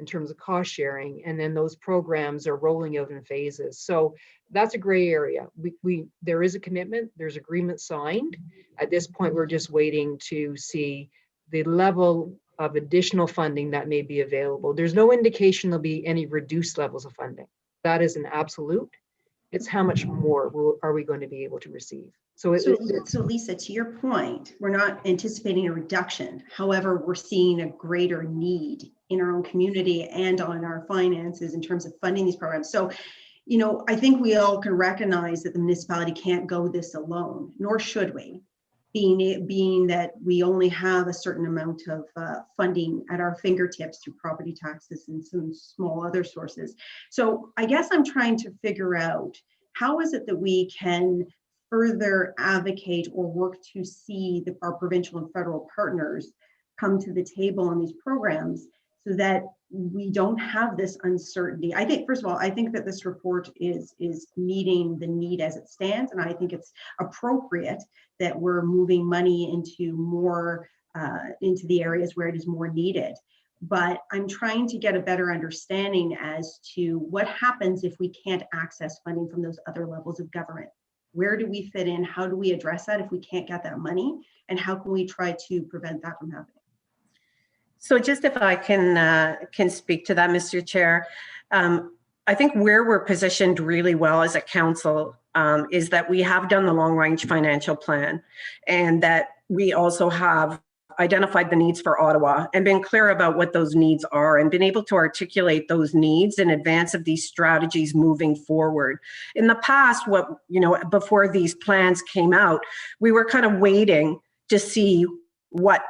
in terms of cost sharing, and then those programs are rolling out in phases. So that's a gray area. There is a commitment, there's agreement signed. At this point, we're just waiting to see the level of additional funding that may be available. There's no indication there'll be any reduced levels of funding. That is an absolute. It's how much more are we going to be able to receive. So Lisa, to your point, we're not anticipating a reduction. However, we're seeing a greater need in our own community and on our finances in terms of funding these programs. So, I think we all can recognize that the municipality can't go this alone, nor should we, being that we only have a certain amount of funding at our fingertips through property taxes and some small other sources. So I guess I'm trying to figure out, how is it that we can further advocate or work to see our provincial and federal partners come to the table on these programs so that we don't have this uncertainty? I think, first of all, I think that this report is meeting the need as it stands, and I think it's appropriate that we're moving money into more into the areas where it is more needed. But I'm trying to get a better understanding as to what happens if we can't access funding from those other levels of government. Where do we fit in? How do we address that if we can't get that money? And how can we try to prevent that from happening? So just if I can speak to that, Mr. Chair, I think where we're positioned really well as a council is that we have done the long range financial plan, and that we also have identified the needs for Ottawa and been clear about what those needs are, and been able to articulate those needs in advance of these strategies moving forward. In the past, before these plans came out, we were kind of waiting to see what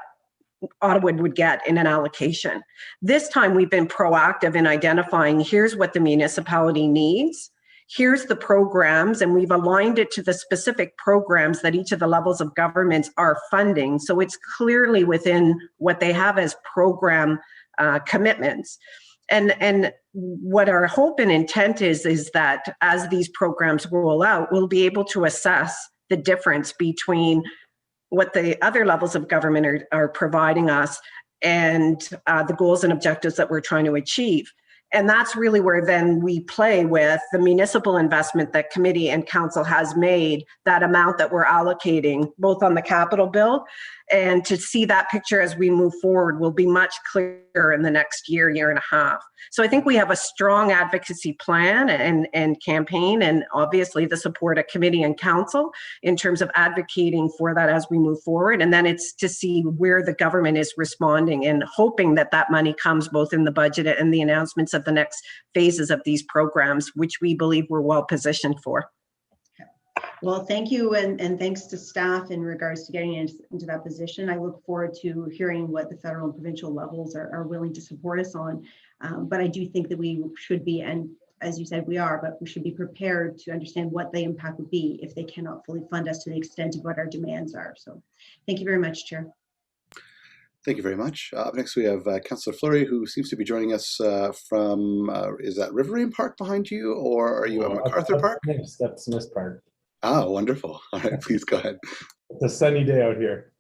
Ottawa would get in an allocation. This time we've been proactive in identifying, here's what the municipality needs, here's the programs, and we've aligned it to the specific programs that each of the levels of governments are funding. So it's clearly within what they have as program commitments. And what our hope and intent is that as these programs roll out, we'll be able to assess the difference between what the other levels of government are providing us and the goals and objectives that we're trying to achieve. And that's really where then we play with the municipal investment that committee and council has made, that amount that we're allocating both on the capital bill, and to see that picture as we move forward will be much clearer in the next year and a half. So I think we have a strong advocacy plan and campaign, and obviously the support of committee and council in terms of advocating for that as we move forward. And then it's to see where the government is responding and hoping that that money comes both in the budget and the announcements of the next phases of these programs, which we believe we're well positioned for. Well, thank you, and thanks to staff in regards to getting into that position. I look forward to hearing what the federal and provincial levels are willing to support us on. But I do think that we should be, and as you said, we are, but we should be prepared to understand what the impact would be if they cannot fully fund us to the extent of what our demands are. So thank you very much, Chair. Thank you very much. Up next, we have Councillor Fleury, who seems to be joining us from, is that Riverine Park behind you, or are you at MacArthur Park? That's Smith Park. Ah, wonderful. All right, please go ahead. It's a sunny day out here.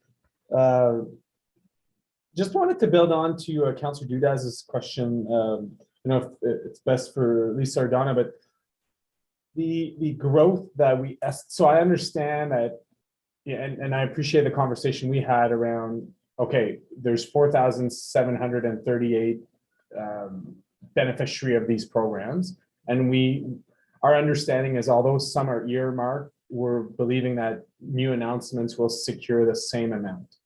Just wanted to build on to Councillor Dudas's question. You know, if it's best for Lisa or Donna, but the growth that so I understand that, yeah, and I appreciate the conversation we had around, okay, there's 4,738 beneficiary of these programs, and our understanding is, although some are earmarked, we're believing that new announcements will secure the same amount.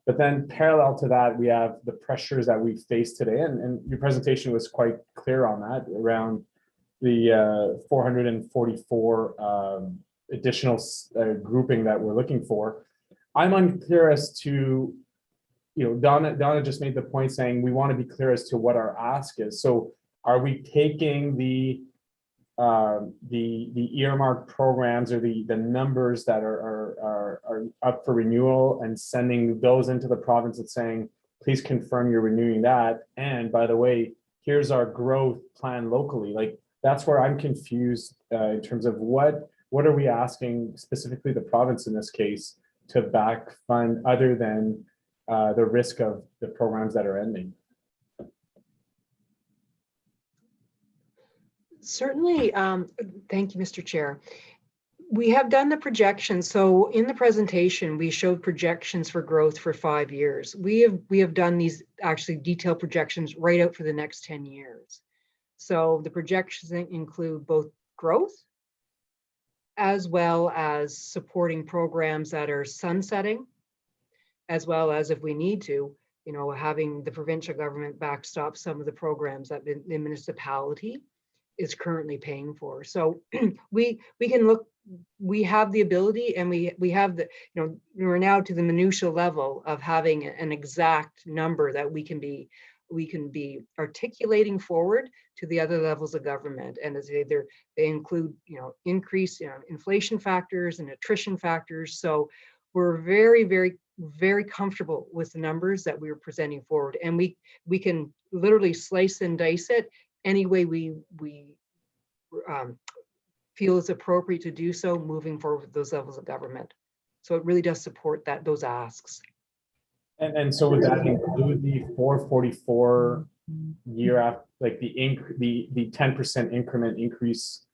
But then parallel to that, we have the pressures that we face today, and your presentation was quite clear on that, around the 444 additional grouping that we're looking for. I'm unclear as to, you know, Donna just made the point saying we want to be clear as to what our ask is. So are we taking the earmarked programs, or the numbers that are up for renewal, and sending those into the province and saying, please confirm you're renewing that, and by the way, here's our growth plan locally? Like, that's where I'm confused in terms of what are we asking specifically the province in this case to back fund, other than the risk of the programs that are ending. Certainly. Thank you, Mr. Chair. We have done the projections. So in the presentation, we showed projections for growth for 5 years. We have done these actually detailed projections right out for the next 10 years. So the projections include both growth as well as supporting programs that are sunsetting, as well as, if we need to, you know, having the provincial government backstop some of the programs that the municipality is currently paying for. So we can look, we have the ability, and we have the, you know, we're now to the minutia level of having an exact number that we can be articulating forward to the other levels of government. And as they include, you know, increase, you know, inflation factors and attrition factors. So we're very, very, very comfortable with the numbers that we were presenting forward, and we can literally slice and dice it any way we feel is appropriate to do so moving forward with those levels of government. So it really does support those asks. And so would that include the 444 year after, like the 10% increment increase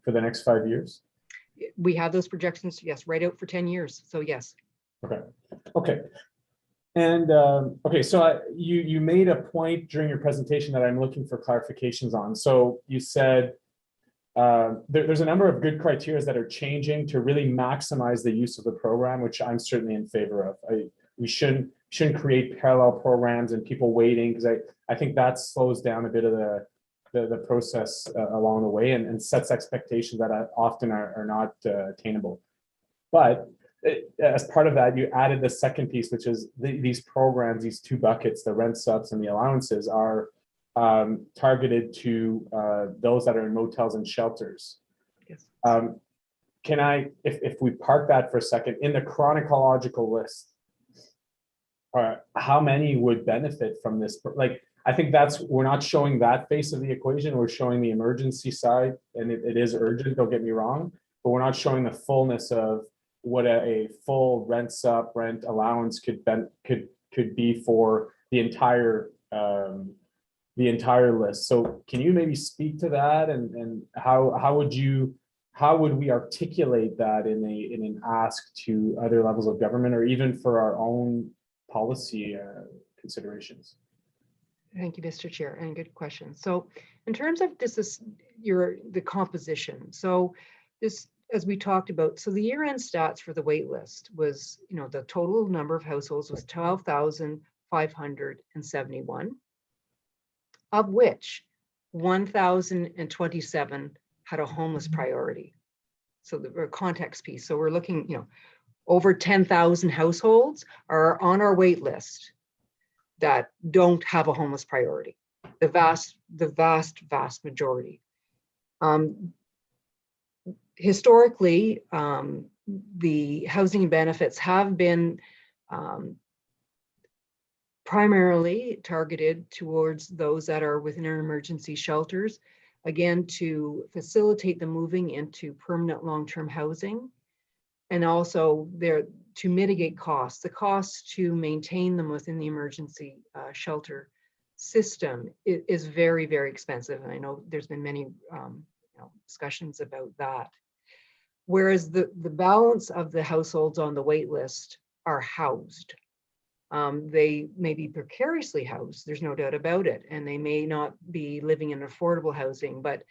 for the next 5 years? We have those projections, yes, right out for 10 years. So yes. Okay. And okay, so you made a point during your presentation that I'm looking for clarifications on. So you said there's a number of good criteria that are changing to really maximize the use of the program, which I'm certainly in favor of. We shouldn't create parallel programs and people waiting, because I think that slows down a bit of the process along the way, and sets expectations that often are not attainable. But as part of that, you added the second piece, which is these programs, these two buckets, the rent subs and the allowances, are targeted to those that are in motels and shelters. Can I, if we park that for a second, in the chronological list, how many would benefit from this? Like, I think we're not showing that face of the equation. We're showing the emergency side, and it is urgent, don't get me wrong, but we're not showing the fullness of what a full rent allowance could be for the entire list. So can you maybe speak to that, and how would we articulate that in an ask to other levels of government, or even for our own policy considerations? Thank you, Mr. Chair, and good question. So in terms of the composition, so this, as we talked about, so the year-end stats for the wait list was, the total number of households was 12,571, of which 1,027 had a homeless priority. So the context piece. So we're looking, over 10,000 households are on our wait list that don't have a homeless priority. The vast majority. Historically, the housing benefits have been primarily targeted towards those that are within our emergency shelters, again, to facilitate the moving into permanent long-term housing, and also to mitigate costs. The cost to maintain them within the emergency shelter system is very, very expensive. And I know there's been many discussions about that. Whereas the balance of the households on the wait list are housed. They may be precariously housed, there's no doubt about it, and they may not be living in affordable housing, but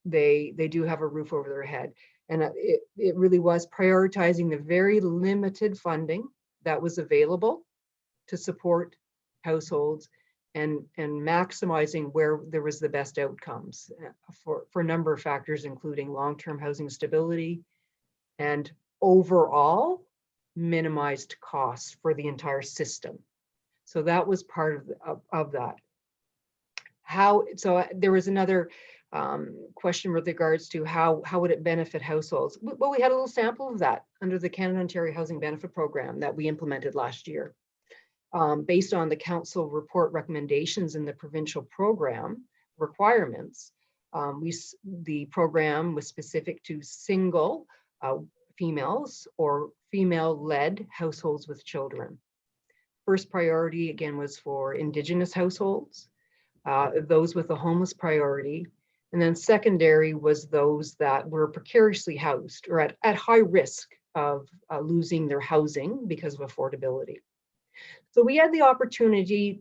they do have a roof over their head. And it really was prioritizing the very limited funding that was available to support households and maximizing where there was the best outcomes for a number of factors, including long-term housing stability and overall minimized costs for the entire system. So that was part of that. So there was another question with regards to how would it benefit households? Well, we had a little sample of that under the Canada Ontario Housing Benefit Program that we implemented last year. Based on the council report recommendations in the provincial program requirements, the program was specific to single females or female-led households with children. First priority, again, was for Indigenous households, those with a homeless priority, and then secondary was those that were precariously housed or at high risk of losing their housing because of affordability. So we had the opportunity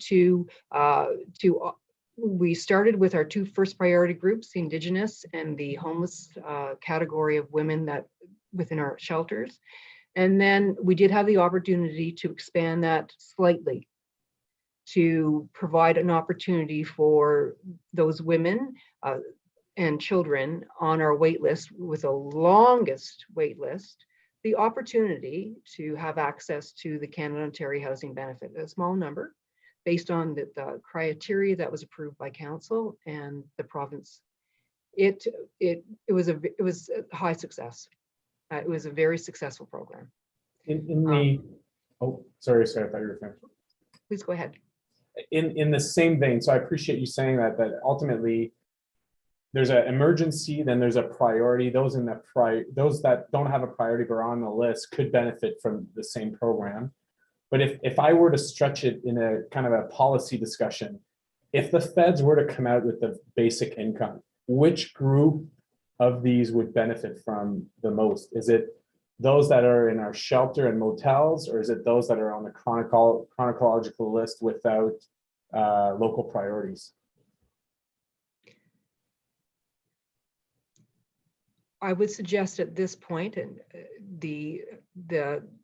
we started with our two first priority groups, the Indigenous and the homeless category of women that within our shelters. And then we did have the opportunity to expand that slightly to provide an opportunity for those women and children on our wait list with the longest wait list, the opportunity to have access to the Canada Ontario Housing Benefit, a small number, based on the criteria that was approved by council and the province. It was a high success. It was a very successful program. Sorry, I thought you were finished. Please go ahead. In the same vein, so I appreciate you saying that ultimately there's an emergency, then there's a priority. Those that don't have a priority but are on the list could benefit from the same program. But if I were to stretch it in a kind of a policy discussion, if the feds were to come out with the basic income, which group of these would benefit from the most? Is it those that are in our shelter and motels, or is it those that are on the chronological list without local priorities? I would suggest at this point, and the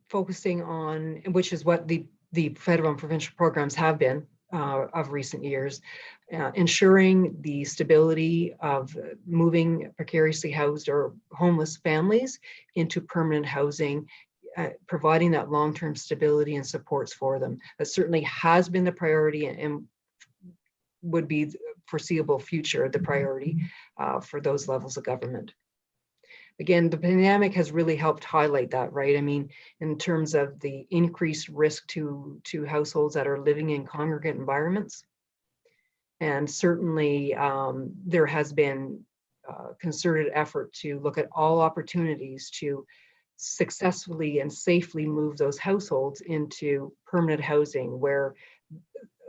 focusing on, which is what the federal and provincial programs have been of recent years, ensuring the stability of moving precariously housed or homeless families into permanent housing, providing that long-term stability and supports for them. That certainly has been the priority and would be the foreseeable future the priority for those levels of government. again, the pandemic has really helped highlight that, right? I mean, in terms of the increased risk to households that are living in congregate environments. And certainly there has been concerted effort to look at all opportunities to successfully and safely move those households into permanent housing where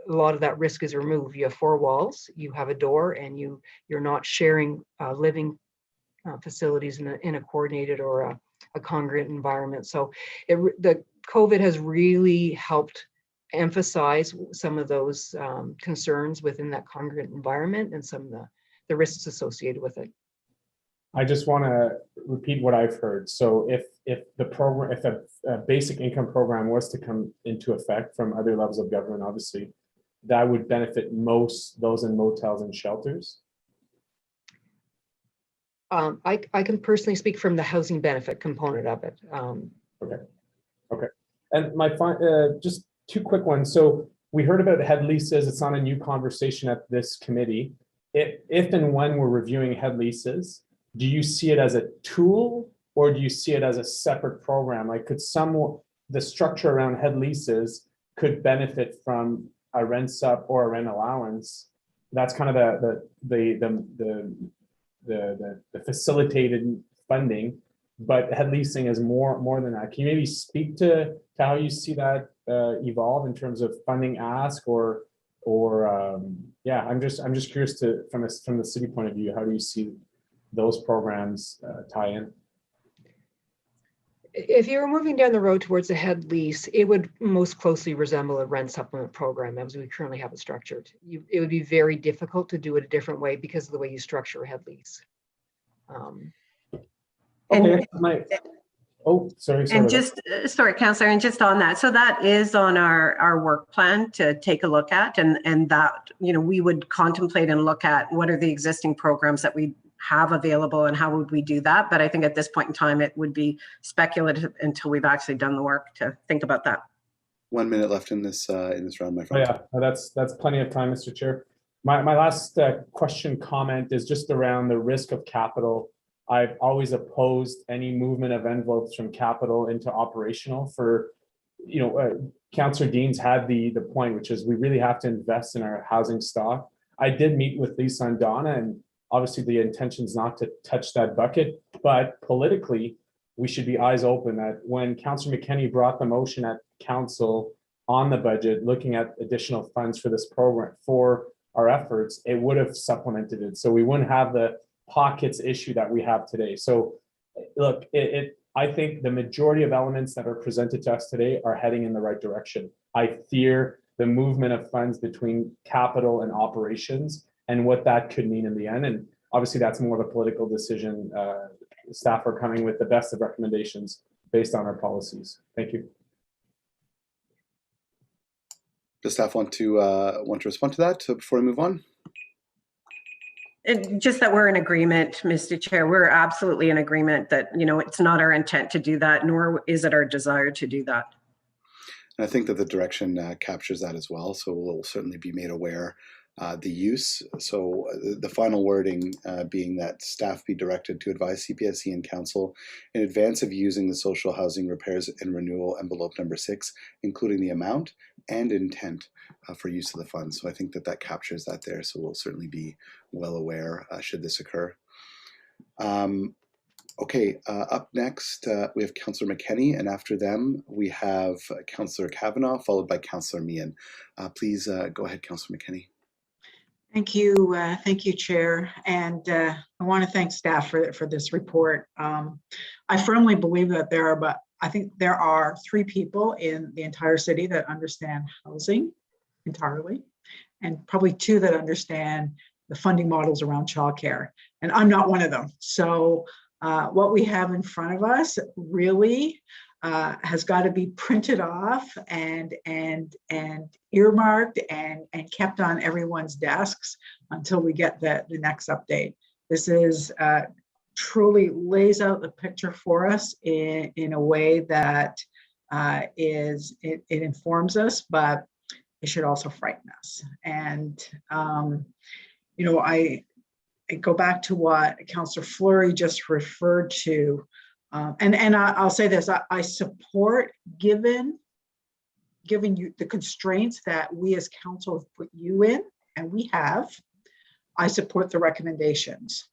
a lot of that risk is removed. You have four walls, you have a door, and you're not sharing living facilities in a coordinated or a congregate environment. So the COVID has really helped emphasize some of those concerns within that congregate environment and some of the risks associated with it. I just want to repeat what I've heard. So if the program, if a basic income program was to come into effect from other levels of government, obviously, that would benefit most those in motels and shelters. I can personally speak from the housing benefit component of it. Okay. And my just two quick ones. So we heard about head leases. It's not a new conversation at this committee. If and when we're reviewing head leases, do you see it as a tool or do you see it as a separate program? Like the structure around head leases could benefit from a rent sup or a rent allowance. That's kind of the facilitated funding, but head leasing is more than that. Can you maybe speak to how you see that evolve in terms of funding ask or yeah, I'm just curious from the city point of view, how do you see those programs tie in? If you were moving down the road towards a head lease, it would most closely resemble a rent supplement program as we currently have it structured. It would be very difficult to do it a different way because of the way you structure a head lease. Okay, sorry. And just, sorry, Councillor, and just on that, so that is on our work plan to take a look at, and that, you know, we would contemplate and look at what are the existing programs that we have available and how would we do that. But I think at this point in time, it would be speculative until we've actually done the work to think about that. 1 minute left in this round, my friend. Oh, yeah, that's plenty of time, Mr. Chair. My last comment is just around the risk of capital. I've always opposed any movement of envelopes from capital into operational for, you know, Councillor Dean's had the point, which is we really have to invest in our housing stock. I did meet with Lisa and Donna, and obviously the intention is not to touch that bucket, but politically, we should be eyes open that when Councillor Mckenny brought the motion at council on the budget, looking at additional funds for this program, for our efforts, it would have supplemented it. So we wouldn't have the pockets issue that we have today. So look, I think the majority of elements that are presented to us today are heading in the right direction. I fear the movement of funds between capital and operations and what that could mean in the end. And obviously that's more of a political decision. Staff are coming with the best of recommendations based on our policies. Thank you. Does staff want to respond to that before we move on? Just that we're in agreement, Mr. Chair. We're absolutely in agreement that, you know, it's not our intent to do that, nor is it our desire to do that. And I think that the direction captures that as well. So we'll certainly be made aware the use. So the final wording being that staff be directed to advise CPSC and council in advance of using the social housing repairs and renewal envelope number 6, including the amount and intent for use of the funds. So I think that captures that there. So we'll certainly be well aware should this occur. Okay, up next we have Councillor Mckenny, and after them we have Councillor Kavanagh, followed by Councillor Meehan. Please go ahead, Councillor Mckenny. Thank you, Chair. And I want to thank staff for this report. I firmly believe that I think there are 3 people in the entire city that understand housing entirely, and probably 2 that understand the funding models around childcare. And I'm not one of them. So what we have in front of us really has got to be printed off and earmarked and kept on everyone's desks until we get the next update. This is truly lays out the picture for us in a way that it informs us, but it should also frighten us. And you know, go back to what Councillor Fleury just referred to. I'll say this, I support, given you the constraints that we as council have put you in, and we have, I support the recommendations.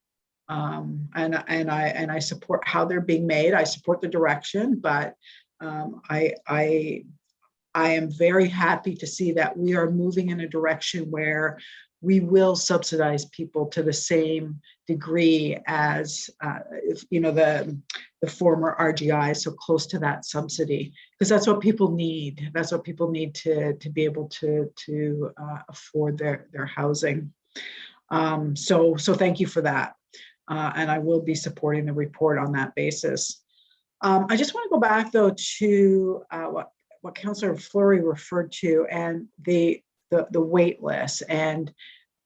And I support how they're being made. I support the direction, but I am very happy to see that we are moving in a direction where we will subsidize people to the same degree as the former RGI, so close to that subsidy, because that's what people need. That's what people need to be able to afford their housing. So thank you for that. And I will be supporting the report on that basis. I just want to go back though to what Councillor Fleury referred to, and the wait list, and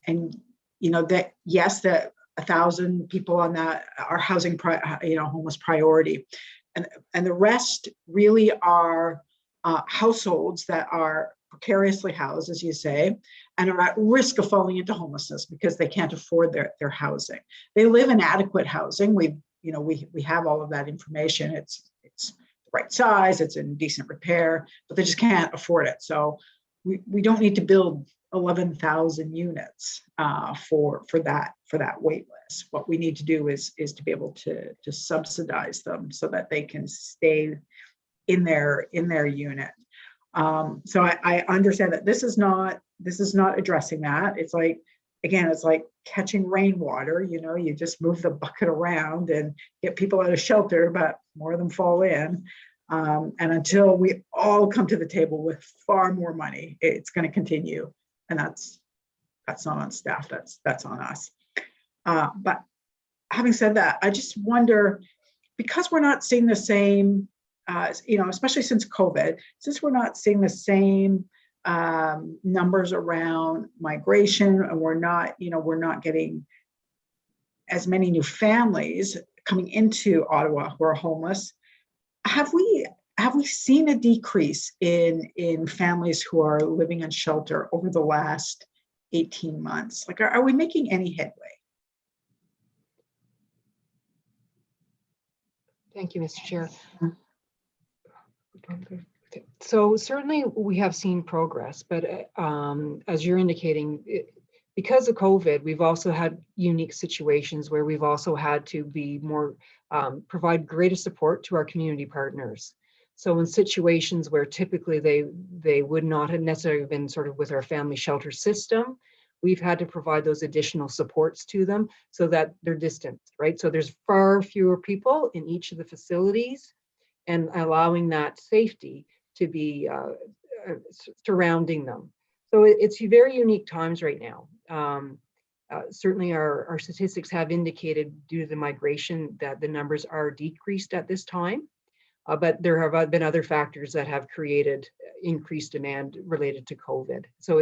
that yes, that 1,000 people on that are housing homeless priority, and the rest really are households that are precariously housed, as you say, and are at risk of falling into homelessness because they can't afford their housing. They live in adequate housing. We have all of that information. It's the right size, it's in decent repair, but they just can't afford it. So we don't need to build 11,000 units for that wait list. What we need to do is to be able to subsidize them so that they can stay in their unit. So I understand that this is not addressing that. It's like, again, it's like catching rainwater. You just move the bucket around and get people out of shelter, but more of them fall in. And until we all come to the table with far more money, it's going to continue. And that's not on staff, that's on us. But having said that, I just wonder, because we're not seeing the same, especially since COVID, since we're not seeing the same numbers around migration, and we're not getting as many new families coming into Ottawa who are homeless, have we seen a decrease in families who are living in shelter over the last 18 months? Like, are we making any headway? Thank you, Mr. Chair. So certainly we have seen progress, but as you're indicating, because of COVID, we've also had unique situations where we've also had to be more, provide greater support to our community partners. So in situations where typically they would not have necessarily been sort of with our family shelter system, we've had to provide those additional supports to them so that they're distant, right? So there's far fewer people in each of the facilities, and allowing that safety to be surrounding them. So it's very unique times right now. Certainly our statistics have indicated due to the migration that the numbers are decreased at this time, but there have been other factors that have created increased demand related to COVID. So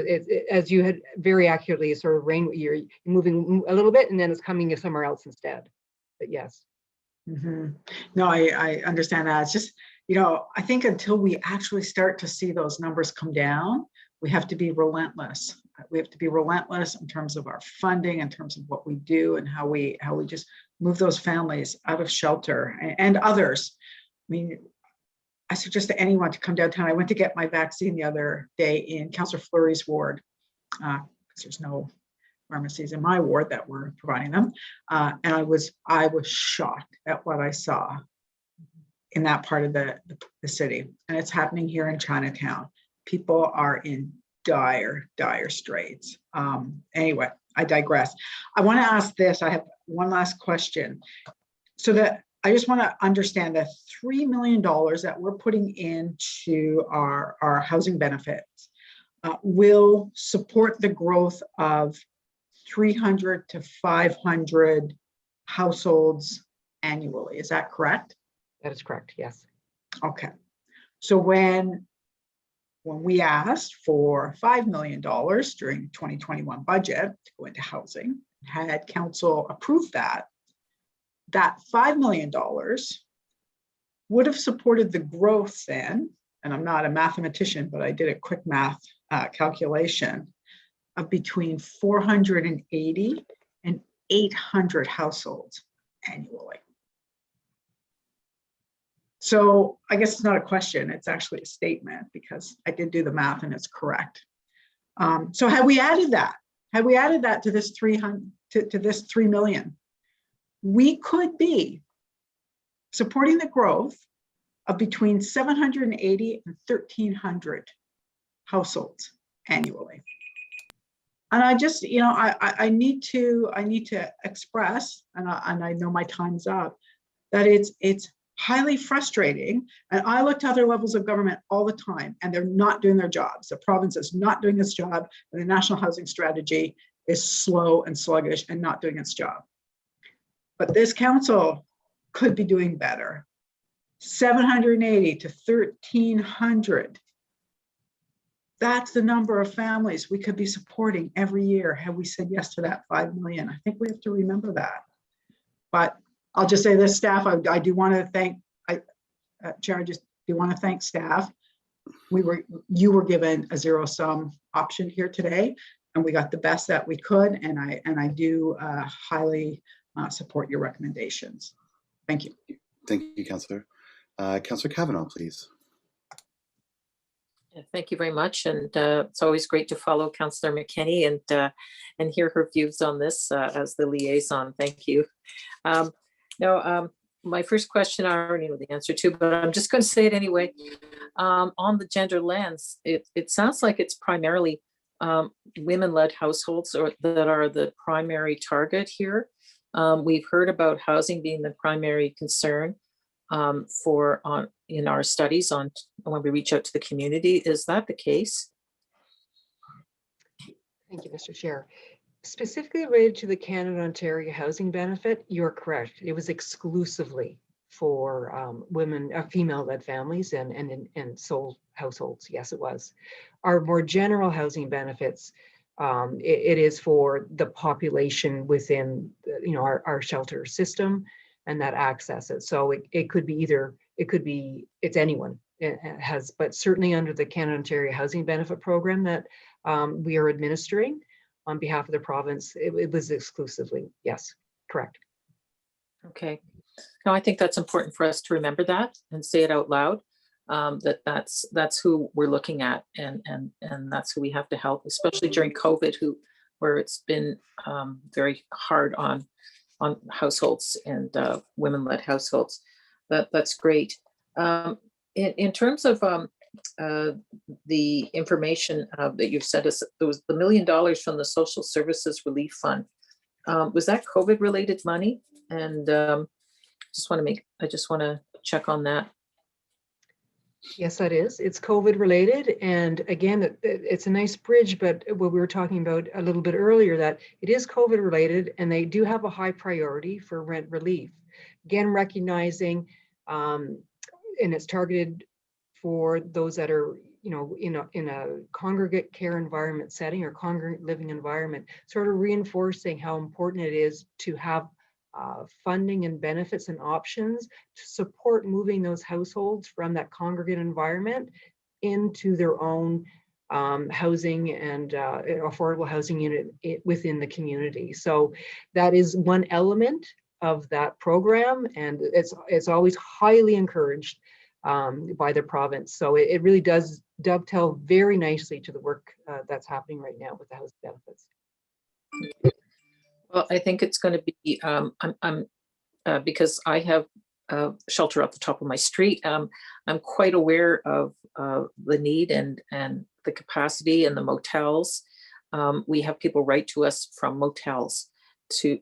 as you had very accurately sort of you're moving a little bit and then it's coming somewhere else instead, but yes. Mm-hmm. No, I understand that. It's just, I think until we actually start to see those numbers come down, we have to be relentless. We have to be relentless in terms of our funding, in terms of what we do, and how we just move those families out of shelter and others. I mean, I suggest to anyone to come downtown. I went to get my vaccine the other day in Councillor Fleury's ward, because there's no pharmacies in my ward that were providing them, and I was shocked at what I saw in that part of the city, and it's happening here in Chinatown. People are in dire straits. Anyway, I digress. I want to ask this. I have one last question. So that I just want to understand the $3 million that we're putting into our housing benefits will support the growth of 300 to 500 households annually. Is that correct? That is correct, yes. Okay. So when we asked for $5 million during 2021 budget to go into housing, had council approved that $5 million would have supported the growth then, and I'm not a mathematician, but I did a quick math calculation, of between 480 and 800 households annually. So I guess it's not a question, it's actually a statement, because I did do the math and it's correct. So had we added that to this 300 to this 3 million, we could be supporting the growth of between 780 and 1,300 households annually. And I just, you know, I need to express, and I know my time's up, that it's highly frustrating. And I look to other levels of government all the time, and they're not doing their jobs. The province is not doing its job, and the National Housing Strategy is slow and sluggish and not doing its job. But this council could be doing better. 780 to 1,300. That's the number of families we could be supporting every year had we said yes to that 5 million. I think we have to remember that. But I'll just say this, staff, I do want to thank, Chair, I just do want to thank staff. You were given a zero-sum option here today, and we got the best that we could, and I do highly support your recommendations. Thank you. Thank you, Councillor. Councillor Kavanagh, please. Yeah, thank you very much, and it's always great to follow Councillor Mckenny and hear her views on this as the liaison. Thank you. My first question I already know the answer to, but I'm just going to say it anyway. On the gender lens, it sounds like it's primarily women-led households that are the primary target here. We've heard about housing being the primary concern in our studies on when we reach out to the community. Is that the case? Thank you, Mr. Chair. Specifically related to the Canada-Ontario housing benefit, you're correct. It was exclusively for women, female-led families and sole households. Yes, it was. Our more general housing benefits, it is for the population within, our shelter system and that access it. So it could be either, it's anyone. It has, but certainly under the Canada-Ontario housing benefit program that we are administering on behalf of the province, it was exclusively, yes, correct. Okay. Now I think that's important for us to remember that and say it out loud. That's who we're looking at, and that's who we have to help, especially during COVID, where it's been very hard on households and women-led households. That's great. In terms of the information that you've sent us, there was the $1 million from the Social Services Relief Fund. Was that COVID-related money? And I just want to check on that. Yes, that is. It's COVID related. And again, it's a nice bridge, but what we were talking about a little bit earlier, that it is COVID related and they do have a high priority for rent relief. Again, recognizing, and it's targeted for those that are, in a congregate care environment setting or congregate living environment, sort of reinforcing how important it is to have funding and benefits and options to support moving those households from that congregate environment into their own housing and affordable housing unit within the community. So that is one element of that program, and it's always highly encouraged by the province. So it really does dovetail very nicely to the work that's happening right now with the housing benefits. Well, I think it's going to be, because I have a shelter up the top of my street, I'm quite aware of the need and the capacity and the motels. We have people write to us from motels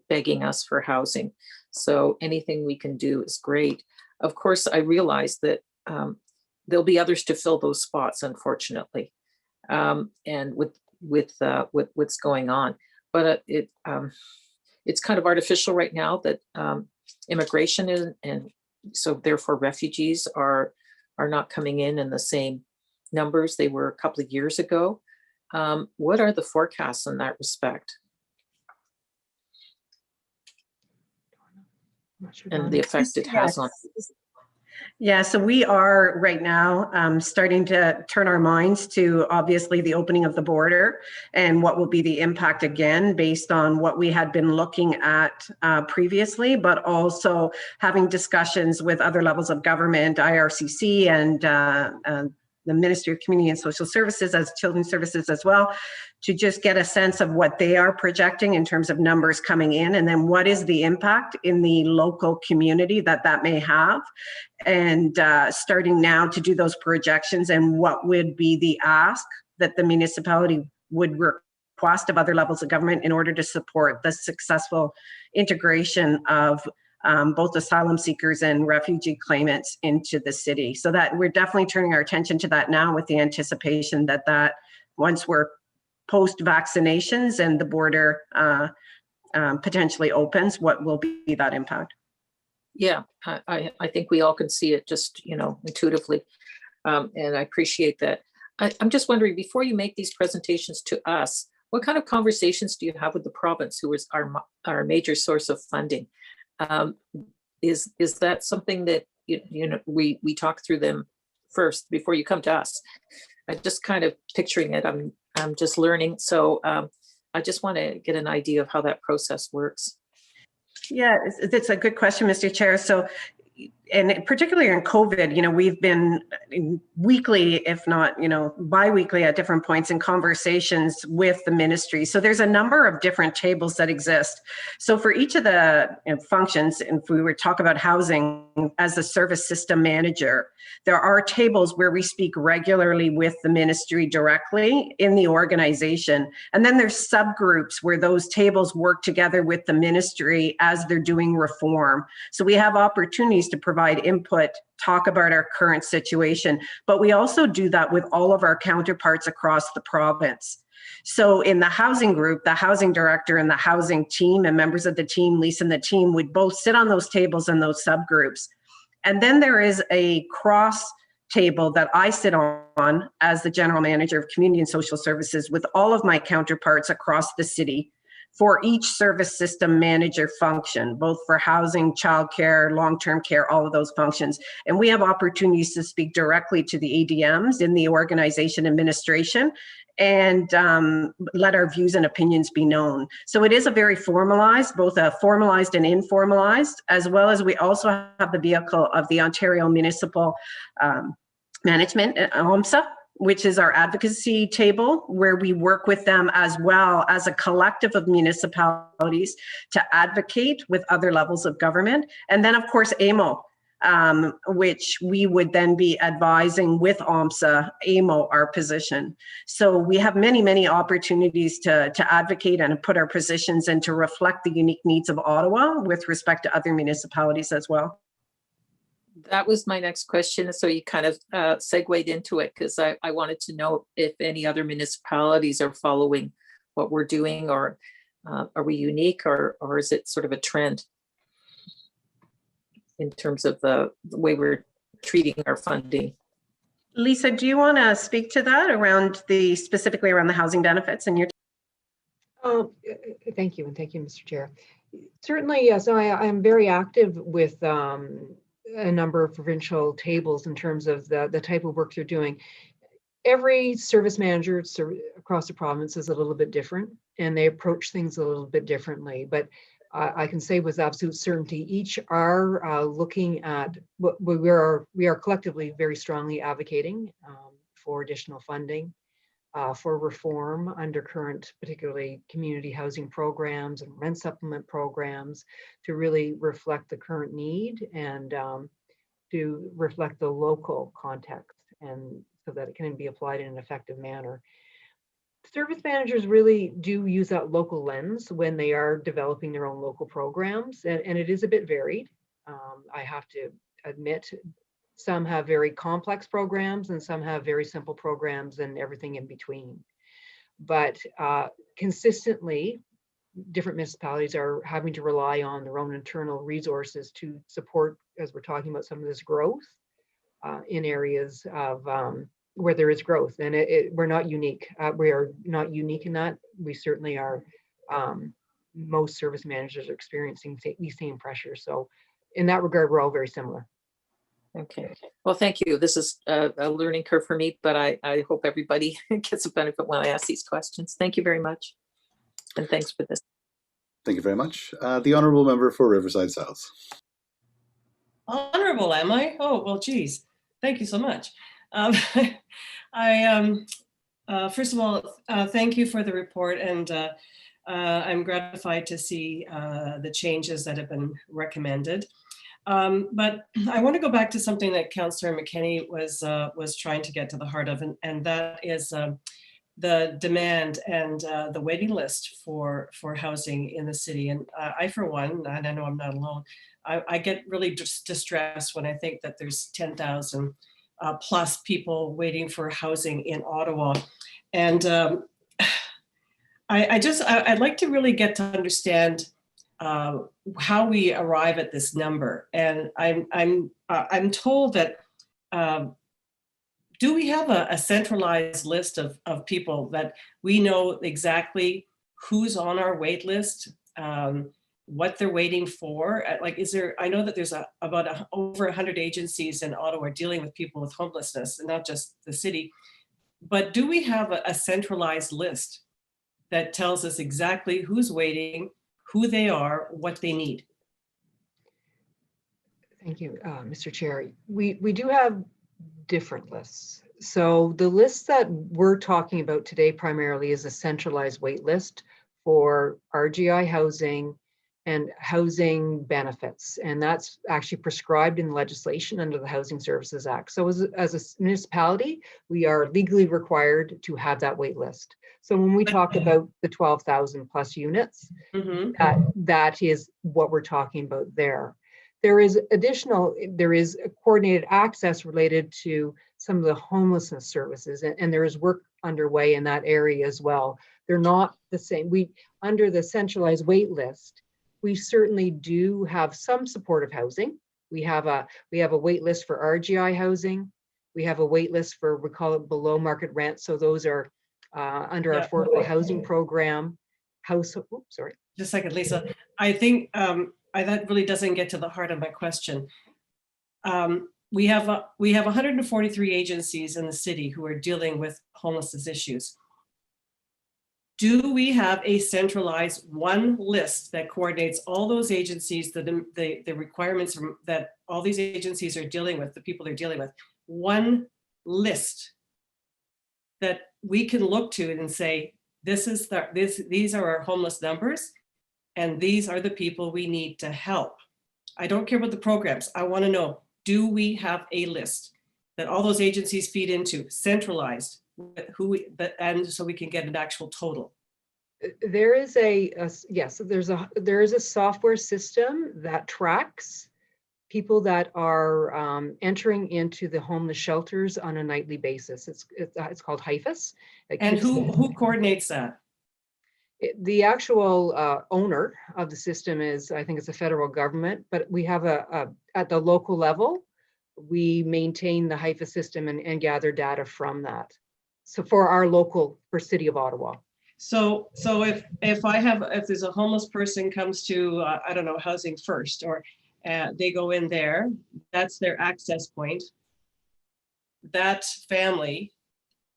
begging us for housing. So anything we can do is great. Of course, I realize that there'll be others to fill those spots, unfortunately, and with what's going on. But it's kind of artificial right now that immigration is, and so therefore refugees are not coming in the same numbers they were a couple of years ago. What are the forecasts in that respect? And the effect it has on. Yeah, so we are right now starting to turn our minds to obviously the opening of the border and what will be the impact again based on what we had been looking at previously, but also having discussions with other levels of government, IRCC and the Ministry of Community and Social Services as Children's Services as well, to just get a sense of what they are projecting in terms of numbers coming in, and then what is the impact in the local community that may have, and starting now to do those projections and what would be the ask that the municipality would request of other levels of government in order to support the successful integration of both asylum seekers and refugee claimants into the city. So that we're definitely turning our attention to that now with the anticipation that once we're post vaccinations and the border potentially opens, what will be that impact? Yeah, I think we all can see it just, intuitively. And I appreciate that. I'm just wondering, before you make these presentations to us, what kind of conversations do you have with the province, who is our major source of funding? Is that something that we talk through them first before you come to us? I'm just kind of picturing it. I'm just learning, so I just want to get an idea of how that process works. Yeah, it's a good question, Mr. Chair. So, and particularly in COVID, we've been weekly, if not, bi-weekly at different points in conversations with the ministry. So there's a number of different tables that exist. So for each of the functions, and if we were to talk about housing as a service system manager, there are tables where we speak regularly with the ministry directly in the organization. And then there's subgroups where those tables work together with the ministry as they're doing reform. So we have opportunities to provide input, talk about our current situation, but we also do that with all of our counterparts across the province. So in the housing group, the housing director and the housing team and members of the team, Lisa and the team, would both sit on those tables and those subgroups. And then there is a cross table that I sit on as the general manager of community and social services with all of my counterparts across the city for each service system manager function, both for housing, childcare, long-term care, all of those functions. And we have opportunities to speak directly to the ADMs in the organization administration and let our views and opinions be known. So it is a very formalized, both a formalized and informalized, as well as we also have the vehicle of the Ontario Municipal Management, OMSA, which is our advocacy table, where we work with them as well as a collective of municipalities to advocate with other levels of government. And then, of course, AMO, which we would then be advising with OMSA, AMO, our position. So we have many, many opportunities to advocate and put our positions and to reflect the unique needs of Ottawa with respect to other municipalities as well. That was my next question. So you kind of segued into it, because I wanted to know if any other municipalities are following what we're doing, or are we unique, or is it sort of a trend in terms of the way we're treating our funding? Lisa, do you want to speak to that specifically around the housing benefits and your? Thank you, and thank you, Mr. Chair. Certainly, yes. So I am very active with a number of provincial tables in terms of the type of work they're doing. Every service manager across the province is a little bit different, and they approach things a little bit differently. But I can say with absolute certainty, each are looking at what we are collectively very strongly advocating for additional funding, for reform under current, particularly community housing programs and rent supplement programs, to really reflect the current need and to reflect the local context, and so that it can be applied in an effective manner. Service managers really do use that local lens when they are developing their own local programs, and it is a bit varied. I have to admit, some have very complex programs and some have very simple programs and everything in between. But consistently, different municipalities are having to rely on their own internal resources to support, as we're talking about, some of this growth in areas of where there is growth. And we're not unique. We are not unique in that. We certainly are. Most service managers are experiencing these same pressures. So in that regard, we're all very similar. Okay. Well, thank you. This is a learning curve for me, but I hope everybody gets a benefit when I ask these questions. Thank you very much. And thanks for this. Thank you very much. The honourable member for Riverside South. Honorable, am I? Oh, well, geez. Thank you so much. First of all, thank you for the report, and I'm gratified to see the changes that have been recommended. But I want to go back to something that Councillor Mckenny was trying to get to the heart of, and that is the demand and the waiting list for housing in the city. And I, for one, and I know I'm not alone, I get really distressed when I think that there's 10,000 plus people waiting for housing in Ottawa. And I'd like to really get to understand how we arrive at this number. And I'm told that do we have a centralized list of people that we know exactly who's on our wait list, what they're waiting for? Like, is there, I know that there's over 100 agencies in Ottawa dealing with people with homelessness, and not just the city, but do we have a centralized list that tells us exactly who's waiting, who they are, what they need? Thank you, Mr. Chair. We do have different lists. So the list that we're talking about today primarily is a centralized wait list for RGI housing and housing benefits. And that's actually prescribed in legislation under the Housing Services Act. So as a municipality, we are legally required to have that wait list. So when we talk about the 12,000 plus units, that is what we're talking about there. There is a coordinated access related to some of the homelessness services, and there is work underway in that area as well. They're not the same. Under the centralized wait list, we certainly do have some supportive housing. We have a wait list for RGI housing. We have a wait list for, we call it below market rent. So those are under our affordable housing program. Just a second, Lisa. I think that really doesn't get to the heart of my question. We have 143 agencies in the city who are dealing with homelessness issues. Do we have a centralized one list that coordinates all those agencies, the requirements that all these agencies are dealing with, the people they're dealing with? One list that we can look to and say, these are our homeless numbers, and these are the people we need to help. I don't care about the programs. I want to know, do we have a list that all those agencies feed into, centralized, and so we can get an actual total? There is yes, there is a software system that tracks people that are entering into the homeless shelters on a nightly basis. It's called HIFIS. And who coordinates that? The actual owner of the system is, I think it's the federal government, but we have at the local level, we maintain the HIFIS system and gather data from that. So for City of Ottawa. So if there's a homeless person comes to, I don't know, Housing First, or they go in there, that's their access point. That family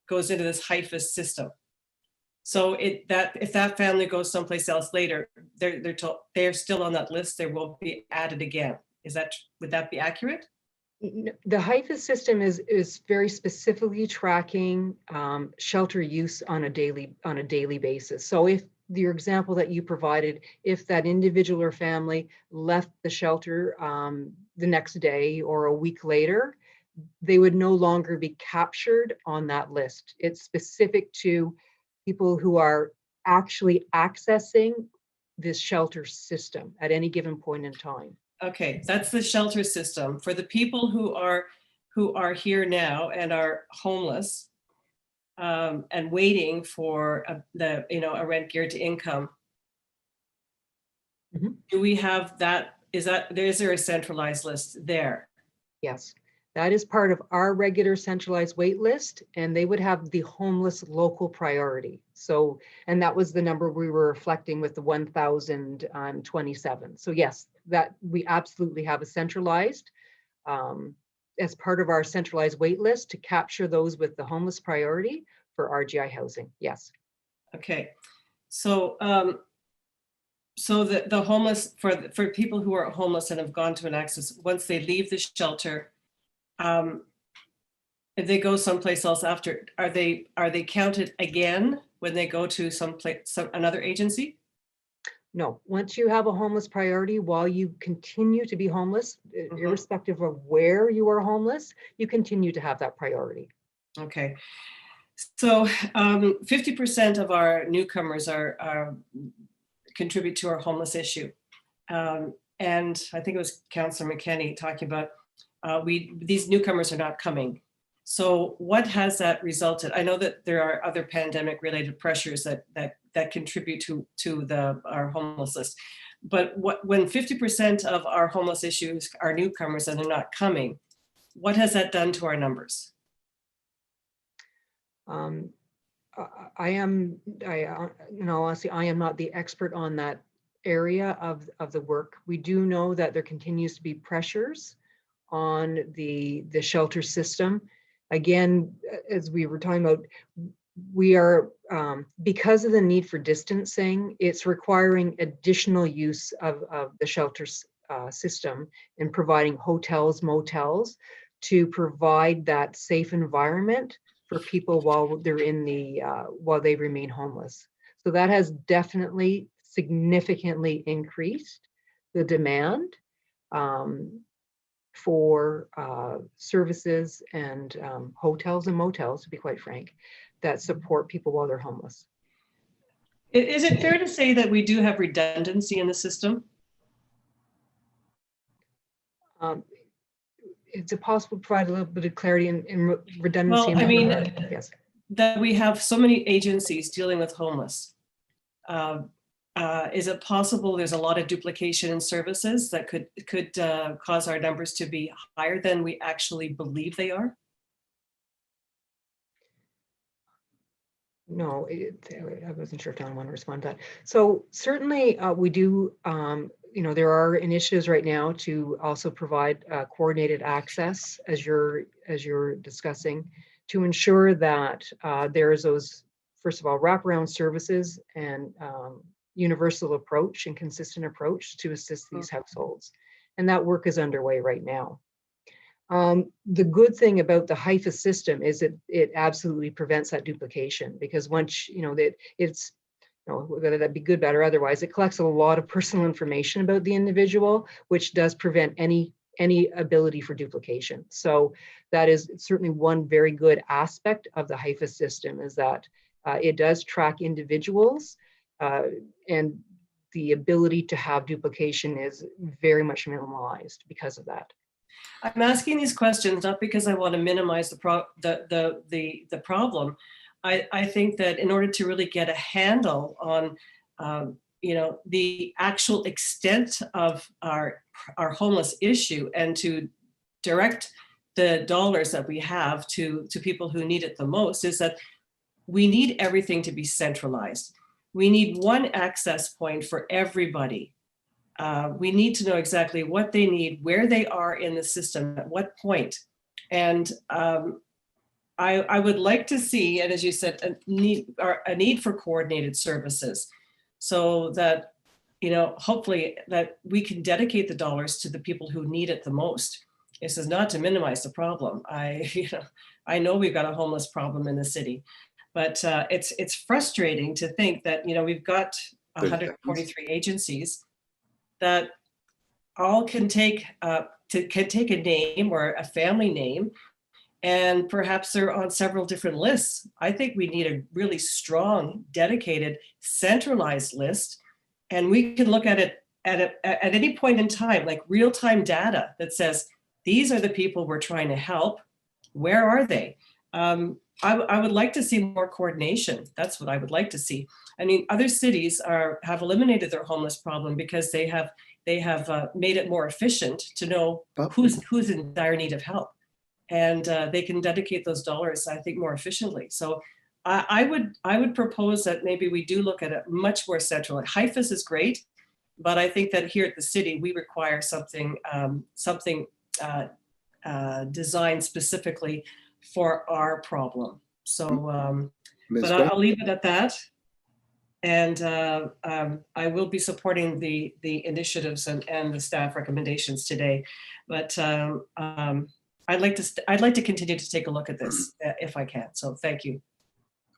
goes into this HIFIS system. So if that family goes someplace else later, they're told they're still on that list. They won't be added again. Would that be accurate? The HIFIS system is very specifically tracking shelter use on a daily basis. So if your example that you provided, if that individual or family left the shelter the next day or a week later, they would no longer be captured on that list. It's specific to people who are actually accessing this shelter system at any given point in time. Okay, that's the shelter system. For the people who are here now and are homeless and waiting for a rent geared to income, do we have that? Is there a centralized list there? Yes, that is part of our regular centralized wait list, and they would have the homeless local priority. So, and that was the number we were reflecting with the 1,027. So yes, that we absolutely have a centralized as part of our centralized wait list to capture those with the homeless priority for RGI housing. Yes. Okay. So so the homeless, for people who are homeless and have gone to an access, once they leave the shelter, if they go someplace else after, are they counted again when they go to another agency? No, once you have a homeless priority, while you continue to be homeless, irrespective of where you are homeless, you continue to have that priority. Okay. So 50% of our newcomers are contribute to our homeless issue. And I think it was Councillor Mckenny talking about these newcomers are not coming. So what has that resulted? I know that there are other pandemic related pressures that contribute to our homeless list. But when 50% of our homeless issues are newcomers and they're not coming, what has that done to our numbers? Honestly, I am not the expert on that area of the work. We do know that there continues to be pressures on the shelter system. Again, as we were talking about, we are, because of the need for distancing, it's requiring additional use of the shelter system in providing hotels, motels to provide that safe environment for people while they're while they remain homeless. So that has definitely significantly increased the demand for services and hotels and motels, to be quite frank, that support people while they're homeless. Is it fair to say that we do have redundancy in the system? Is it possible to provide a little bit of clarity in redundancy? Well, I mean, yes, that we have so many agencies dealing with homeless. Is it possible there's a lot of duplication in services that could cause our numbers to be higher than we actually believe they are? No, I wasn't sure if Don wanted to respond to that. So certainly we do, there are initiatives right now to also provide coordinated access, as you're discussing, to ensure that there's those, first of all, wraparound services and universal approach and consistent approach to assist these households. And that work is underway right now. The good thing about the HIFA system is that it absolutely prevents that duplication, because once, whether that be good, bad, or otherwise, it collects a lot of personal information about the individual, which does prevent any ability for duplication. So that is certainly one very good aspect of the HIFA system, is that it does track individuals, and the ability to have duplication is very much minimalized because of that. I'm asking these questions not because I want to minimize the problem. I think that in order to really get a handle on the actual extent of our homeless issue, and to direct the dollars that we have to people who need it the most, is that we need everything to be centralized. We need one access point for everybody. We need to know exactly what they need, where they are in the system, at what point. And I would like to see, and as you said, a need for coordinated services, so that, hopefully that we can dedicate the dollars to the people who need it the most. This is not to minimize the problem. I know we've got a homeless problem in the city, but it's frustrating to think that, we've got 143 agencies that all can take a name or a family name, and perhaps they're on several different lists. I think we need a really strong, dedicated, centralized list, and we can look at it at any point in time, like real-time data that says, these are the people we're trying to help. Where are they? I would like to see more coordination. That's what I would like to see. I mean, other cities have eliminated their homeless problem because they have made it more efficient to know who's in dire need of help, and they can dedicate those dollars, I think, more efficiently. So I would propose that maybe we do look at it much more central. HIFAS is great, but I think that here at the city we require something designed specifically for our problem. So, Ms. but Gray? I'll leave it at that. And I will be supporting the initiatives and the staff recommendations today. But I'd like to continue to take a look at this if I can. So thank you.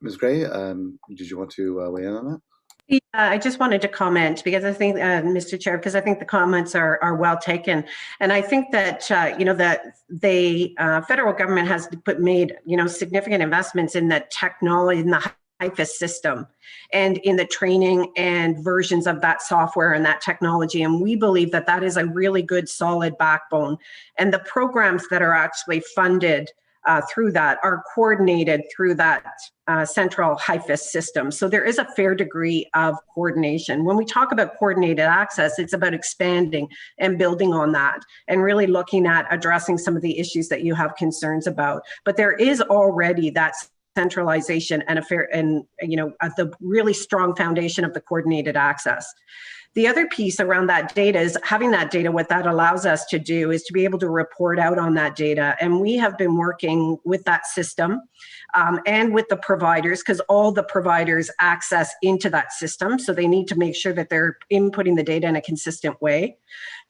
Ms. Gray, did you want to weigh in on that? Yeah, I just wanted to comment because I think, Mr. Chair, because I think the comments are well taken, and I think that that the federal government has made significant investments in the technology, in the HIFIS system, and in the training and versions of that software and that technology, and we believe that that is a really good, solid backbone. And the programs that are actually funded through that are coordinated through that central HIFIS system. So there is a fair degree of coordination. When we talk about coordinated access, it's about expanding and building on that and really looking at addressing some of the issues that you have concerns about. But there is already that centralization and the really strong foundation of the coordinated access. The other piece around that data is having that data. What that allows us to do is to be able to report out on that data. And we have been working with that system and with the providers, because all the providers access into that system. So they need to make sure that they're inputting the data in a consistent way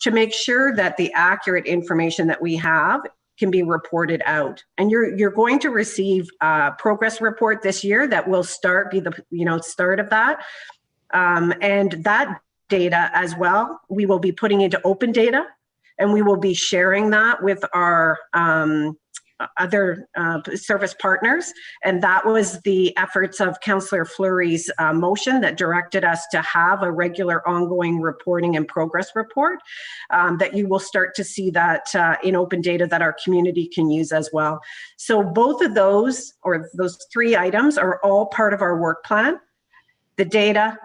to make sure that the accurate information that we have can be reported out. And you're going to receive a progress report this year that will be the start of that. And that data as well, we will be putting into open data, and we will be sharing that with our other service partners. And that was the efforts of Councillor Fleury's motion that directed us to have a regular ongoing reporting and progress report, that you will start to see that in open data that our community can use as well. So both of those, or those three items, are all part of our work plan: the data,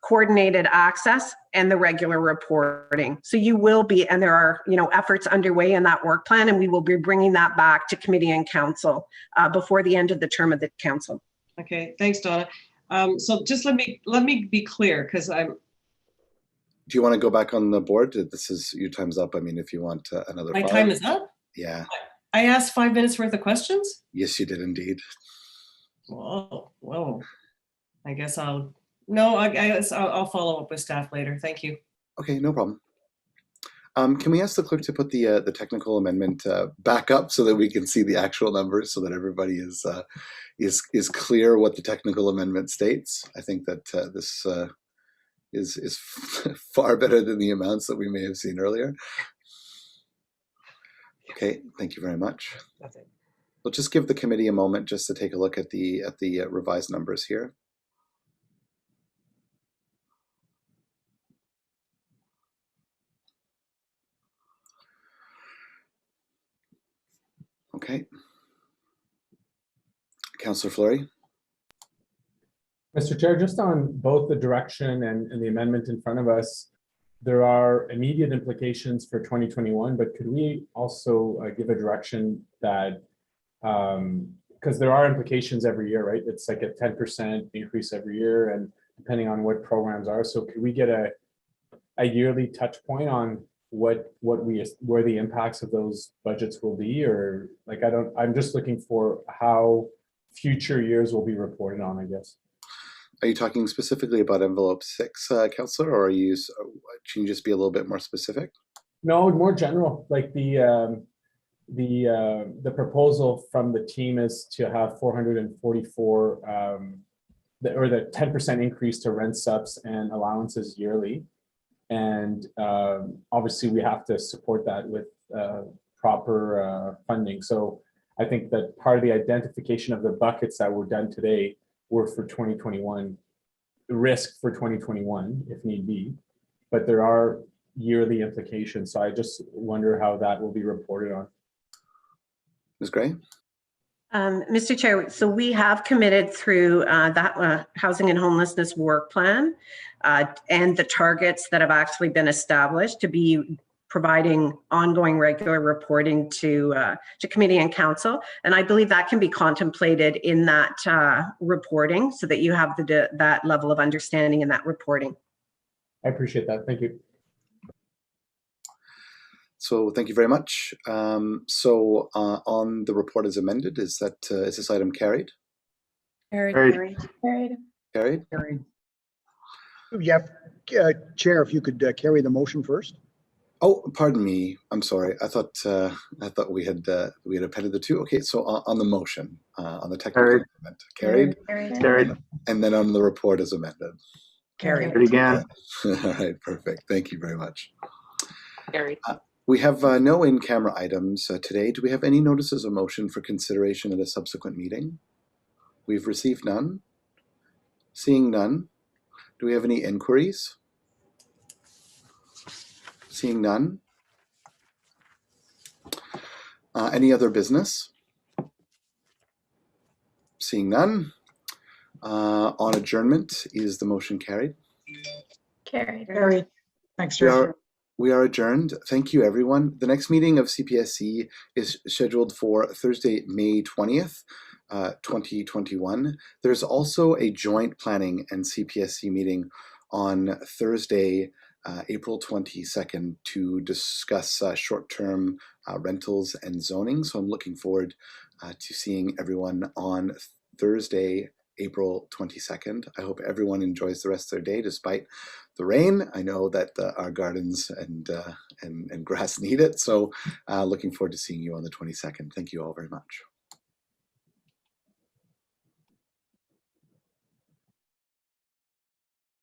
coordinated access, and the regular reporting. So you will be, and there are efforts underway in that work plan, and we will be bringing that back to committee and council before the end of the term of the council. Okay, thanks, Donna. So just let me be clear, because I'm. Do you want to go back on the board? This is, your time's up. I mean, if you want another. My time is up? Yeah. I asked 5 minutes worth of questions? Yes, you did indeed. Whoa. I guess I'll follow up with staff later. Thank you. Okay, no problem. Can we ask the clerk to put the technical amendment back up so that we can see the actual numbers, so that everybody is clear what the technical amendment states? I think that this is far better than the amounts that we may have seen earlier. Okay, thank you very much. That's it. We'll just give the committee a moment just to take a look at the revised numbers here. Okay. Councillor Fleury. Mr. Chair, just on both the direction and the amendment in front of us, there are immediate implications for 2021, but could we also give a direction that, because there are implications every year, right? It's like a 10% increase every year, and depending on what programs are. So could we get a yearly touch point on where the impacts of those budgets will be? Or like, I'm just looking for how future years will be reported on, I guess. Are you talking specifically about envelope 6, Councillor, or can you just be a little bit more specific? No, more general. Like the proposal from the team is to have 444 or the 10% increase to rent subs and allowances yearly. And obviously we have to support that with proper funding. So I think that part of the identification of the buckets that were done today were for 2021, risk for 2021 if need be, but there are yearly implications. So I just wonder how that will be reported on. Ms. Gray? Mr. Chair, so we have committed through that housing and homelessness work plan and the targets that have actually been established to be providing ongoing regular reporting to committee and council. And I believe that can be contemplated in that reporting so that you have that level of understanding in that reporting. I appreciate that. Thank you. So thank you very much. On the report as amended, is this item carried? Carried. Carried? Carried. Yeah, Chair, if you could carry the motion first. Oh, pardon me. I'm sorry. I thought we had appended the two. Okay, so on the motion, on the technical amendment, carried. Carried. And then on the report as amended. Carried. Carried again. All right, perfect. Thank you very much. Carried. We have no in-camera items today. Do we have any notices of motion for consideration at a subsequent meeting? We've received none. Seeing none. Do we have any inquiries? Seeing none. Any other business? Seeing none. On adjournment, is the motion carried? Carried. Thanks, Chair. We are adjourned. Thank you, everyone. The next meeting of CPSC is scheduled for Thursday, May 20th, 2021. There's also a joint planning and CPSC meeting on Thursday, April 22nd to discuss short-term rentals and zoning. So I'm looking forward to seeing everyone on Thursday, April 22nd. I hope everyone enjoys the rest of their day despite the rain. I know that our gardens and grass need it. So looking forward to seeing you on the 22nd. Thank you all very much.